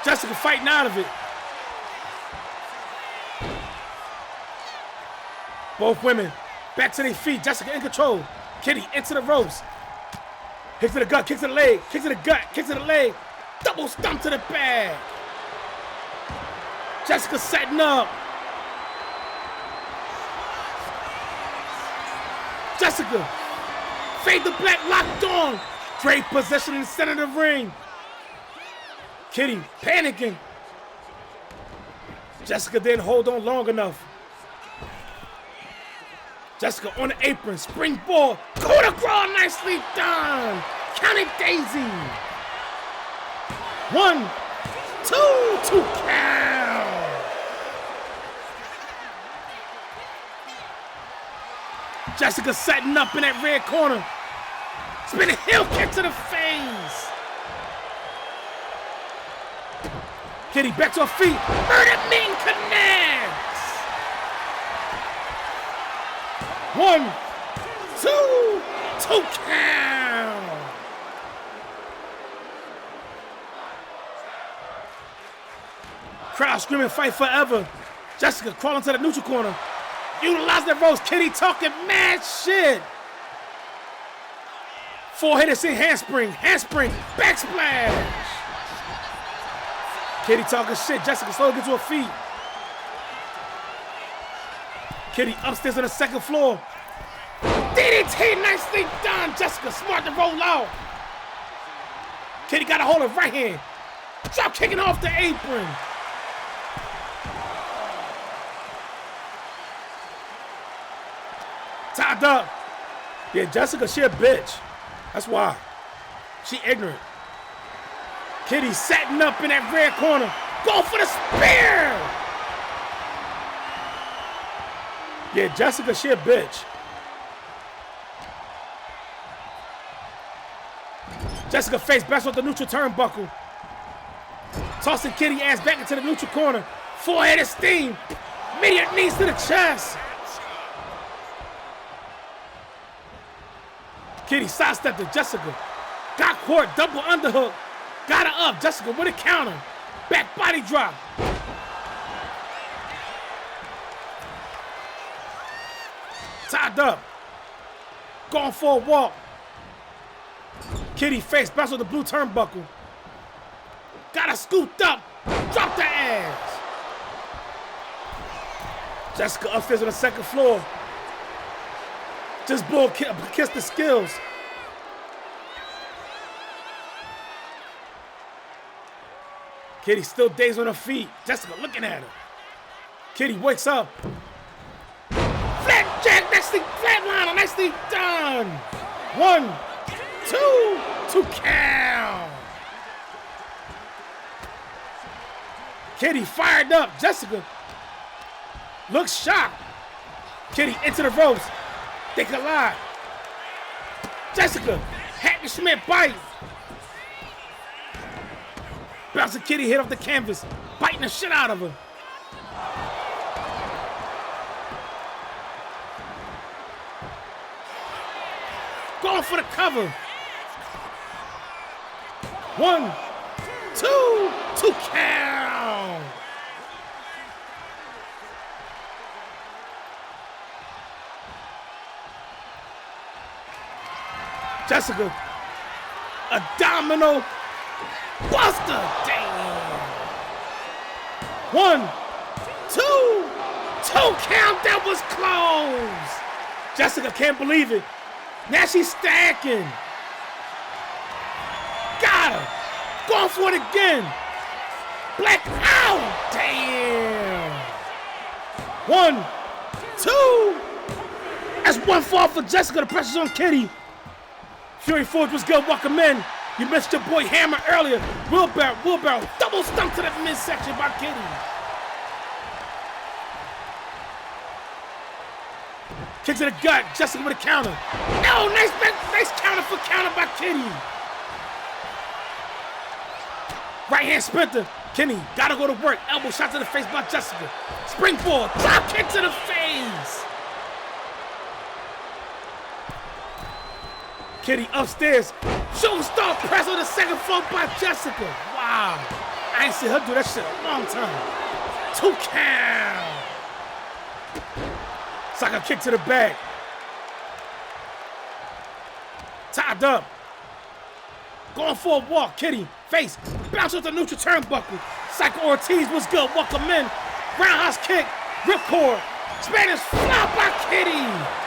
Jessica fighting out of it. Both women back to their feet. Jessica in control. Kitty into the ropes. Kick to the gut, kick to the leg, kick to the gut, kick to the leg. Double stomp to the back. Jessica setting up. Jessica. Fade the Black locked on. Great possession in the center of the ring. Kitty panicking. Jessica didn't hold on long enough. Jessica on the apron, springboard, coup de grace, nicely done. Counting Daisy. 1, 2 count. Jessica setting up in that red corner. Spinning heel kick to the face. Kitty back to her feet. Murder Mitten connects. 1, 2 count. Crowd screaming fight forever. Jessica crawling to the neutral corner. Utilize the ropes. Kitty talking mad shit. Four-headed sing handspring, backsplash. Kitty talking shit. Jessica slowly gets to her feet. Kitty upstairs on the second floor. DDT, nicely done. Jessica smart to roll out. Kitty got a hold of right hand. Drop kicking off the apron. Tied up. Yeah, Jessica, she a bitch. That's why. She ignorant. Kitty setting up in that red corner. Go for the spear. Yeah, Jessica, she a bitch. Jessica face backs off the neutral turnbuckle. Tossing Kitty ass back into the neutral corner. Four-headed steam. Immediate knees to the chest. Kitty sidestepped to Jessica. Got caught, double underhook. Got her up, Jessica with a counter. Back body drop. Tied up. Going for a walk. Kitty face bounce on the blue turnbuckle. Got her scooped up. Drop the ass. Jessica upstairs on the second floor. Just bull kiss the skills. Kitty still dazed on her feet. Jessica looking at her. Kitty wakes up. Flat jack, nicely flatliner, nicely done. 1, 2 count. Kitty fired up. Jessica looks shocked. Kitty into the ropes. They collide. Jessica, Happy Schmidt bite. Bouncing Kitty hit off the canvas, biting the shit out of her. Going for the cover. 1, 2 count. Jessica, a domino buster. Damn. 1, 2 count. That was close. Jessica can't believe it. Now she's stacking. Got her. Going for it again. Black out. Damn. 1, 2. That's one fall for Jessica. The pressure's on Kitty. Fury Forge was good. Welcome in. You missed your boy Hammer earlier. Wheelbarrow. Double stump to the midsection by Kitty. Kick to the gut. Jessica with a counter. Oh, nice counter for counter by Kitty. Right hand sprinter. Kenny gotta go to work. Elbow shot to the face by Jessica. Springboard. Drop kick to the face. Kitty upstairs. Shooting star press on the second floor by Jessica. Wow. I ain't seen her do that shit in a long time. 2 count. Saka kick to the back. Tied up. Going for a walk. Kitty. Face. Bounce off the neutral turnbuckle. Psycho Ortiz was good. Welcome in. Roundhouse kick. Ripcord. Spanish flop by Kitty.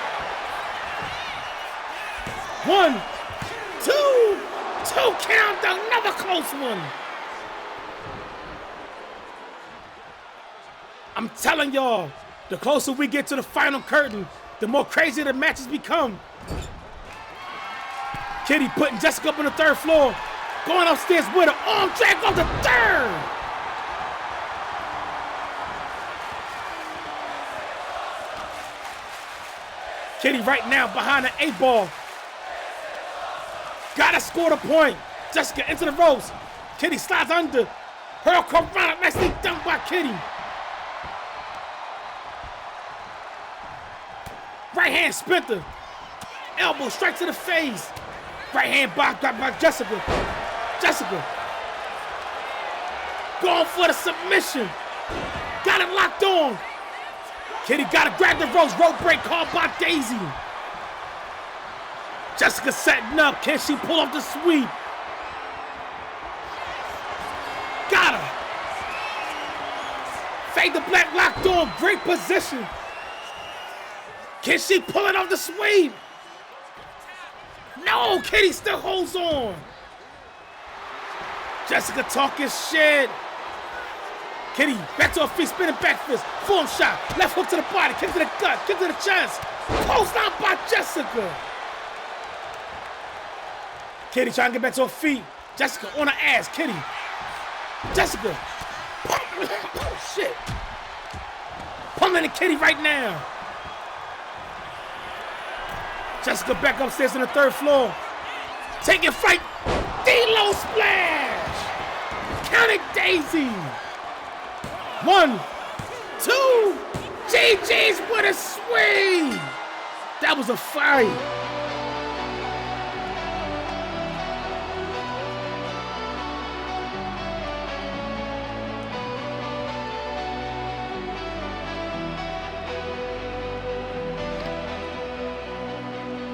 1, 2 count. Another close one. I'm telling y'all, the closer we get to the final curtain, the more crazy the matches become. Kitty putting Jessica up on the third floor. Going upstairs with her. Arm drag on the third. Kitty right now behind the 8-ball. Gotta score the point. Jessica into the ropes. Kitty slides under. Hurl Corona. Nicely done by Kitty. Right hand sprinter. Elbow strike to the face. Right hand block by Jessica. Jessica. Going for the submission. Got it locked on. Kitty gotta grab the ropes. Rope break called by Daisy. Jessica setting up. Can she pull off the sweep? Got her. Fade the black locked on. Great position. Can she pull it off the sweep? No, Kitty still holds on. Jessica talking shit. Kitty back to her feet, spinning back fist. Form shot. Left hook to the body. Kick to the gut. Kick to the chest. Post out by Jessica. Kitty trying to get back to her feet. Jessica on her ass. Kitty. Jessica. Oh, shit. Pummeling the Kitty right now. Jessica back upstairs on the 3rd floor. Taking flight. D-Lo splash. Count it, Daisy. 1, 2. GG's with a swing. That was a fight.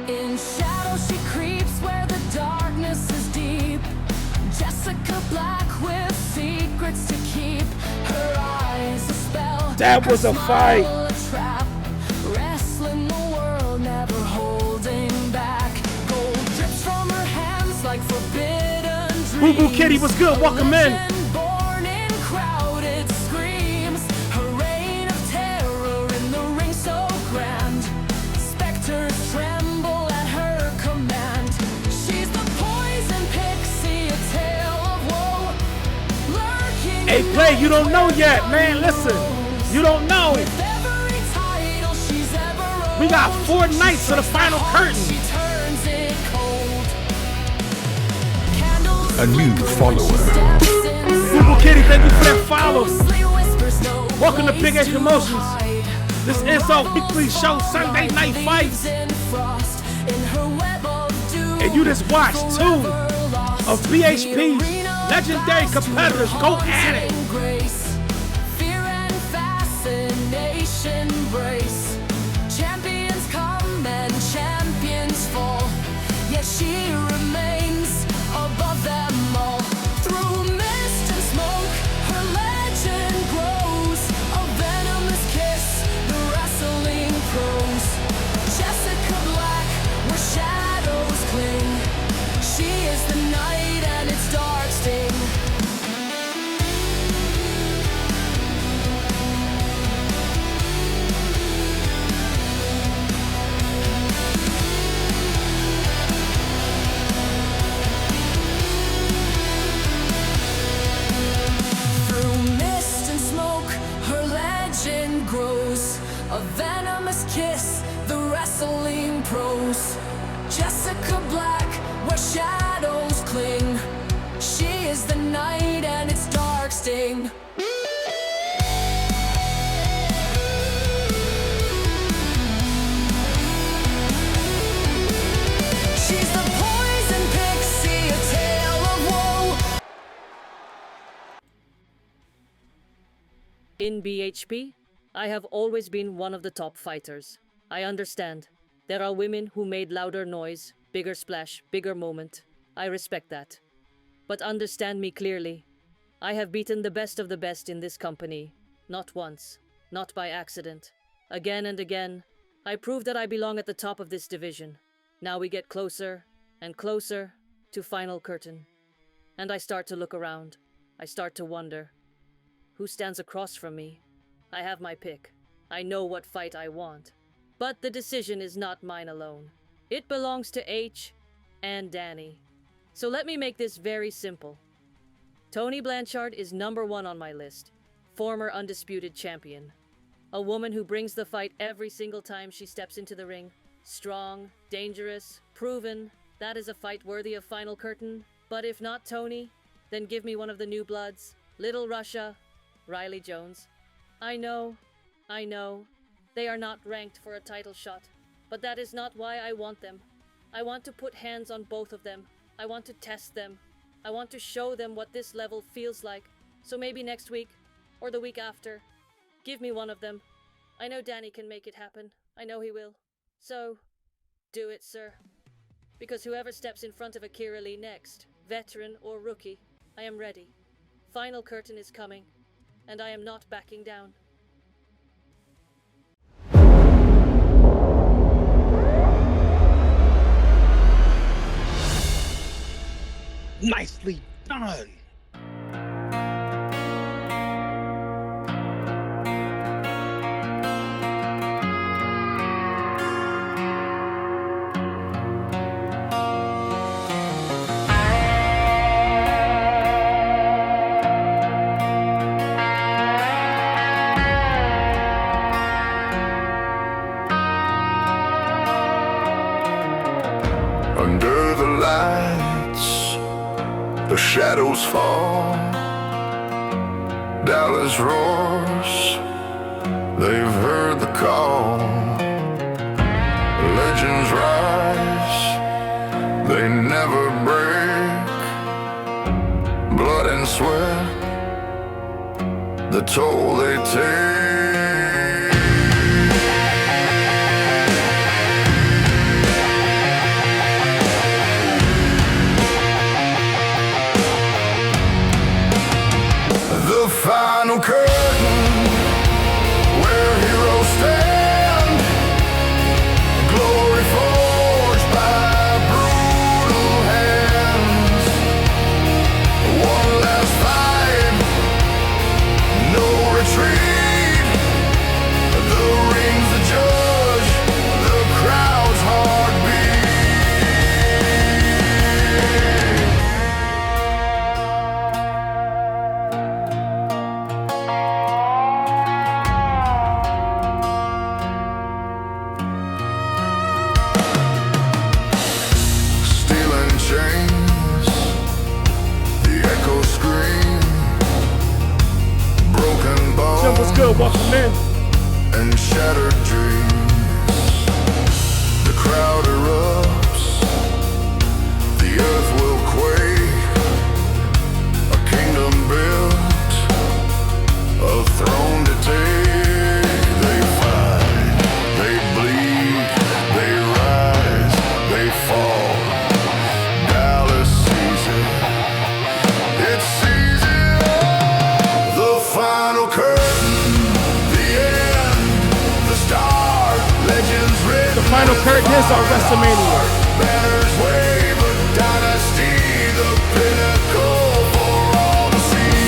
In shadow she creeps where the darkness is deep. Jessica Black with secrets to keep. Her eyes a spell. That was a fight. A trap. Wrestling the world, never holding back. Gold drips from her hands like forbidden dreams. Boo Boo Kitty was good. Welcome in. Born in crowded screams. Her reign of terror in the ring so grand. Specters tremble at her command. She's the poison pixie, a tale of woe. Lurking. Hey, Play, you don't know yet, man. Listen, you don't know. With every title she's ever owned. We got 4 nights to the final curtain. She turns it cold. Candles A new follower. steps in. Boo Boo Kitty, thank you for that follow. Ghostly whispers, no Welcome to Big place Edge Emotions. hide. This is our weekly show, Sunday Night Fights. In frost, in her web of doom. And you just watched 2 of BHP's legendary competitors go at it. Grace, fear and fascination brace. Champions come and champions fall. Yet she remains above them all. Through mist and smoke, her legend grows. A venomous kiss, the wrestling pros. Jessica Black, where shadows cling. She is the night and its dark sting. Through mist and smoke, her legend grows. A venomous kiss, the wrestling pros. Jessica Black, where shadows cling. She is the night and its dark sting. She's the poison pixie, a tale of woe. In BHP, I have always been one of the top fighters. I understand. There are women who made louder noise, bigger splash, bigger moment. I respect that. But understand me clearly. I have beaten the best of the best in this company. Not once. Not by accident. Again and again, I prove that I belong at the top of this division. Now we get closer and closer to final curtain. And I start to look around. I start to wonder. Who stands across from me? I have my pick. I know what fight I want. But the decision is not mine alone. It belongs to H and Danny. So let me make this very simple. Tony Blanchard is #1 on my list. Former undisputed champion. A woman who brings the fight every single time she steps into the ring. Strong, dangerous, proven. That is a fight worthy of final curtain. But if not Tony, then give me one of the new bloods. Little Russia, Riley Jones. I know. They are not ranked for a title shot. But that is not why I want them. I want to put hands on both of them. I want to test them. I want to show them what this level feels like. So maybe next week, or the week after, give me one of them. I know Danny can make it happen. I know he will. So, do it, sir. Because whoever steps in front of Akira Lee next, veteran or rookie, I am ready. Final curtain is coming, and I am not backing down. Nicely done. Under the lights, the shadows fall. Dallas roars, they've heard the call. Legends rise, they never break. Blood and sweat, the toll they take. The final curtain, where heroes stand, glory forged by brutal hands. One last fight, no retreat. The ring's the judge, the crowd's heartbeat. Steel and chains, the echo scream, broken bones. Jim, what's good? Welcome in. And shattered dreams. The crowd erupts, the earth will quake. A kingdom built, a throne to take. They fight, they bleed, they rise, they fall. Dallas sees it, it sees it all. The final curtain, the end, the start, legends written. The final curtain is our WrestleMania. Banners wave, a dynasty, the pinnacle for all to see.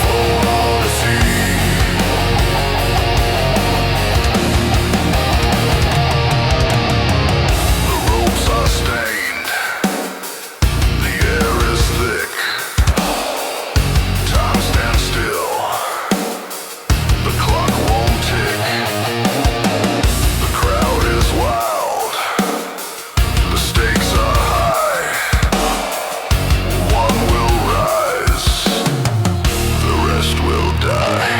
For all to see. The ropes are stained, the air is thick. Time stands still, the clock won't tick. The crowd is wild, the stakes are high. One will rise, the rest will die.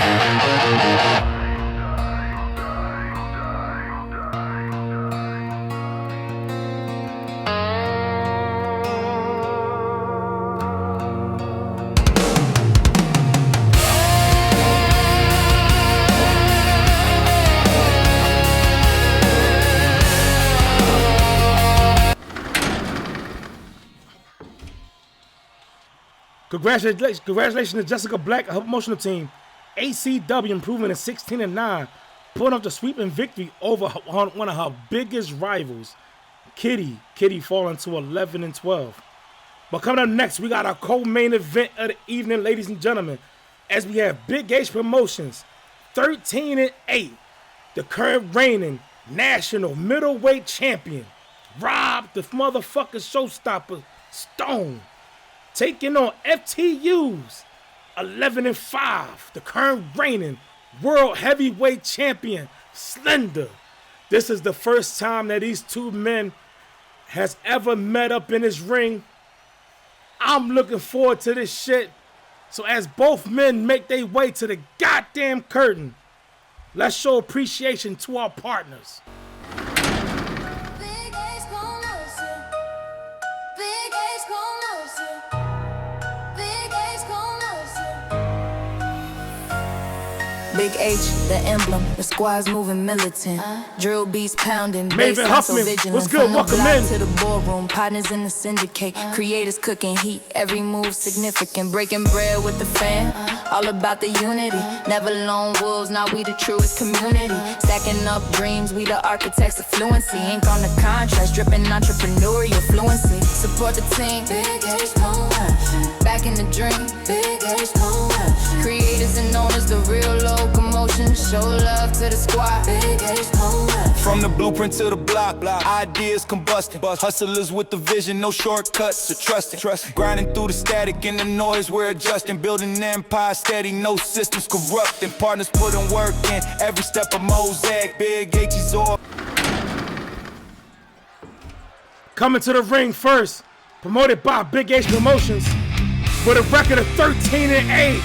Congratulations to Jessica Black and her promotional team. ACW improving to 16-9, pulling off the sweeping victory over one of her biggest rivals, Kitty. Kitty falling to 11-12. But coming up next, we got our co-main event of the evening, ladies and gentlemen, as we have Big H Promotions, 13-8, the current reigning national middleweight champion, Rob the motherfucking showstopper Stone, taking on FTU's 11-5, the current reigning world heavyweight champion, Slender. This is the first time that these two men has ever met up in this ring. I'm looking forward to this shit. So as both men make their way to the goddamn curtain, let's show appreciation to our partners. Big H, the emblem, the squad's moving militant. Drill beats pounding, Maven baseline so Huffman, vigilant. what's good? From the Welcome block in. to the boardroom, partners in the syndicate. Creators cooking heat, every move significant. Breaking bread with the fam, all about the unity. Never lone wolves, now we the truest community. Stacking up dreams, we the architects of fluency. Ink on the contracts, dripping entrepreneurial fluency. Support the team, Big H, no action. Back in the dream, Big H, no action. Creators and owners, the real locomotion. Show love to the squad, Big H, no action. From the blueprint to the block, ideas combusting. Hustlers with the vision, no shortcuts, so trust it. Grinding through the static and the noise, we're adjusting. Building an empire steady, no systems corrupting. Partners putting work in, every step of mosaic. Big H is all. Coming to the ring first, promoted by Big H Promotions, with a record of 13-8.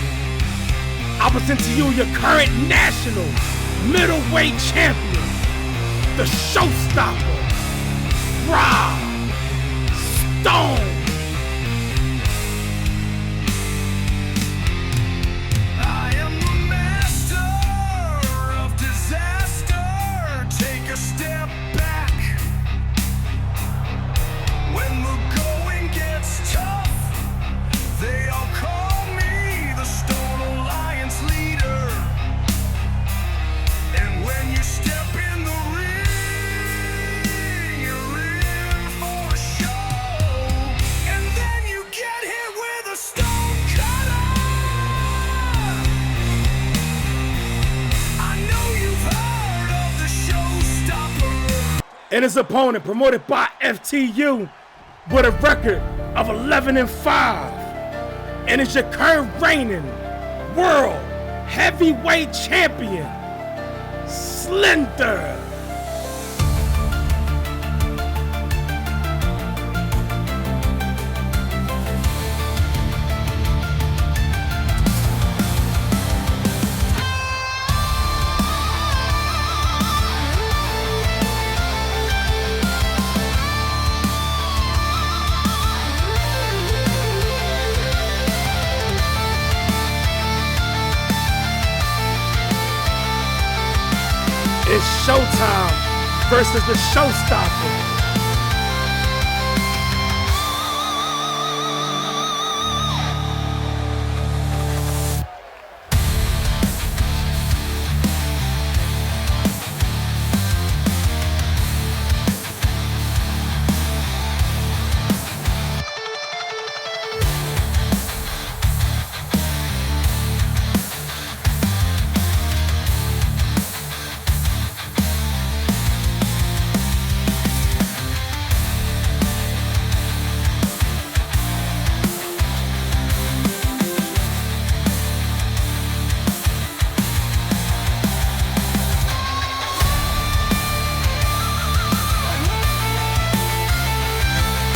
I present to you your current national middleweight champion, the showstopper, Rob Stone. I am the master of disaster. Take a step back when the going gets tough. They all call me the Stone Alliance leader. And when you step in the ring, you're in for a show. And then you get hit with a stone cutter. I know you've heard of the showstopper. And his opponent, promoted by FTU, with a record of 11-5. And is your current reigning world heavyweight champion, Slender. It's showtime versus the showstopper.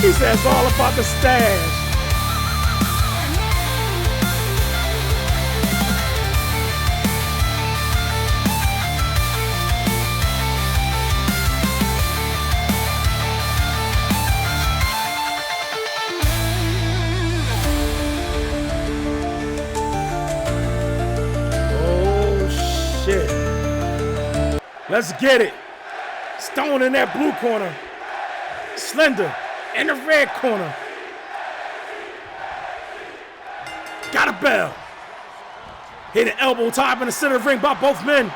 He says all about the stash. Oh shit. Let's get it. Stone in that blue corner. Slender in the red corner. Got a bell. Hit an elbow top in the center of the ring by both men.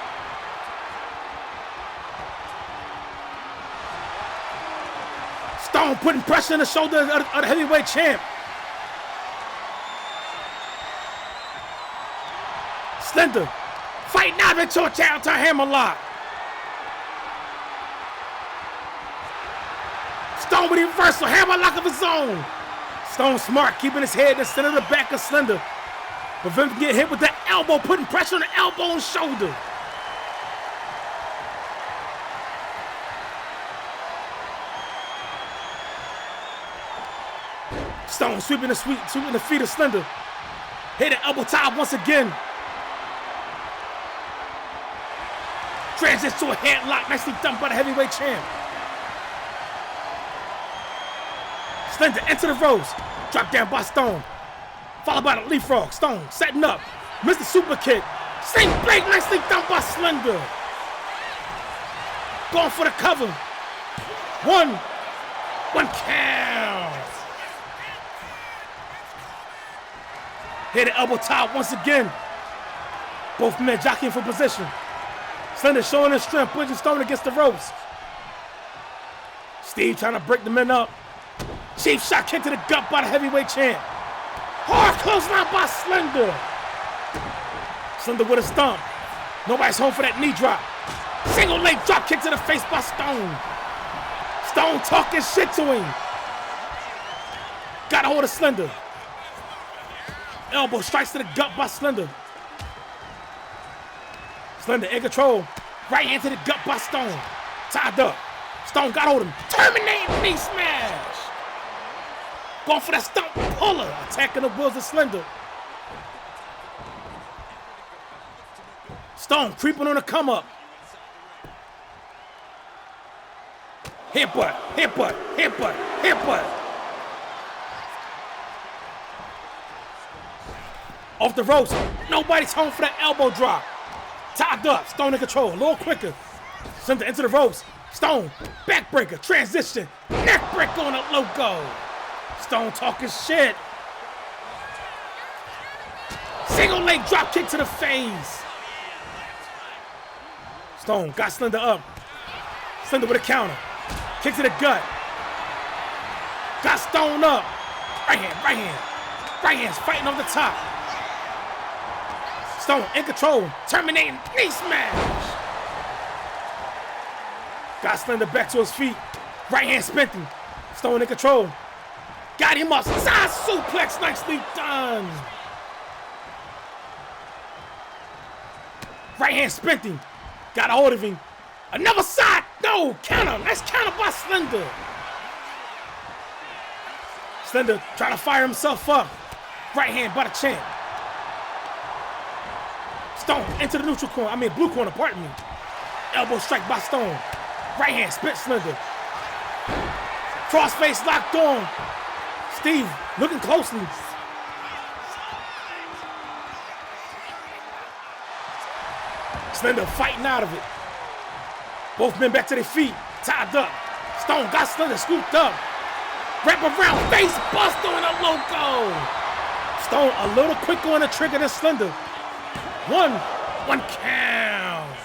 Stone putting pressure on the shoulder of the heavyweight champ. Slender fighting out into a counter hammerlock. Stone with a reversal, hammerlock of his own. Stone smart, keeping his head in the center of the back of Slender. Prevent him getting hit with the elbow, putting pressure on the elbow and shoulder. Stone sweeping the feet of Slender. Hit an elbow top once again. Transitions to a headlock, nicely done by the heavyweight champ. Slender into the ropes. Drop down by Stone. Followed by the leapfrog. Stone setting up. Mr. Super kick. Sling blade nicely done by Slender. Going for the cover. One count. Hit the elbow top once again. Both men jockeying for position. Slender showing his strength, pushing Stone against the ropes. Steve trying to break the men up. Cheap shot kick to the gut by the heavyweight champ. Hard clothesline by Slender. Slender with a stomp. Nobody's home for that knee drop. Single leg drop kick to the face by Stone. Stone talking shit to him. Got a hold of Slender. Elbow strikes to the gut by Slender. Slender in control. Right hand to the gut by Stone. Tied up. Stone got hold of him. Terminating knee smash. Going for that stump puller. Attacking the wheels of Slender. Stone creeping on the come up. Headbutt, headbutt, headbutt, headbutt. Off the ropes. Nobody's home for that elbow drop. Tied up. Stone in control. A little quicker. Slender into the ropes. Stone. Backbreaker. Transition. Neckbreaker on the logo. Stone talking shit. Single leg drop kick to the face. Stone got Slender up. Slender with a counter. Kick to the gut. Got Stone up. Right hand, right hand. Right hand's fighting over the top. Stone in control. Terminating knee smash. Got Slender back to his feet. Right hand spinning. Stone in control. Got him up. Side suplex. Nicely done. Right hand spinning. Got a hold of him. Another side. No. Counter. Nice counter by Slender. Slender trying to fire himself up. Right hand by the champ. Stone into the neutral corner. Blue corner, pardon me. Elbow strike by Stone. Right hand, spit Slender. Crossface locked on. Steve looking closely. Slender fighting out of it. Both men back to their feet, tied up. Stone got Slender scooped up. Wrap around, face buster on the logo. Stone a little quicker on the trigger than Slender. One count.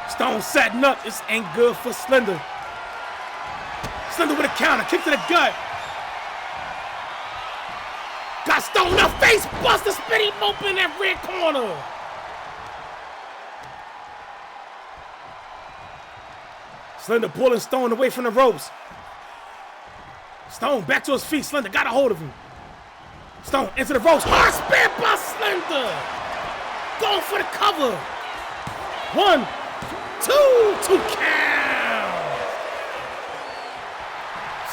Stone setting up. This ain't good for Slender. Slender with a counter. Kick to the gut. Got Stone up. Face buster. Spinning open in that red corner. Slender pulling Stone away from the ropes. Stone back to his feet. Slender got a hold of him. Stone into the ropes. Hard spear by Slender. Going for the cover. 1, 2 count.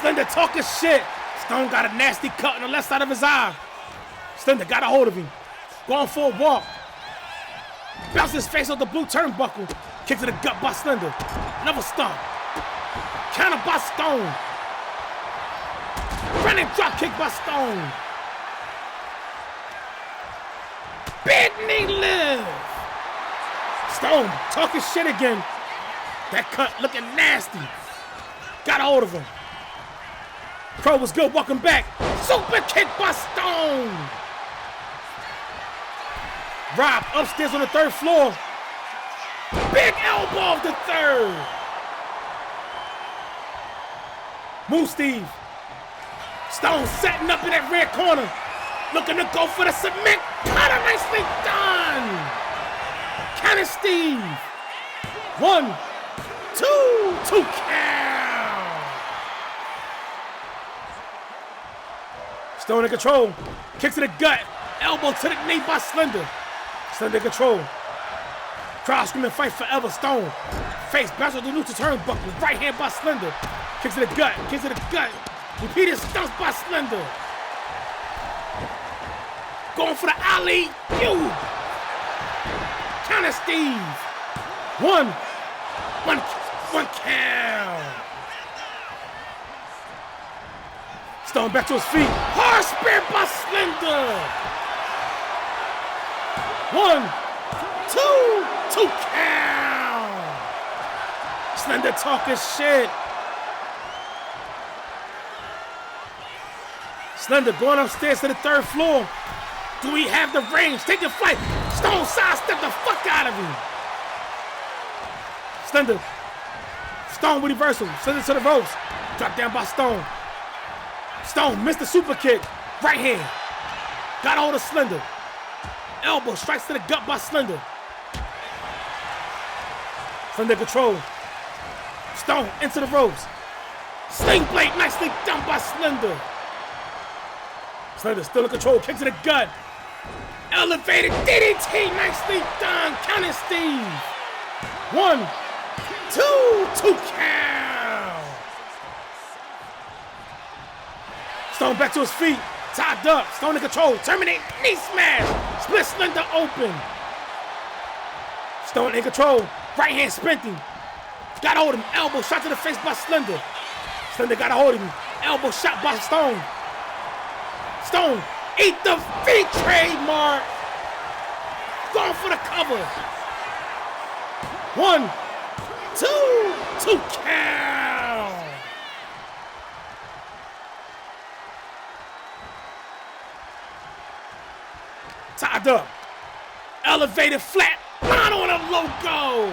Slender talking shit. Stone got a nasty cut on the left side of his eye. Slender got a hold of him. Going for a walk. Bounce his face off the blue turnbuckle. Kick to the gut by Slender. Another stomp. Counter by Stone. Running drop kick by Stone. Big knee lift. Stone talking shit again. That cut looking nasty. Got a hold of him. Pro was good, walking back. Super kick by Stone. Rob upstairs on the 3rd floor. Big elbow of the 3rd. Move Steve. Stone setting up in that red corner. Looking to go for the submit. Cutter, nicely done. Counter Steve. 1, 2 count. Stone in control. Kick to the gut. Elbow to the knee by Slender. Slender in control. Crowd screaming, fight forever. Stone. Face bounce with the neutral turnbuckle. Right hand by Slender. Kick to the gut. Kick to the gut. Repeated stunts by Slender. Going for the alley. Counter Steve. 1 count. Stone back to his feet. Hard spear by Slender. 1, 2, 2 count. Slender talking shit. Slender going upstairs to the 3rd floor. Do we have the range? Take your flight. Stone sidestep the fuck out of him. Slender. Stone with reversal. Slender to the ropes. Drop down by Stone. Stone missed the super kick. Right hand. Got hold of Slender. Elbow strikes to the gut by Slender. Slender control. Stone into the ropes. Sling blade nicely done by Slender. Slender still in control. Kick to the gut. Elevated DDT, nicely done. Counting Steve. 1, 2, 2 count. Stone back to his feet. Tied up. Stone in control. Terminate knee smash. Split Slender open. Stone in control. Right hand sprinting. Got hold of him. Elbow shot to the face by Slender. Slender got a hold of him. Elbow shot by Stone. Stone, eat the feet, trademark. Going for the cover. 1, 2, 2 count. Tied up. Elevated flat. Not on a logo.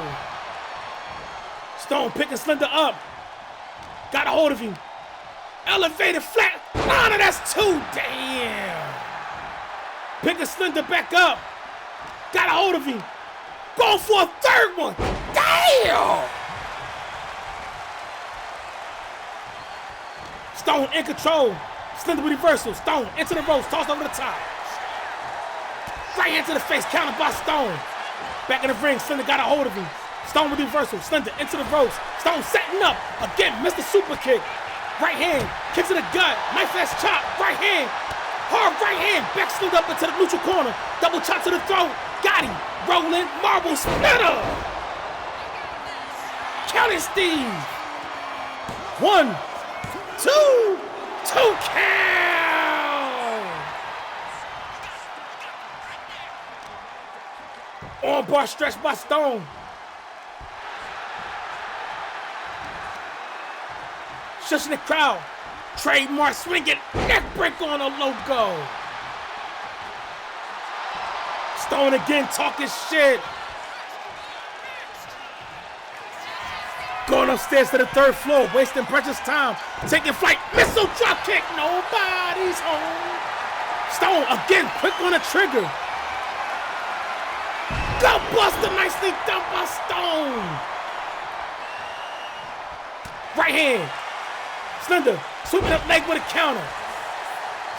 Stone picking Slender up. Got a hold of him. Elevated flat. No, that's 2. Damn. Picking Slender back up. Got a hold of him. Going for a 3rd one. Damn. Stone in control. Slender with reversal. Stone into the ropes. Tossed over the top. Right hand to the face. Counted by Stone. Back in the ring. Slender got a hold of him. Stone with reversal. Slender into the ropes. Stone setting up. Again, missed the super kick. Right hand, kick to the gut, knife ass chop, right hand, hard right hand, back slid up into the neutral corner, double chop to the throat, got him, rolling, marble splitter. Counting Steve. 1, 2, 2 count. Arm bar stretch by Stone. Shushing the crowd. Trademark swinging neck break on a logo. Stone again talking shit. Going upstairs to the 3rd floor, wasting precious time. Taking flight, missile drop kick. Nobody's home. Stone again quick on the trigger. Gut buster nicely done by Stone. Right hand. Slender, swooping up leg with a counter.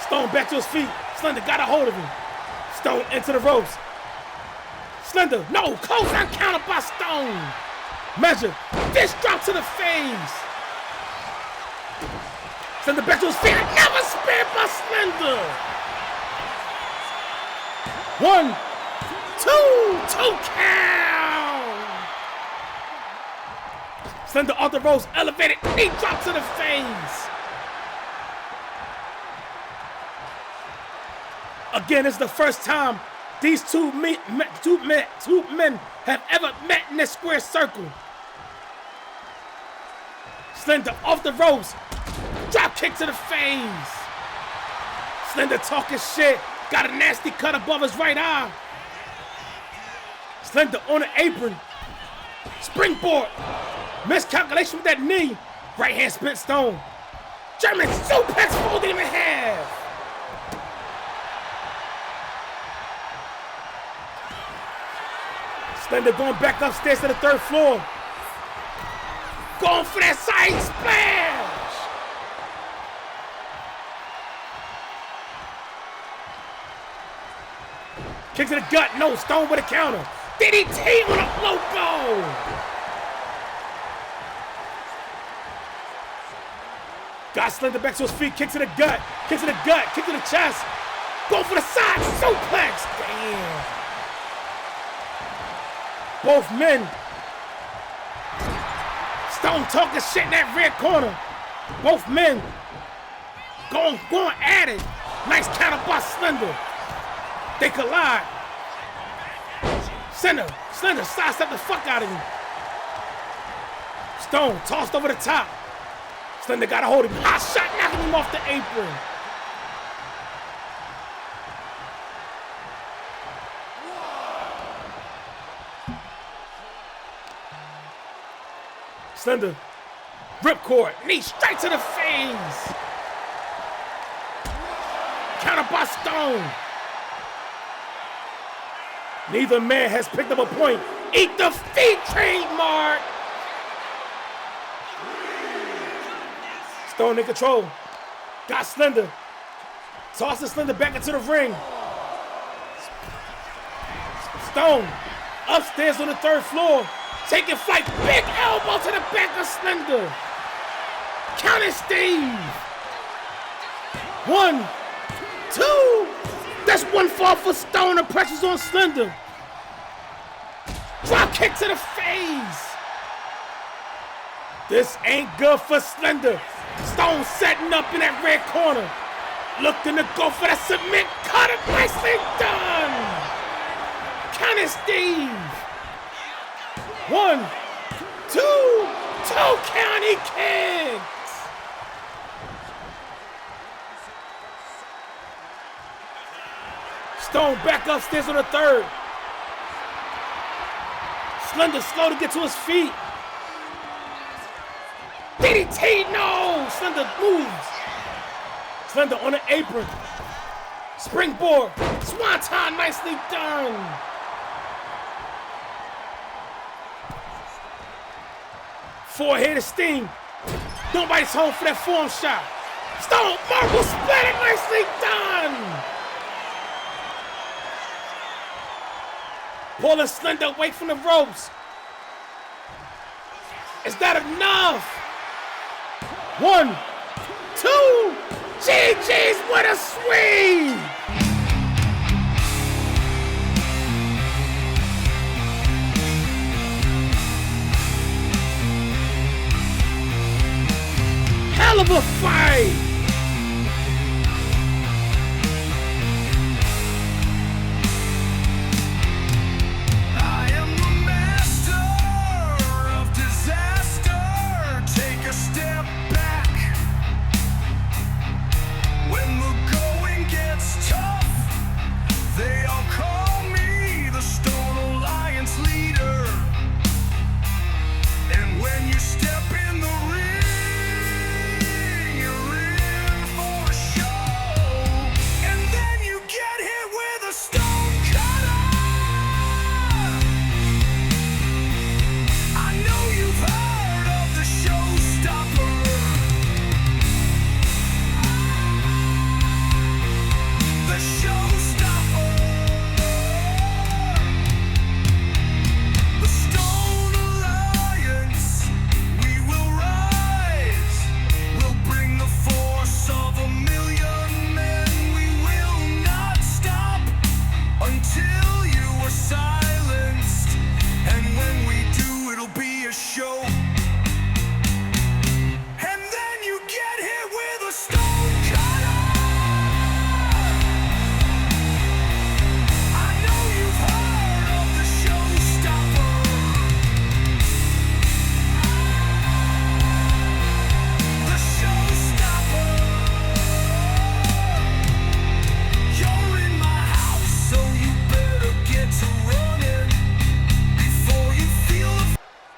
Stone back to his feet. Slender got a hold of him. Stone into the ropes. Slender, no, close down counter by Stone. Measure, fist drop to the face. Slender back to his feet, never spared by Slender. 1, 2, 2 count. Slender off the ropes, elevated, knee drop to the face. Again, it's the first time these two men have ever met in this square circle. Slender off the ropes, drop kick to the face. Slender talking shit, got a nasty cut above his right eye. Slender on the apron, springboard. Miscalculation with that knee. Right hand split Stone. German suplex folded him in half. Slender going back upstairs to the 3rd floor. Going for that side splash. Kick to the gut. No, Stone with a counter. DDT on a logo. Got Slender back to his feet, kick to the gut, kick to the gut, kick to the chest. Go for the side, suplex. Damn. Both men. Stone talking shit in that rear corner. Both men going at it. Nice counter by Slender. They collide. Slender, sidestep the fuck out of him. Stone tossed over the top. Slender got a hold of him. Hot shot knocking him off the apron. Slender, ripcord, knee straight to the face. Counter by Stone. Neither man has picked up a point. Eat the feet, trademark. Stone in control. Got Slender. Tosses Slender back into the ring. Stone upstairs on the 3rd floor. Taking flight. Big elbow to the back of Slender. Counter Steve. 1, 2. That's 1 fall for Stone. The pressure's on Slender. Drop kick to the face. This ain't good for Slender. Stone setting up in that red corner. Looking to go for that submit. Cut it. Nicely done. Counter Steve. 1, 2. 2 county kicks. Stone back upstairs on the 3rd. Slender slow to get to his feet. DDT, no! Slender moves. Slender on the apron. Springboard. Swanton, nicely done. Four-headed steam. Nobody's home for that form shot. Stone marble splatter, nicely done. Pulling Slender away from the ropes. Is that enough? 1, 2. GG's, what a sweep! Hell of a fight!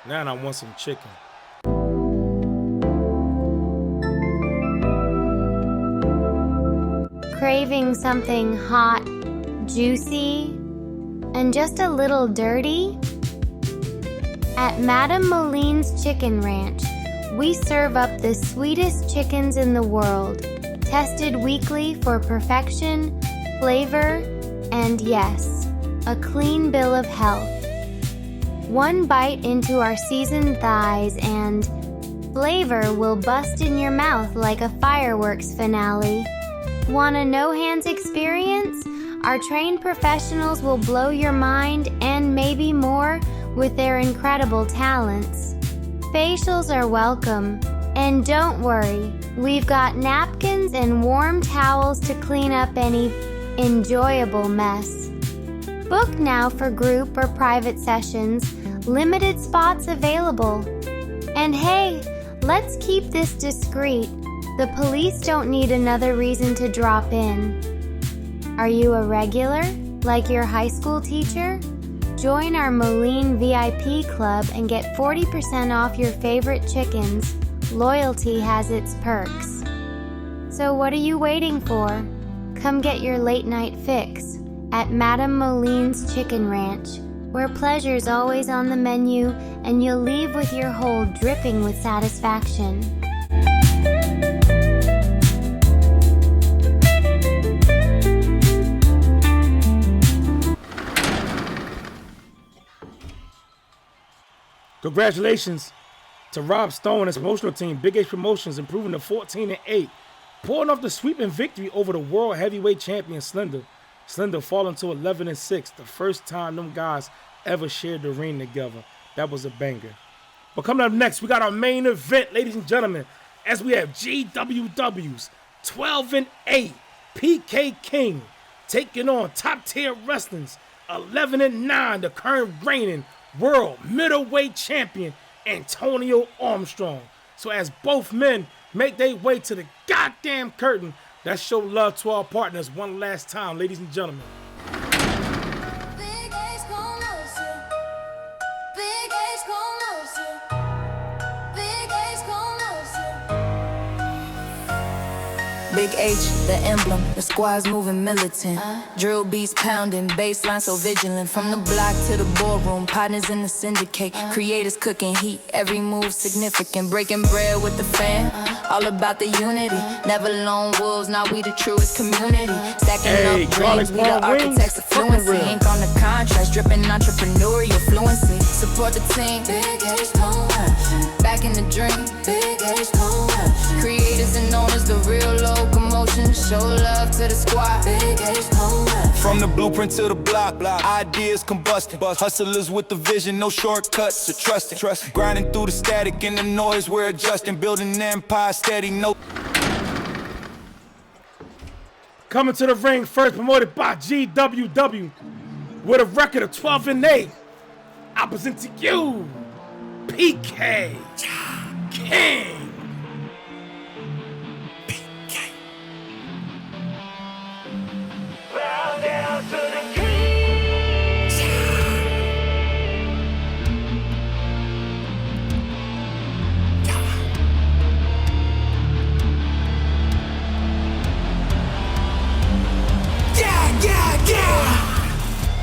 Now I want some chicken. Craving something hot, juicy, and just a little dirty? At Madame Moline's Chicken Ranch, we serve up the sweetest chickens in the world, tested weekly for perfection, flavor, and yes, a clean bill of health. One bite into our seasoned thighs and flavor will bust in your mouth like a fireworks finale. Want a no-hands experience? Our trained professionals will blow your mind and maybe more with their incredible talents. Facials are welcome. And don't worry, we've got napkins and warm towels to clean up any enjoyable mess. Book now for group or private sessions. Limited spots available. And hey, let's keep this discreet. The police don't need another reason to drop in. Are you a regular, like your high school teacher? Join our Moline VIP club and get 40% off your favorite chickens. Loyalty has its perks. So what are you waiting for? Come get your late night fix at Madame Moline's Chicken Ranch, where pleasure's always on the menu and you'll leave with your hole dripping with satisfaction. Congratulations to Rob Stone and his promotional team, Big H Promotions, improving to 14-8, pulling off the sweeping victory over the world heavyweight champion Slender. Slender falling to 11-6, the first time them guys ever shared the ring together. That was a banger. But coming up next, we got our main event, ladies and gentlemen, as we have GWW's 12-8 PK King taking on Top Tier Wrestling's 11-9, the current reigning world middleweight champion Antonio Armstrong. So as both men make their way to the goddamn curtain, let's show love to our partners one last time, ladies and gentlemen. Big H, the emblem, the squad's moving militant. Drill beats pounding, baseline so vigilant. From the block to the ballroom, partners in the syndicate. Creators cooking heat, every move significant. Breaking bread with the fam, all about the unity. Never lone wolves, now we the truest community. Stacking up dreams, we the architects of fluency. Ink on the contracts, dripping entrepreneurial fluency. Support the team, Big H don't back in the dream, Big H don't creators and owners, the real locomotion. Show love to the squad. Big H From the blueprint to the block, ideas combusting. Hustlers with the vision, no shortcuts, so trust it. Grinding through the static and the noise, we're adjusting. Building an empire steady, no. Coming to the ring first, promoted by GWW, with a record of 12-8. I present to you, PK King.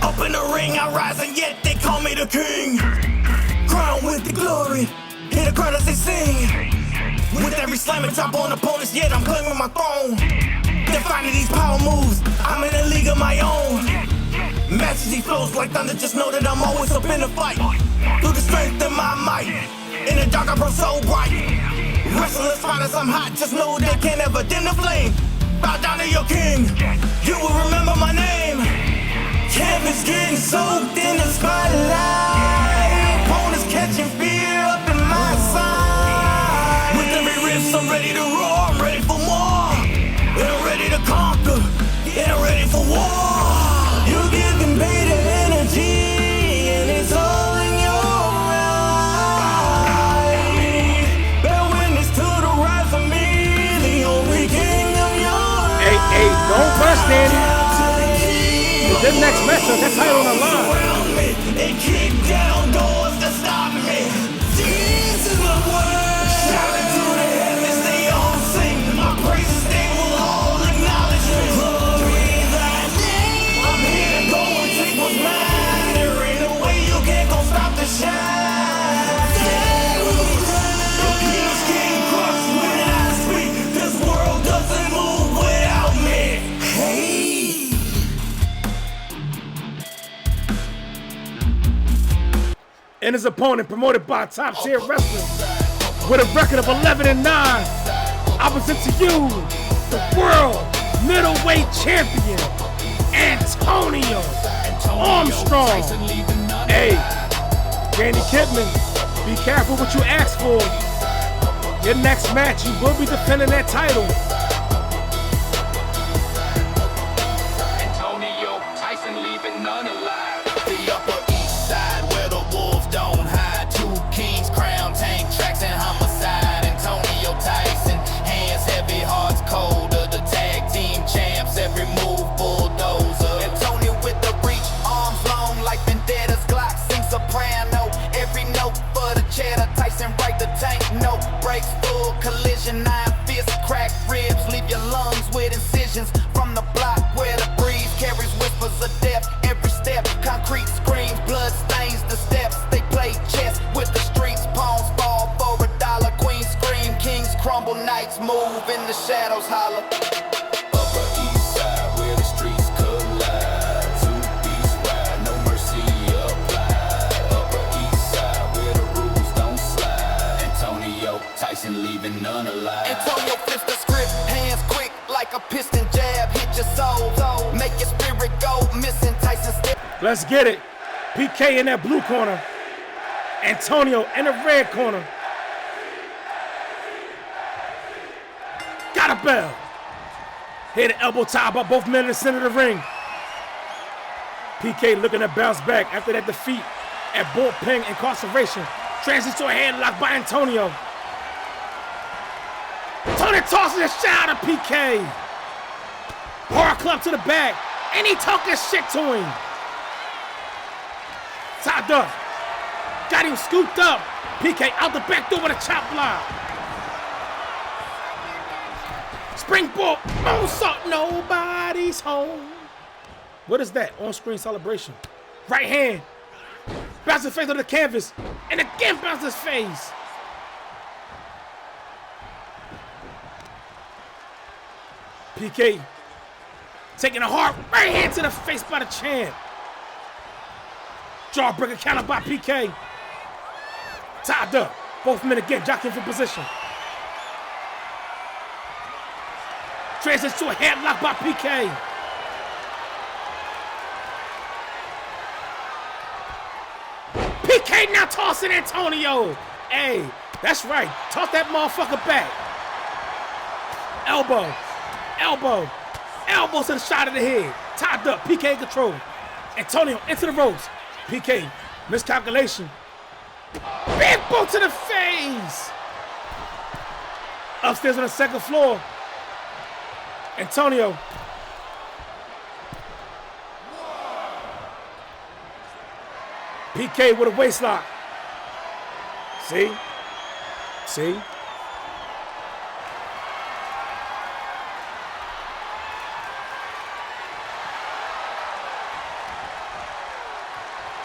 Up in the ring, I rise and yet they call me the king. Crown with the glory, hear the crowd as they sing. With every slam and top on opponents, yet I'm claiming my throne. Defining these power moves, I'm in a league of my own. Matches he flows like thunder, just know that I'm always up in the fight. Through the strength of my might, in the dark I burn so bright. Wrestlers find us, I'm hot, just know they can't ever dim the flame. Bow down to your king, you will remember my name. Canvas getting soaked in the spotlight. Opponents catching fear up in my side. With every riff, I'm ready to roar, I'm ready for more. And I'm ready to conquer, and I'm ready for war. You're giving beta energy, and it's all in your eyes. Bear witness to the rise of me, the only king of your life. Hey, don't rush, Danny. This next matchup, that title on the line. They kick down doors to stop me. This is my word. Shout it to the heavens, they all sing. My praises, they will all acknowledge me. Glory thy name. I'm here to go and take what's mine. There ain't no way you can't go stop the shine. The peace can't crush when I speak. This world doesn't move without me. Hey. And his opponent, promoted by Top Tier Wrestling, with a record of 11-9, I present to you the world middleweight champion, Antonio Armstrong. Hey, Danny Kidman, be careful what you ask for. Your next match, you will be defending that title. Antonio Tyson leaving none alive. racing right the tank, no brakes, full collision, 9 fists, cracked ribs, leave your lungs with incisions from the block where the breeze carries whispers of death. Every step, concrete screams, blood stains the steps. They play chess with the streets, pawns fall for $1. Queens scream, kings crumble, knights move in the shadows, holler. Upper East Side, where the streets collide. 2 beats ride, no mercy applied. Upper East Side, where the rules don't slide. Antonio Tyson leaving none alive. Antonio flips the script, hands quick like a piston jab. Hit your soul, make your spirit go missing. Tyson step. Let's get it. PK in that blue corner. Antonio in the red corner. Got a bell. Hit an elbow tie by both men in the center of the ring. PK looking to bounce back after that defeat at bullpen incarceration. Transitions to a headlock by Antonio. Tony tosses a shot at PK. Horror club to the back. And he talking shit to him. Tied up. Got him scooped up. PK out the back door with a chop block. Springboard. Moonsault. Nobody's home. What is that? On-screen celebration. Right hand. Bounces face on the canvas. And again bounces face. PK taking a hard right hand to the face by the champ. Jawbreaker counter by PK. Tied up. Both men again jockeying for position. Transitions to a headlock by PK. PK now tossing Antonio. Hey, that's right. Toss that motherfucker back. Elbow. Elbow. Elbow to the side of the head. Tied up. PK in control. Antonio into the ropes. PK, miscalculation. Big boot to the face. Upstairs on the second floor. Antonio. PK with a waist lock. See? See?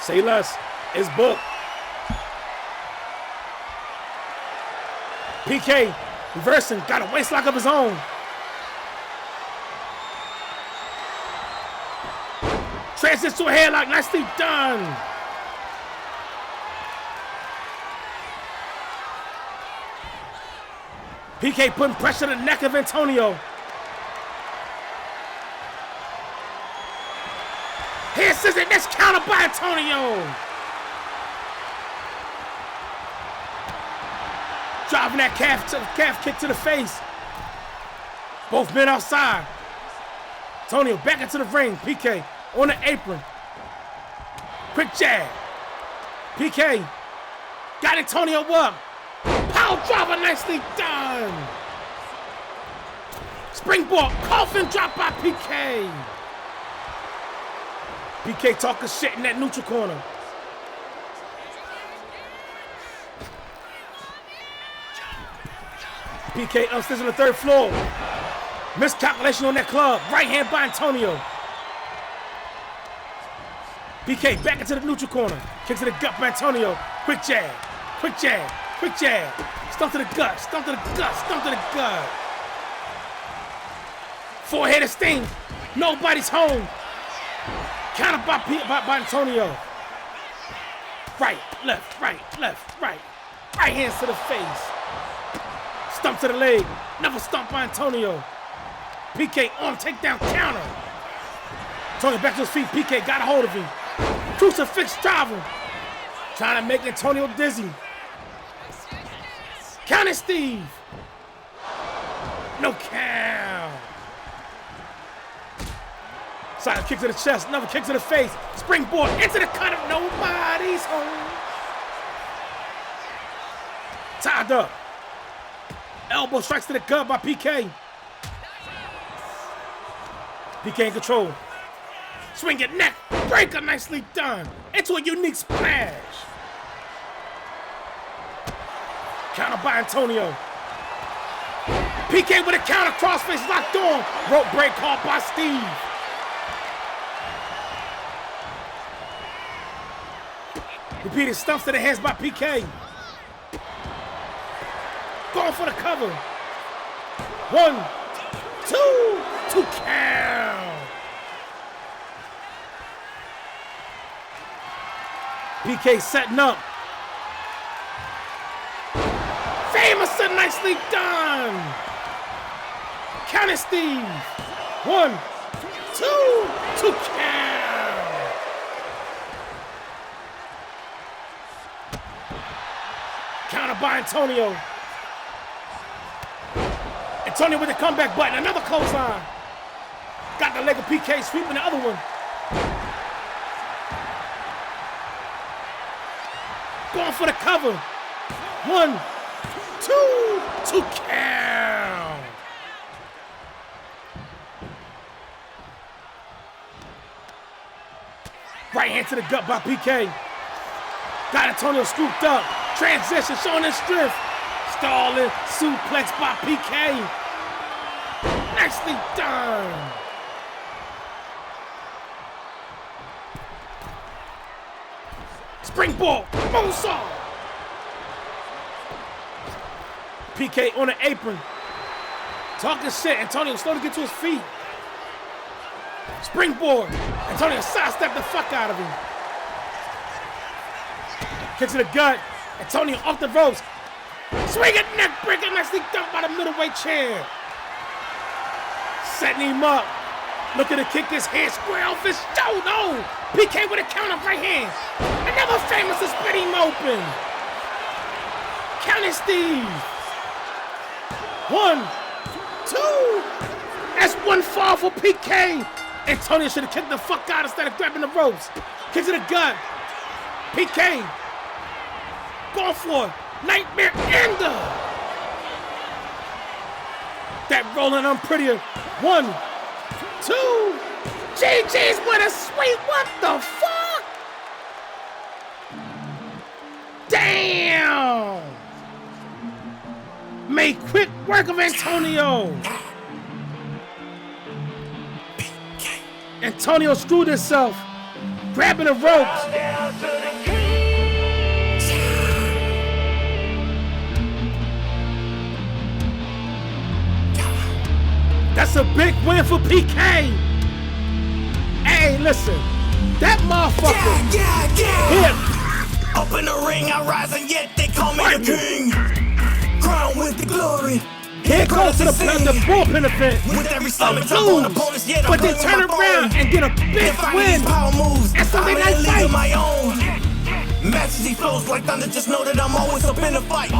Say less. It's booked. PK reversing. Got a waist lock of his own. Transitions to a headlock. Nicely done. PK putting pressure on the neck of Antonio. Here's scissor, next counter by Antonio. Driving that calf kick to the face. Both men outside. Antonio back into the ring. PK on the apron. Quick jab. PK got Antonio up. Power driver, nicely done. Springboard, coffin drop by PK. PK talking shit in that neutral corner. PK upstairs on the third floor. Miscalculation on that club. Right hand by Antonio. PK back into the neutral corner. Kick to the gut by Antonio. Quick jab. Quick jab. Quick jab. Stump to the gut. Stump to the gut. Stump to the gut. Four-headed sting. Nobody's home. Counter by Antonio. Right, left, right, left, right. Right hands to the face. Stump to the leg. Another stump by Antonio. PK arm takedown counter. Antonio back to his feet. PK got a hold of him. Crucifix driver. Trying to make Antonio dizzy. Count it, Steve. No count. Side kick to the chest. Another kick to the face. Springboard into the cutter. Nobody's home. Tied up. Elbow strikes to the gut by PK. PK in control. Swing it, neck breaker, nicely done. Into a unique splash. Counter by Antonio. PK with a counter, crossface locked on. Rope break called by Steve. Repeated stumps to the hands by PK. Going for the cover. 1, 2 count. PK setting up. Famous and nicely done. Counter Steve. 1, 2 count. Counter by Antonio. Antonio with the comeback button. Another clothesline. Got the leg of PK, sweeping the other one. Going for the cover. 1, 2 count. Right hand to the gut by PK. Got Antonio scooped up. Transition, showing his strength. Stalling, suplex by PK. Nicely done. Springboard, moonsault. PK on the apron. Talking shit. Antonio slow to get to his feet. Springboard. Antonio sidestepped the fuck out of him. Kick to the gut. Antonio off the ropes. Swing it, neck breaker. Nicely dumped by the middleweight chair. Setting him up. Looking to kick his head square off his shoulder. No. PK with a counter right hand. Another famous to split him open. Counting Steve. 1, 2. That's one fall for PK. Antonio should have kicked the fuck out instead of grabbing the ropes. Kick to the gut. PK. Going for Nightmare Ender. That rolling unprettier. 1, 2. GG's with a sweep. What the fuck? Damn. Made quick work of Antonio. Antonio screwed himself. Grabbing the ropes. That's a big win for PK. Hey, listen. That motherfucker. Yeah. Up in the ring, I rise, and yet they call me the king. Crown with the glory. Here goes to the bullpen event. With every stomach on opponents, yet but they turn around and get a big win. And so they night fight. My own. Majesty flows like thunder, just know that I'm always up in the fight.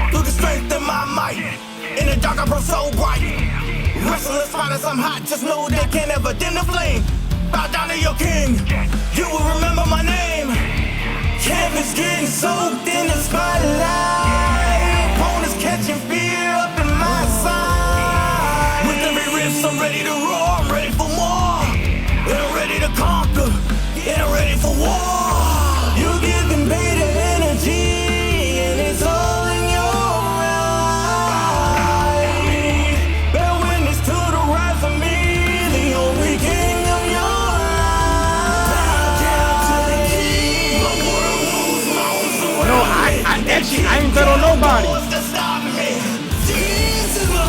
Through the strength of my might. In the dark, I burn so bright. Restless fighters, I'm hot, just know they can't ever dim the flame. Bow down to your king, you will remember my name. Canvas getting soaked in the spotlight. Opponents catching fear up in my side. With every riff, I'm ready to roar, I'm ready for more. And I'm ready to conquer, and I'm ready for war. You're giving beta energy, and it's all in your eye. Bear witness to the rise of me, the only king of your life. Bow down to the king. My world moves mountains around. No, I ain't bet on nobody.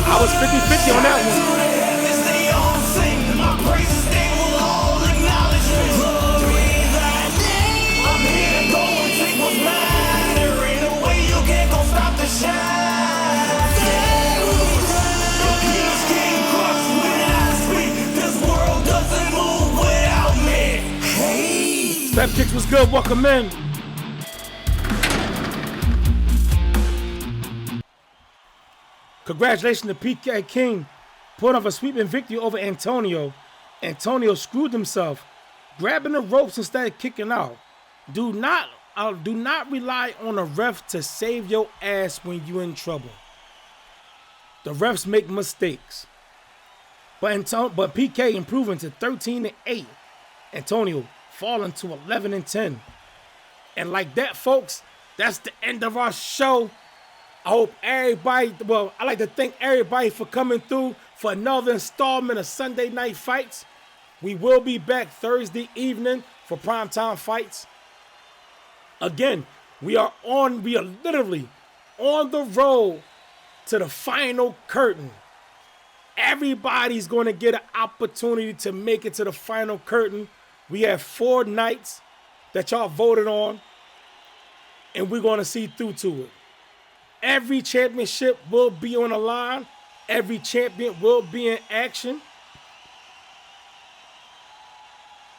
I was 50-50 on that one. Step kicks was good, welcome in. Congratulations to PK King, pulling off a sweeping victory over Antonio. Antonio screwed himself, grabbing the ropes instead of kicking out. Do not rely on a ref to save your ass when you're in trouble. The refs make mistakes. But PK improving to 13-8. Antonio falling to 11-10. And like that, folks, that's the end of our show. I hope everybody, well, I'd like to thank everybody for coming through for another installment of Sunday Night Fights. We will be back Thursday evening for primetime fights. Again, we are literally on the road to the final curtain. Everybody's going to get an opportunity to make it to the final curtain. We have 4 nights that y'all voted on, and we're going to see through to it. Every championship will be on the line. Every champion will be in action.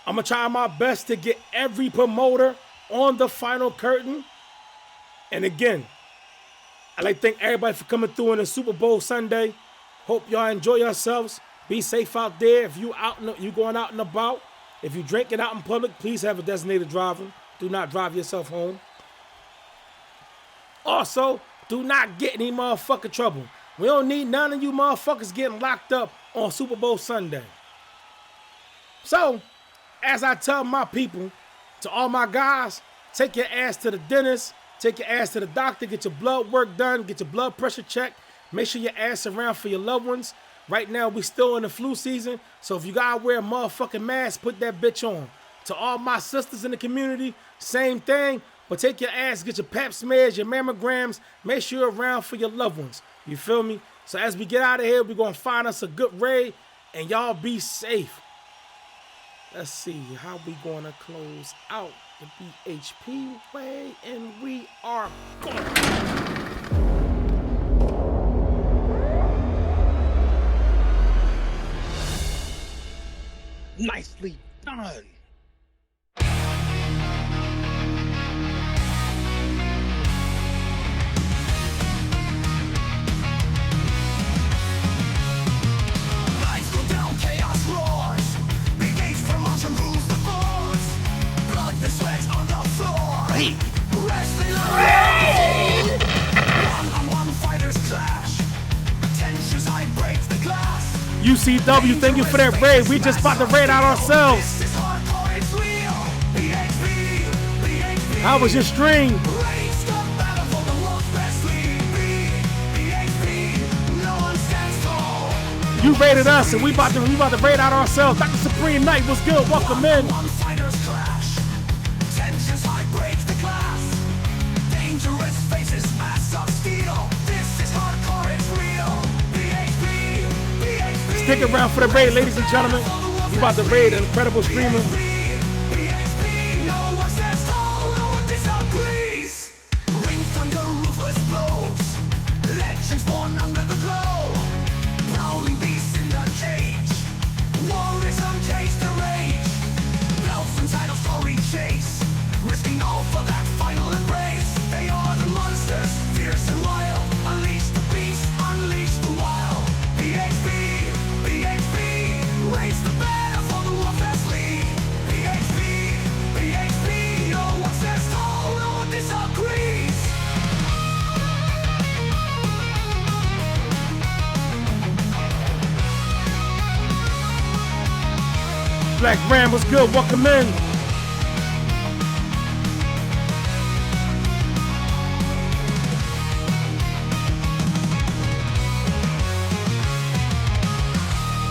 I'm going to try my best to get every promoter on the final curtain. And again, I'd like to thank everybody for coming through on the Super Bowl Sunday. Hope y'all enjoy yourselves. Be safe out there. If you going out and about, if you're drinking out in public, please have a designated driver. Do not drive yourself home. Also, do not get any motherfucking trouble. We don't need none of you motherfuckers getting locked up on Super Bowl Sunday. So, as I tell my people, to all my guys, take your ass to the dentist, take your ass to the doctor, get your blood work done, get your blood pressure checked, make sure your ass around for your loved ones. Right now, we still in the flu season, so if you gotta wear a motherfucking mask, put that bitch on. To all my sisters in the community, same thing, but take your ass, get your pap smears, your mammograms, make sure you're around for your loved ones. You feel me? So as we get out of here, we're gonna find us a good raid, and y'all be safe. Let's see how we gonna close out the BHP way, and we are going. Nicely done. Lights go down, chaos roars. Big H for launch and rules the force. Blood and sweat on the floor. Hey. Wrestling around. One-on-one fighters clash. Tensions high breaks the glass. UCW, thank you for that raid. We just about to raid out ourselves. How was your stream? You raided us, and we about to raid out ourselves. Dr. Supreme Knight was good. Welcome in. Dangerous faces, mass of steel. This is hardcore, it's real. Stick around for the raid, ladies and gentlemen. We about to raid an incredible streamer. Legends born under the glow. Prowling beasts in the cage. War is uncaged to rage. Belts and titles story chase. Risking all for that final embrace. They are the monsters, fierce and wild. Unleash the beast, unleash the wild. BHP, raise the banner for the warfare's lead. BHP, no one stands tall, no one disagrees. Black Ram was good. Welcome in.